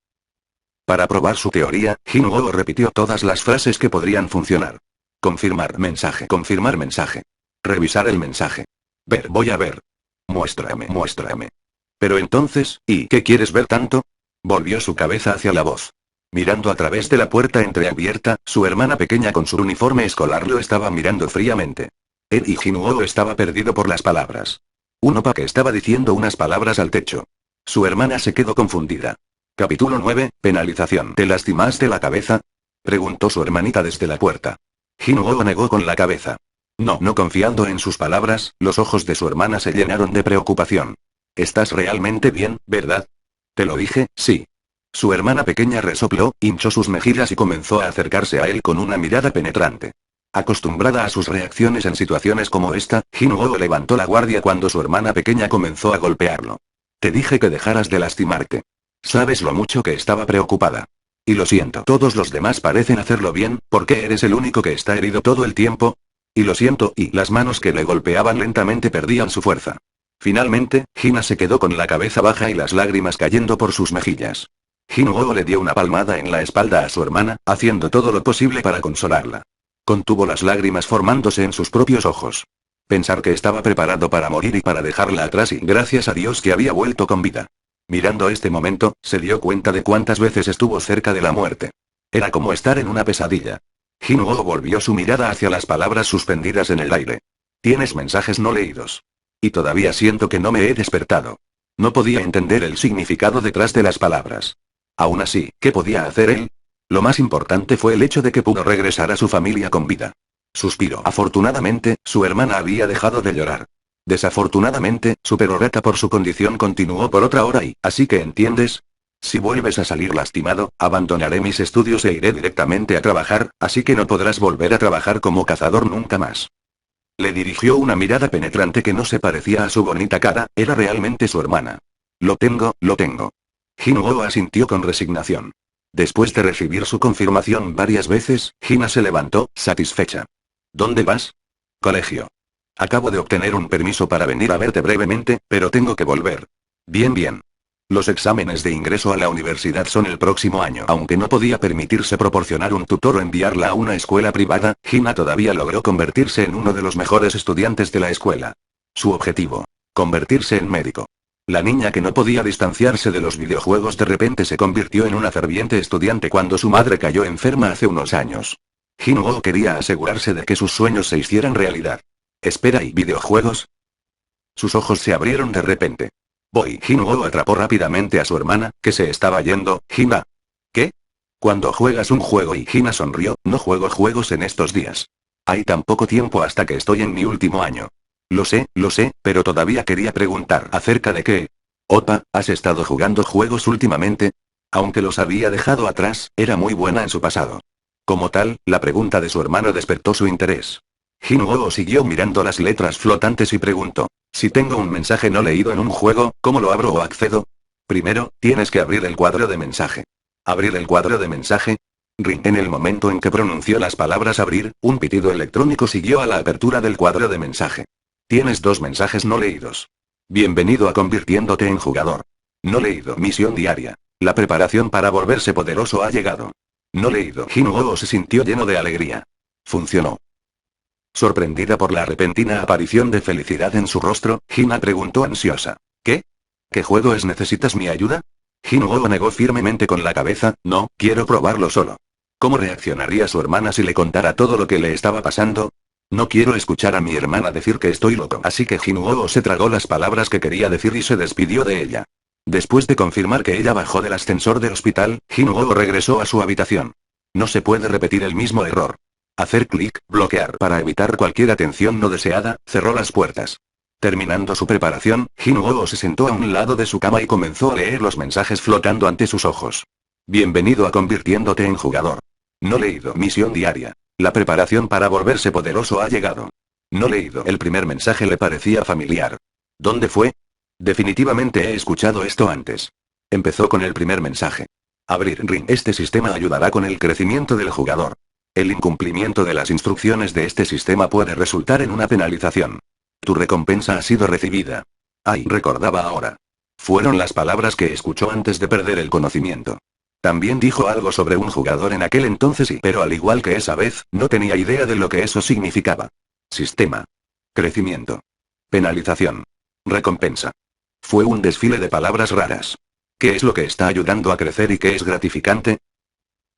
Para probar su teoría, Jinwoo repitió todas las frases que podrían funcionar. Confirmar mensaje. Confirmar mensaje. Revisar el mensaje. Ver, voy a ver. Muéstrame, muéstrame. Pero entonces, ¿y qué quieres ver tanto? Volvió su cabeza hacia la voz. Mirando a través de la puerta entreabierta, su hermana pequeña con su uniforme escolar lo estaba mirando fríamente. Él y Jinwoo estaba perdido por las palabras. Un opa que estaba diciendo unas palabras al techo. Su hermana se quedó confundida. Capítulo 9, penalización. ¿Te lastimaste la cabeza? Preguntó su hermanita desde la puerta. Jinwoo negó con la cabeza. No confiando en sus palabras, los ojos de su hermana se llenaron de preocupación. ¿Estás realmente bien, verdad? Te lo dije, sí. Su hermana pequeña resopló, hinchó sus mejillas y comenzó a acercarse a él con una mirada penetrante. Acostumbrada a sus reacciones en situaciones como esta, Jinwoo levantó la guardia cuando su hermana pequeña comenzó a golpearlo. Te dije que dejaras de lastimarte. Sabes lo mucho que estaba preocupada. Y lo siento. Todos los demás parecen hacerlo bien, ¿por qué eres el único que está herido todo el tiempo? Y lo siento, y las manos que le golpeaban lentamente perdían su fuerza. Finalmente, Hina se quedó con la cabeza baja y las lágrimas cayendo por sus mejillas. Jinwoo le dio una palmada en la espalda a su hermana, haciendo todo lo posible para consolarla. Contuvo las lágrimas formándose en sus propios ojos. Pensar que estaba preparado para morir y para dejarla atrás y gracias a Dios que había vuelto con vida. Mirando este momento, se dio cuenta de cuántas veces estuvo cerca de la muerte. Era como estar en una pesadilla. Jinwoo volvió su mirada hacia las palabras suspendidas en el aire. Tienes mensajes no leídos. Y todavía siento que no me he despertado. No podía entender el significado detrás de las palabras. Aún así, ¿qué podía hacer él? Lo más importante fue el hecho de que pudo regresar a su familia con vida. Suspiró. Afortunadamente, su hermana había dejado de llorar. Desafortunadamente, su perorata por su condición continuó por otra hora y, ¿así que entiendes? Si vuelves a salir lastimado, abandonaré mis estudios e iré directamente a trabajar, así que no podrás volver a trabajar como cazador nunca más. Le dirigió una mirada penetrante que no se parecía a su bonita cara, era realmente su hermana. Lo tengo, lo tengo. Jinwoo asintió con resignación. Después de recibir su confirmación varias veces, Hina se levantó, satisfecha. ¿Dónde vas? Colegio. Acabo de obtener un permiso para venir a verte brevemente, pero tengo que volver. Bien. Los exámenes de ingreso a la universidad son el próximo año. Aunque no podía permitirse proporcionar un tutor o enviarla a una escuela privada, Hina todavía logró convertirse en uno de los mejores estudiantes de la escuela. Su objetivo. Convertirse en médico. La niña que no podía distanciarse de los videojuegos de repente se convirtió en una ferviente estudiante cuando su madre cayó enferma hace unos años. Jinwoo quería asegurarse de que sus sueños se hicieran realidad. Espera, ¿y videojuegos? Sus ojos se abrieron de repente. Voy. Jinwoo atrapó rápidamente a su hermana, que se estaba yendo. Hina. ¿Qué? Cuando juegas un juego y Hina sonrió, no juego juegos en estos días. Hay tan poco tiempo hasta que estoy en mi último año. Lo sé, pero todavía quería preguntar acerca de qué. Opa, ¿has estado jugando juegos últimamente? Aunque los había dejado atrás, era muy buena en su pasado. Como tal, la pregunta de su hermano despertó su interés. Jinwoo siguió mirando las letras flotantes y preguntó. Si tengo un mensaje no leído en un juego, ¿cómo lo abro o accedo? Primero, tienes que abrir el cuadro de mensaje. ¿Abrir el cuadro de mensaje? Ring. En el momento en que pronunció las palabras abrir, un pitido electrónico siguió a la apertura del cuadro de mensaje. Tienes 2 mensajes no leídos. Bienvenido a convirtiéndote en jugador. No leído. Misión diaria. La preparación para volverse poderoso ha llegado. No leído. Jinwoo se sintió lleno de alegría. Funcionó. Sorprendida por la repentina aparición de felicidad en su rostro, Hina preguntó ansiosa. ¿Qué? ¿Qué juego es? ¿Necesitas mi ayuda? Jinwoo negó firmemente con la cabeza. No, quiero probarlo solo. ¿Cómo reaccionaría su hermana si le contara todo lo que le estaba pasando? No quiero escuchar a mi hermana decir que estoy loco. Así que Jinwoo se tragó las palabras que quería decir y se despidió de ella. Después de confirmar que ella bajó del ascensor del hospital, Jinwoo regresó a su habitación. No se puede repetir el mismo error. Hacer clic, bloquear. Para evitar cualquier atención no deseada, cerró las puertas. Terminando su preparación, Jinwoo se sentó a un lado de su cama y comenzó a leer los mensajes flotando ante sus ojos. Bienvenido a convirtiéndote en jugador. No leído. Misión diaria. La preparación para volverse poderoso ha llegado. No leído. El primer mensaje le parecía familiar. ¿Dónde fue? Definitivamente he escuchado esto antes. Empezó con el primer mensaje. Abrir ring. Este sistema ayudará con el crecimiento del jugador. El incumplimiento de las instrucciones de este sistema puede resultar en una penalización. Tu recompensa ha sido recibida. Ay, recordaba ahora. Fueron las palabras que escuchó antes de perder el conocimiento. También dijo algo sobre un jugador en aquel entonces pero al igual que esa vez, no tenía idea de lo que eso significaba. Sistema. Crecimiento. Penalización. Recompensa. Fue un desfile de palabras raras. ¿Qué es lo que está ayudando a crecer y qué es gratificante?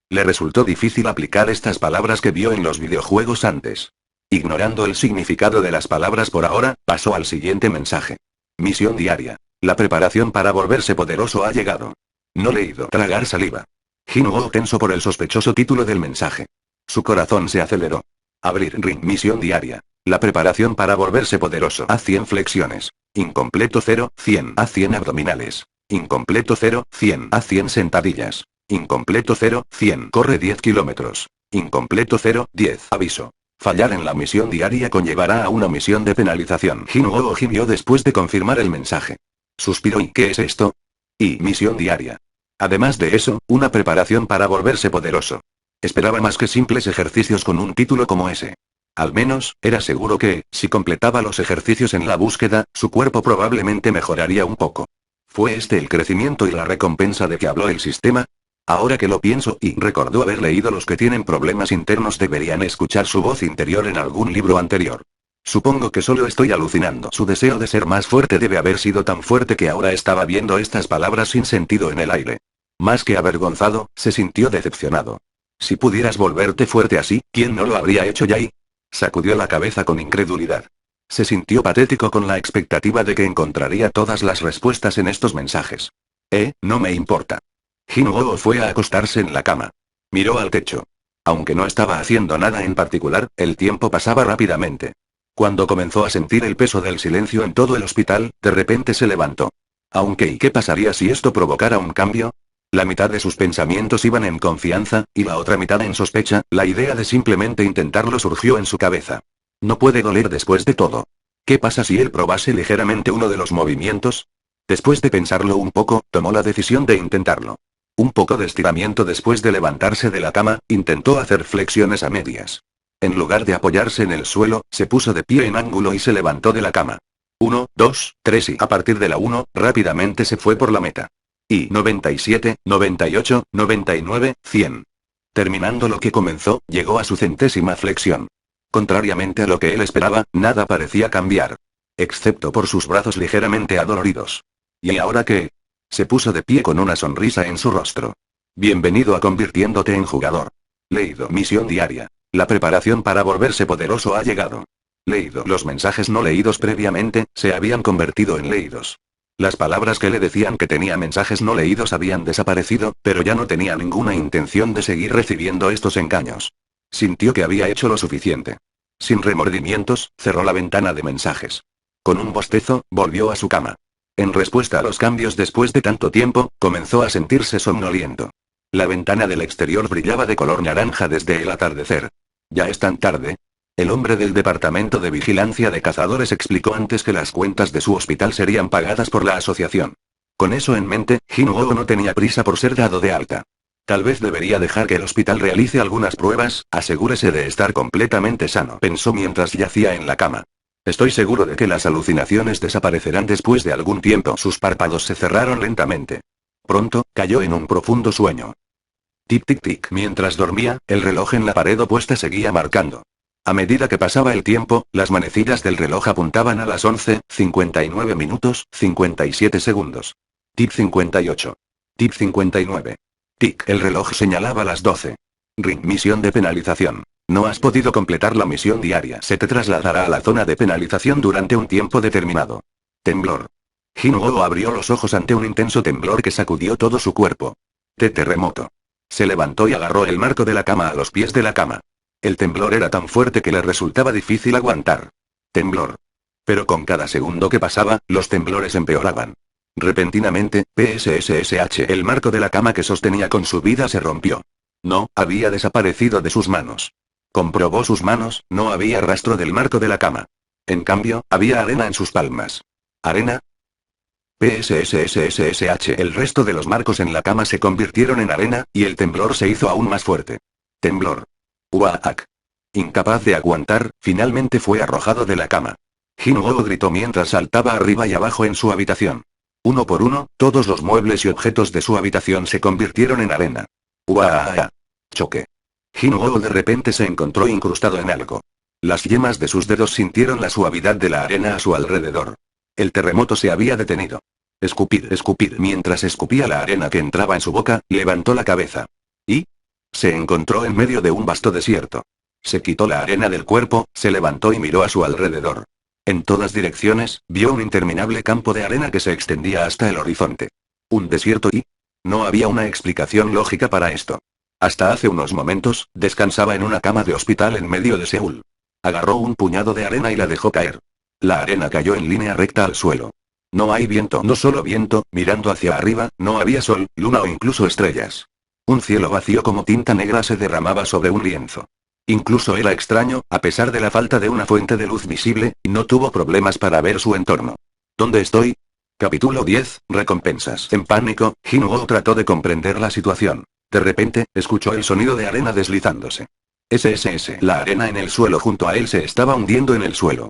Le resultó difícil aplicar estas palabras que vio en los videojuegos antes. Ignorando el significado de las palabras por ahora, pasó al siguiente mensaje. Misión diaria. La preparación para volverse poderoso ha llegado. No leído. Tragar saliva. Jinwoo tenso por el sospechoso título del mensaje. Su corazón se aceleró. Abrir ring. Misión diaria. La preparación para volverse poderoso. Haz 100 flexiones. Incompleto 0, 100. Haz 100 abdominales. Incompleto 0, 100. Haz 100 sentadillas. Incompleto 0, 100. Corre 10 kilómetros. Incompleto 0, 10. Aviso. Fallar en la misión diaria conllevará a una misión de penalización. Jinwoo gimió después de confirmar el mensaje. Suspiró. ¿Y qué es esto? Y misión diaria. Además de eso, una preparación para volverse poderoso. Esperaba más que simples ejercicios con un título como ese. Al menos, era seguro que, si completaba los ejercicios en la búsqueda, su cuerpo probablemente mejoraría un poco. ¿Fue este el crecimiento y la recompensa de que habló el sistema? Ahora que lo pienso y recordó haber leído los que tienen problemas internos deberían escuchar su voz interior en algún libro anterior. Supongo que solo estoy alucinando. Su deseo de ser más fuerte debe haber sido tan fuerte que ahora estaba viendo estas palabras sin sentido en el aire. Más que avergonzado, se sintió decepcionado. Si pudieras volverte fuerte así, ¿quién no lo habría hecho ya? Sacudió la cabeza con incredulidad. Se sintió patético con la expectativa de que encontraría todas las respuestas en estos mensajes. No me importa. Jinwoo fue a acostarse en la cama. Miró al techo. Aunque no estaba haciendo nada en particular, el tiempo pasaba rápidamente. Cuando comenzó a sentir el peso del silencio en todo el hospital, de repente se levantó. ¿Y qué pasaría si esto provocara un cambio? La mitad de sus pensamientos iban en confianza, y la otra mitad en sospecha. La idea de simplemente intentarlo surgió en su cabeza. No puede doler después de todo. ¿Qué pasa si él probase ligeramente uno de los movimientos? Después de pensarlo un poco, tomó la decisión de intentarlo. Un poco de estiramiento después de levantarse de la cama, intentó hacer flexiones a medias. En lugar de apoyarse en el suelo, se puso de pie en ángulo y se levantó de la cama. 1, 2, 3 y a partir de la 1, rápidamente se fue por la meta. Y 97, 98, 99, 100. Terminando lo que comenzó, llegó a su 100ª flexión. Contrariamente a lo que él esperaba, nada parecía cambiar. Excepto por sus brazos ligeramente adoloridos. ¿Y ahora qué? Se puso de pie con una sonrisa en su rostro. Bienvenido a convirtiéndote en jugador. Leído. Misión diaria. La preparación para volverse poderoso ha llegado. Leído. Los mensajes no leídos previamente, se habían convertido en leídos. Las palabras que le decían que tenía mensajes no leídos habían desaparecido, pero ya no tenía ninguna intención de seguir recibiendo estos engaños. Sintió que había hecho lo suficiente. Sin remordimientos, cerró la ventana de mensajes. Con un bostezo, volvió a su cama. En respuesta a los cambios después de tanto tiempo, comenzó a sentirse somnoliento. La ventana del exterior brillaba de color naranja desde el atardecer. ¿Ya es tan tarde? El hombre del departamento de vigilancia de cazadores explicó antes que las cuentas de su hospital serían pagadas por la asociación. Con eso en mente, Jinwoo no tenía prisa por ser dado de alta. Tal vez debería dejar que el hospital realice algunas pruebas, asegúrese de estar completamente sano, pensó mientras yacía en la cama. Estoy seguro de que las alucinaciones desaparecerán después de algún tiempo. Sus párpados se cerraron lentamente. Pronto, cayó en un profundo sueño. Tic tic tic. Mientras dormía, el reloj en la pared opuesta seguía marcando. A medida que pasaba el tiempo, las manecillas del reloj apuntaban a las 11, 59 minutos, 57 segundos. Tic 58. Tic 59. Tic. El reloj señalaba las 12. Ring. Misión de penalización. No has podido completar la misión diaria. Se te trasladará a la zona de penalización durante un tiempo determinado. Temblor. Jinwoo abrió los ojos ante un intenso temblor que sacudió todo su cuerpo. Terremoto. Se levantó y agarró el marco de la cama a los pies de la cama. El temblor era tan fuerte que le resultaba difícil aguantar. Temblor. Pero con cada segundo que pasaba, los temblores empeoraban. Repentinamente, PSSSH, el marco de la cama que sostenía con su vida se rompió. No, había desaparecido de sus manos. Comprobó sus manos, no había rastro del marco de la cama. En cambio, había arena en sus palmas. ¿Arena? PSSSSH. El resto de los marcos en la cama se convirtieron en arena, y el temblor se hizo aún más fuerte. Temblor. Uaak. Incapaz de aguantar, finalmente fue arrojado de la cama. Jinwoo gritó mientras saltaba arriba y abajo en su habitación. Uno por uno, todos los muebles y objetos de su habitación se convirtieron en arena. ¡Uah! Choque. Jinwoo de repente se encontró incrustado en algo. Las yemas de sus dedos sintieron la suavidad de la arena a su alrededor. El terremoto se había detenido. Escupir, escupir. Mientras escupía la arena que entraba en su boca, levantó la cabeza. ¿Y? Se encontró en medio de un vasto desierto. Se quitó la arena del cuerpo, se levantó y miró a su alrededor. En todas direcciones, vio un interminable campo de arena que se extendía hasta el horizonte. Un desierto y... no había una explicación lógica para esto. Hasta hace unos momentos, descansaba en una cama de hospital en medio de Seúl. Agarró un puñado de arena y la dejó caer. La arena cayó en línea recta al suelo. No hay viento, no solo viento, mirando hacia arriba, no había sol, luna o incluso estrellas. Un cielo vacío como tinta negra se derramaba sobre un lienzo. Incluso era extraño, a pesar de la falta de una fuente de luz visible, no tuvo problemas para ver su entorno. ¿Dónde estoy? Capítulo 10, recompensas. En pánico, Jinwoo trató de comprender la situación. De repente, escuchó el sonido de arena deslizándose. SSS. La arena en el suelo junto a él se estaba hundiendo en el suelo.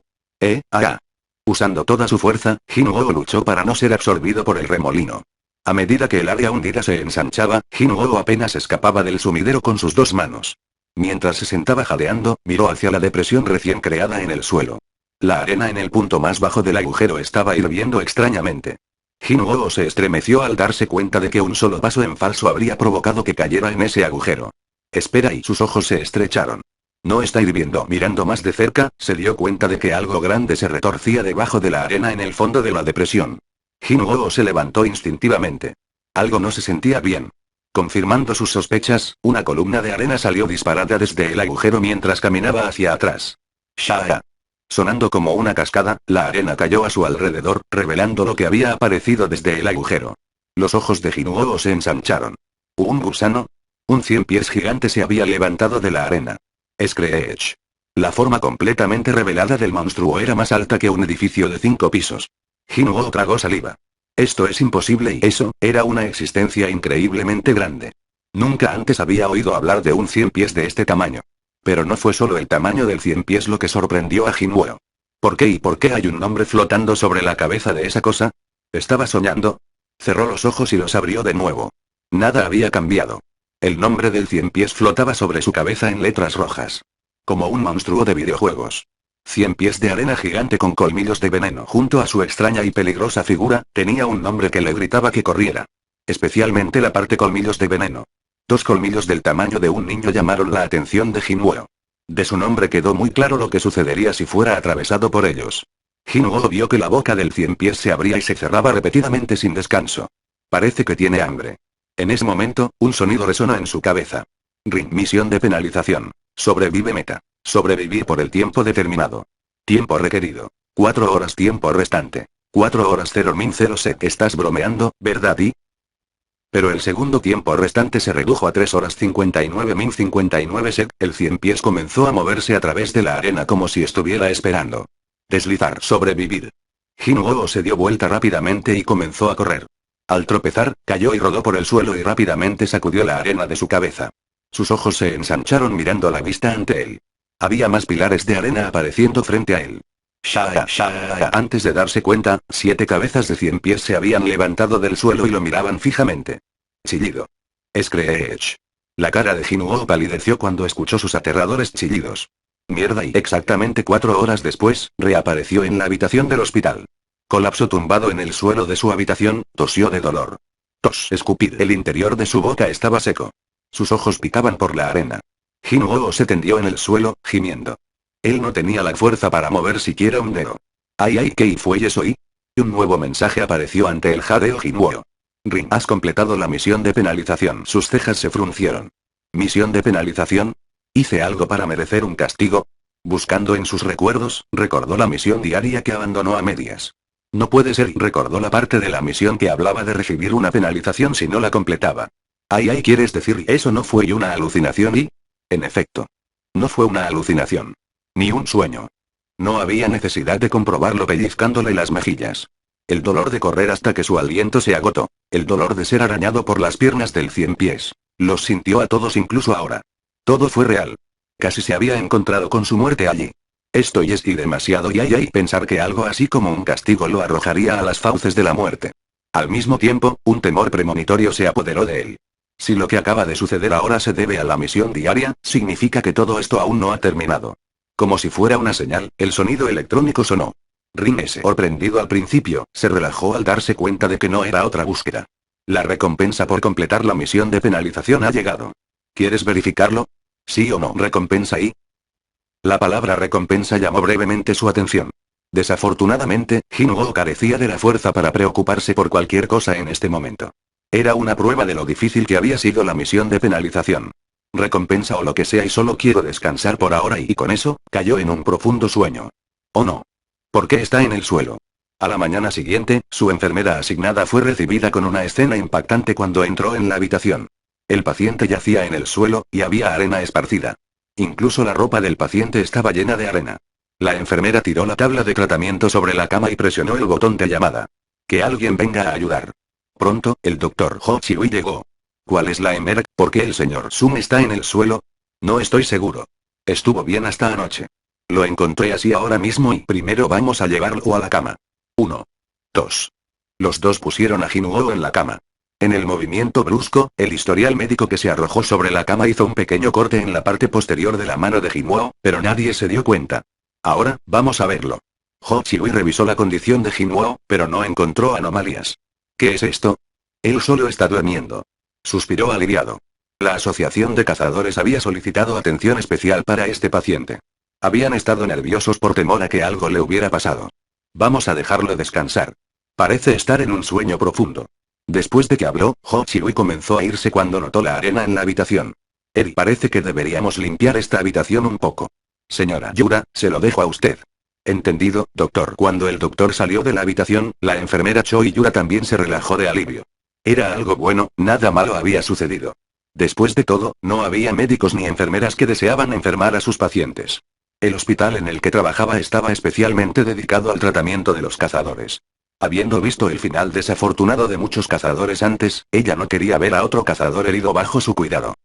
Usando toda su fuerza, Jinwoo luchó para no ser absorbido por el remolino. A medida que el área hundida se ensanchaba, Jinwoo apenas escapaba del sumidero con sus dos manos. Mientras se sentaba jadeando, miró hacia la depresión recién creada en el suelo. La arena en el punto más bajo del agujero estaba hirviendo extrañamente. Jinwoo se estremeció al darse cuenta de que un solo paso en falso habría provocado que cayera en ese agujero. Espera, y sus ojos se estrecharon. No está hirviendo. Mirando más de cerca, se dio cuenta de que algo grande se retorcía debajo de la arena en el fondo de la depresión. Jinwoo se levantó instintivamente. Algo no se sentía bien. Confirmando sus sospechas, una columna de arena salió disparada desde el agujero mientras caminaba hacia atrás. ¡Shaa! Sonando como una cascada, la arena cayó a su alrededor, revelando lo que había aparecido desde el agujero. Los ojos de Jinwoo se ensancharon. ¿Un gusano? Un 100 pies gigante se había levantado de la arena. Screech. La forma completamente revelada del monstruo era más alta que un edificio de 5 pisos. Jinwoo tragó saliva. Esto es imposible y eso, era una existencia increíblemente grande. Nunca antes había oído hablar de un 100 pies de este tamaño. Pero no fue solo el tamaño del 100 pies lo que sorprendió a Jinwoo. ¿Por qué y por qué hay un nombre flotando sobre la cabeza de esa cosa? ¿Estaba soñando? Cerró los ojos y los abrió de nuevo. Nada había cambiado. El nombre del 100 pies flotaba sobre su cabeza en letras rojas. Como un monstruo de videojuegos. 100 pies de arena gigante con colmillos de veneno junto a su extraña y peligrosa figura, tenía un nombre que le gritaba que corriera. Especialmente la parte colmillos de veneno. 2 colmillos del tamaño de un niño llamaron la atención de Jinwoo. De su nombre quedó muy claro lo que sucedería si fuera atravesado por ellos. Jinwoo vio que la boca del 100 pies se abría y se cerraba repetidamente sin descanso. Parece que tiene hambre. En ese momento, un sonido resonó en su cabeza. Ring. Misión de penalización. Sobrevive meta. Sobrevivir por el tiempo determinado. Tiempo requerido. 4 horas tiempo restante. 4 horas 0 sec. Estás bromeando, ¿verdad? Pero el segundo tiempo restante se redujo a 3 horas 59 sec. El 100 pies comenzó a moverse a través de la arena como si estuviera esperando. Deslizar. Sobrevivir. Jinwoo se dio vuelta rápidamente y comenzó a correr. Al tropezar, cayó y rodó por el suelo y rápidamente sacudió la arena de su cabeza. Sus ojos se ensancharon mirando la vista ante él. Había más pilares de arena apareciendo frente a él. Shaa. Antes de darse cuenta, 7 cabezas de 100 pies se habían levantado del suelo y lo miraban fijamente. Chillido. Screech. La cara de Jinwoo palideció cuando escuchó sus aterradores chillidos. Mierda, y exactamente 4 horas después, reapareció en la habitación del hospital. Colapsó tumbado en el suelo de su habitación, tosió de dolor. Escupir. El interior de su boca estaba seco. Sus ojos picaban por la arena. Jinwoo se tendió en el suelo, gimiendo. Él no tenía la fuerza para mover siquiera un dedo. ¿Qué fue eso? Un nuevo mensaje apareció ante el jadeo Jinwoo. Ring. Has completado la misión de penalización. Sus cejas se fruncieron. ¿Misión de penalización? ¿Hice algo para merecer un castigo? Buscando en sus recuerdos, recordó la misión diaria que abandonó a medias. No puede ser, recordó la parte de la misión que hablaba de recibir una penalización si no la completaba. ¿Quieres decir eso no fue una alucinación? En efecto. No fue una alucinación. Ni un sueño. No había necesidad de comprobarlo pellizcándole las mejillas. El dolor de correr hasta que su aliento se agotó. El dolor de ser arañado por las piernas del 100 pies. Los sintió a todos incluso ahora. Todo fue real. Casi se había encontrado con su muerte allí. Esto es y demasiado y pensar que algo así como un castigo lo arrojaría a las fauces de la muerte. Al mismo tiempo, un temor premonitorio se apoderó de él. Si lo que acaba de suceder ahora se debe a la misión diaria, significa que todo esto aún no ha terminado. Como si fuera una señal, el sonido electrónico sonó. Ring, sorprendido al principio, se relajó al darse cuenta de que no era otra búsqueda. La recompensa por completar la misión de penalización ha llegado. ¿Quieres verificarlo? ¿Sí o no? Recompensa y... La palabra recompensa llamó brevemente su atención. Desafortunadamente, Jinwoo carecía de la fuerza para preocuparse por cualquier cosa en este momento. Era una prueba de lo difícil que había sido la misión de penalización. Recompensa o lo que sea y solo quiero descansar por ahora y con eso, cayó en un profundo sueño. ¿Oh no? ¿Por qué está en el suelo? A la mañana siguiente, su enfermera asignada fue recibida con una escena impactante cuando entró en la habitación. El paciente yacía en el suelo, y había arena esparcida. Incluso la ropa del paciente estaba llena de arena. La enfermera tiró la tabla de tratamiento sobre la cama y presionó el botón de llamada. Que alguien venga a ayudar. Pronto, el doctor Ho Chi-hui llegó. ¿Cuál es la emergencia? ¿Por qué el señor Sum está en el suelo? No estoy seguro. Estuvo bien hasta anoche. Lo encontré así ahora mismo y primero vamos a llevarlo a la cama. 1. 2. Los dos pusieron a Jinwoo en la cama. En el movimiento brusco, el historial médico que se arrojó sobre la cama hizo un pequeño corte en la parte posterior de la mano de Jinwoo, pero nadie se dio cuenta. Ahora, vamos a verlo. Ho Chi-hui revisó la condición de Jinwoo, pero no encontró anomalías. ¿Qué es esto? Él solo está durmiendo. Suspiró aliviado. La Asociación de Cazadores había solicitado atención especial para este paciente. Habían estado nerviosos por temor a que algo le hubiera pasado. Vamos a dejarlo descansar. Parece estar en un sueño profundo. Después de que habló, Ho Chi-hui comenzó a irse cuando notó la arena en la habitación. Parece que deberíamos limpiar esta habitación un poco. Señora Yura, se lo dejo a usted. Entendido, doctor. Cuando el doctor salió de la habitación, la enfermera Choi Yura también se relajó de alivio. Era algo bueno, nada malo había sucedido. Después de todo, no había médicos ni enfermeras que deseaban enfermar a sus pacientes. El hospital en el que trabajaba estaba especialmente dedicado al tratamiento de los cazadores. Habiendo visto el final desafortunado de muchos cazadores antes, ella no quería ver a otro cazador herido bajo su cuidado.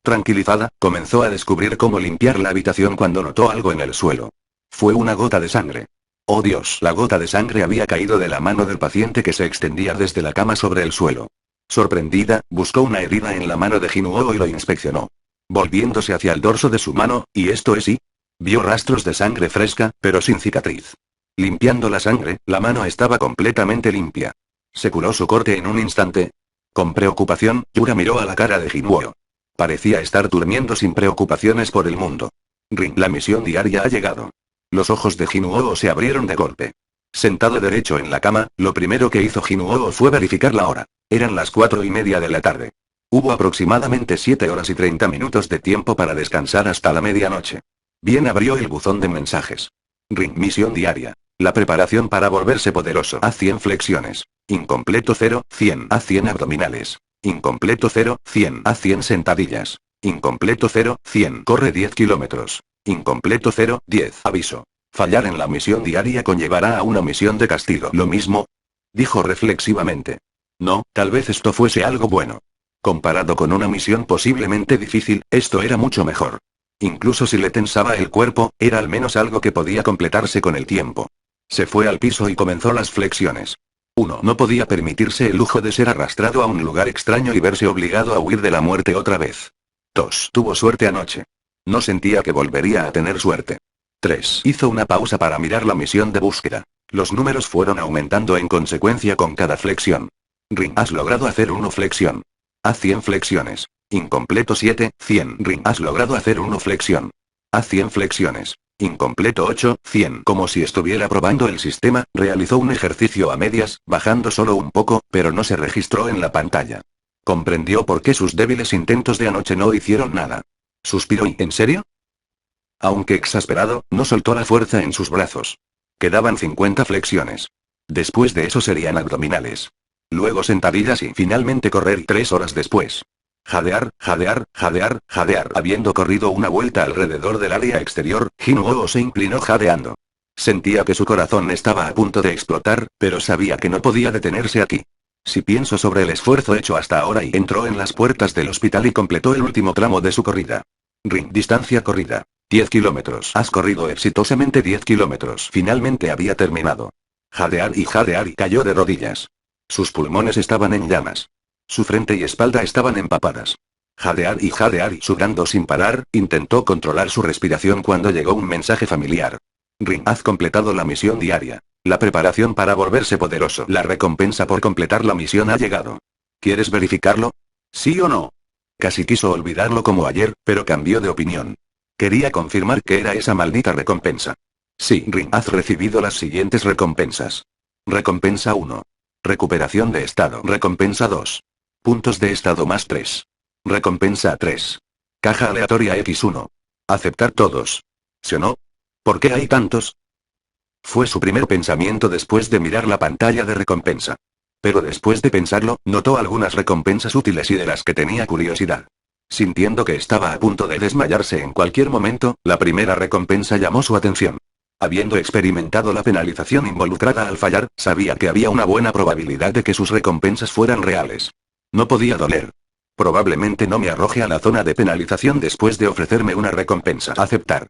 Tranquilizada, comenzó a descubrir cómo limpiar la habitación cuando notó algo en el suelo. Fue una gota de sangre. ¡Oh Dios! La gota de sangre había caído de la mano del paciente que se extendía desde la cama sobre el suelo. Sorprendida, buscó una herida en la mano de Jinwoo y lo inspeccionó. Volviéndose hacia el dorso de su mano, ¿y esto es y? Vio rastros de sangre fresca, pero sin cicatriz. Limpiando la sangre, la mano estaba completamente limpia. Se curó su corte en un instante. Con preocupación, Yura miró a la cara de Jinwoo. Parecía estar durmiendo sin preocupaciones por el mundo. La misión diaria ha llegado. Los ojos de Jinwoo se abrieron de golpe. Sentado derecho en la cama, lo primero que hizo Jinwoo fue verificar la hora. Eran las 4:30 de la tarde. Hubo aproximadamente 7 horas y 30 minutos de tiempo para descansar hasta la medianoche. Bien, abrió el buzón de mensajes. Misión diaria. La preparación para volverse poderoso. A 100 flexiones. Incompleto 0, 100. A 100 abdominales. Incompleto 0, 100. A 100 sentadillas. Incompleto 0, 100. Corre 10 kilómetros. Incompleto 0, 10. Aviso. Fallar en la misión diaria conllevará a una misión de castigo. ¿Lo mismo? Dijo reflexivamente. No, tal vez esto fuese algo bueno. Comparado con una misión posiblemente difícil, esto era mucho mejor. Incluso si le tensaba el cuerpo, era al menos algo que podía completarse con el tiempo. Se fue al piso y comenzó las flexiones. 1. No podía permitirse el lujo de ser arrastrado a un lugar extraño y verse obligado a huir de la muerte otra vez. 2. Tuvo suerte anoche. No sentía que volvería a tener suerte. 3. Hizo una pausa para mirar la misión de búsqueda. Los números fueron aumentando en consecuencia con cada flexión. Has logrado hacer 1 flexión. Haz 100 flexiones. Incompleto 7, 100. Has logrado hacer 1 flexión. Haz 100 flexiones. Incompleto 8, 100. Como si estuviera probando el sistema, realizó un ejercicio a medias, bajando solo un poco, pero no se registró en la pantalla. Comprendió por qué sus débiles intentos de anoche no hicieron nada. Suspiró y ¿en serio? Aunque exasperado, no soltó la fuerza en sus brazos. Quedaban 50 flexiones. Después de eso serían abdominales. Luego sentadillas y finalmente correr 3 horas después. Jadear, jadear, jadear, jadear. Habiendo corrido una vuelta alrededor del área exterior, Jinwoo se inclinó jadeando. Sentía que su corazón estaba a punto de explotar, pero sabía que no podía detenerse aquí. Si pienso sobre el esfuerzo hecho hasta ahora y entró en las puertas del hospital y completó el último tramo de su corrida. Distancia corrida. 10 kilómetros. Has corrido exitosamente 10 kilómetros. Finalmente había terminado. Jadear y jadear y cayó de rodillas. Sus pulmones estaban en llamas. Su frente y espalda estaban empapadas. Jadear y sudando sin parar, intentó controlar su respiración cuando llegó un mensaje familiar. Rin, has completado la misión diaria. La preparación para volverse poderoso. La recompensa por completar la misión ha llegado. ¿Quieres verificarlo? ¿Sí o no? Casi quiso olvidarlo como ayer, pero cambió de opinión. Quería confirmar que era esa maldita recompensa. Sí, Rin, has recibido las siguientes recompensas. Recompensa 1. Recuperación de estado. Recompensa 2. Puntos de estado más 3. Recompensa 3. Caja aleatoria X1. Aceptar todos. ¿Sí o no? ¿Por qué hay tantos? Fue su primer pensamiento después de mirar la pantalla de recompensa. Pero después de pensarlo, notó algunas recompensas útiles y de las que tenía curiosidad. Sintiendo que estaba a punto de desmayarse en cualquier momento, la primera recompensa llamó su atención. Habiendo experimentado la penalización involucrada al fallar, sabía que había una buena probabilidad de que sus recompensas fueran reales. No podía doler. Probablemente no me arroje a la zona de penalización después de ofrecerme una recompensa. Aceptar.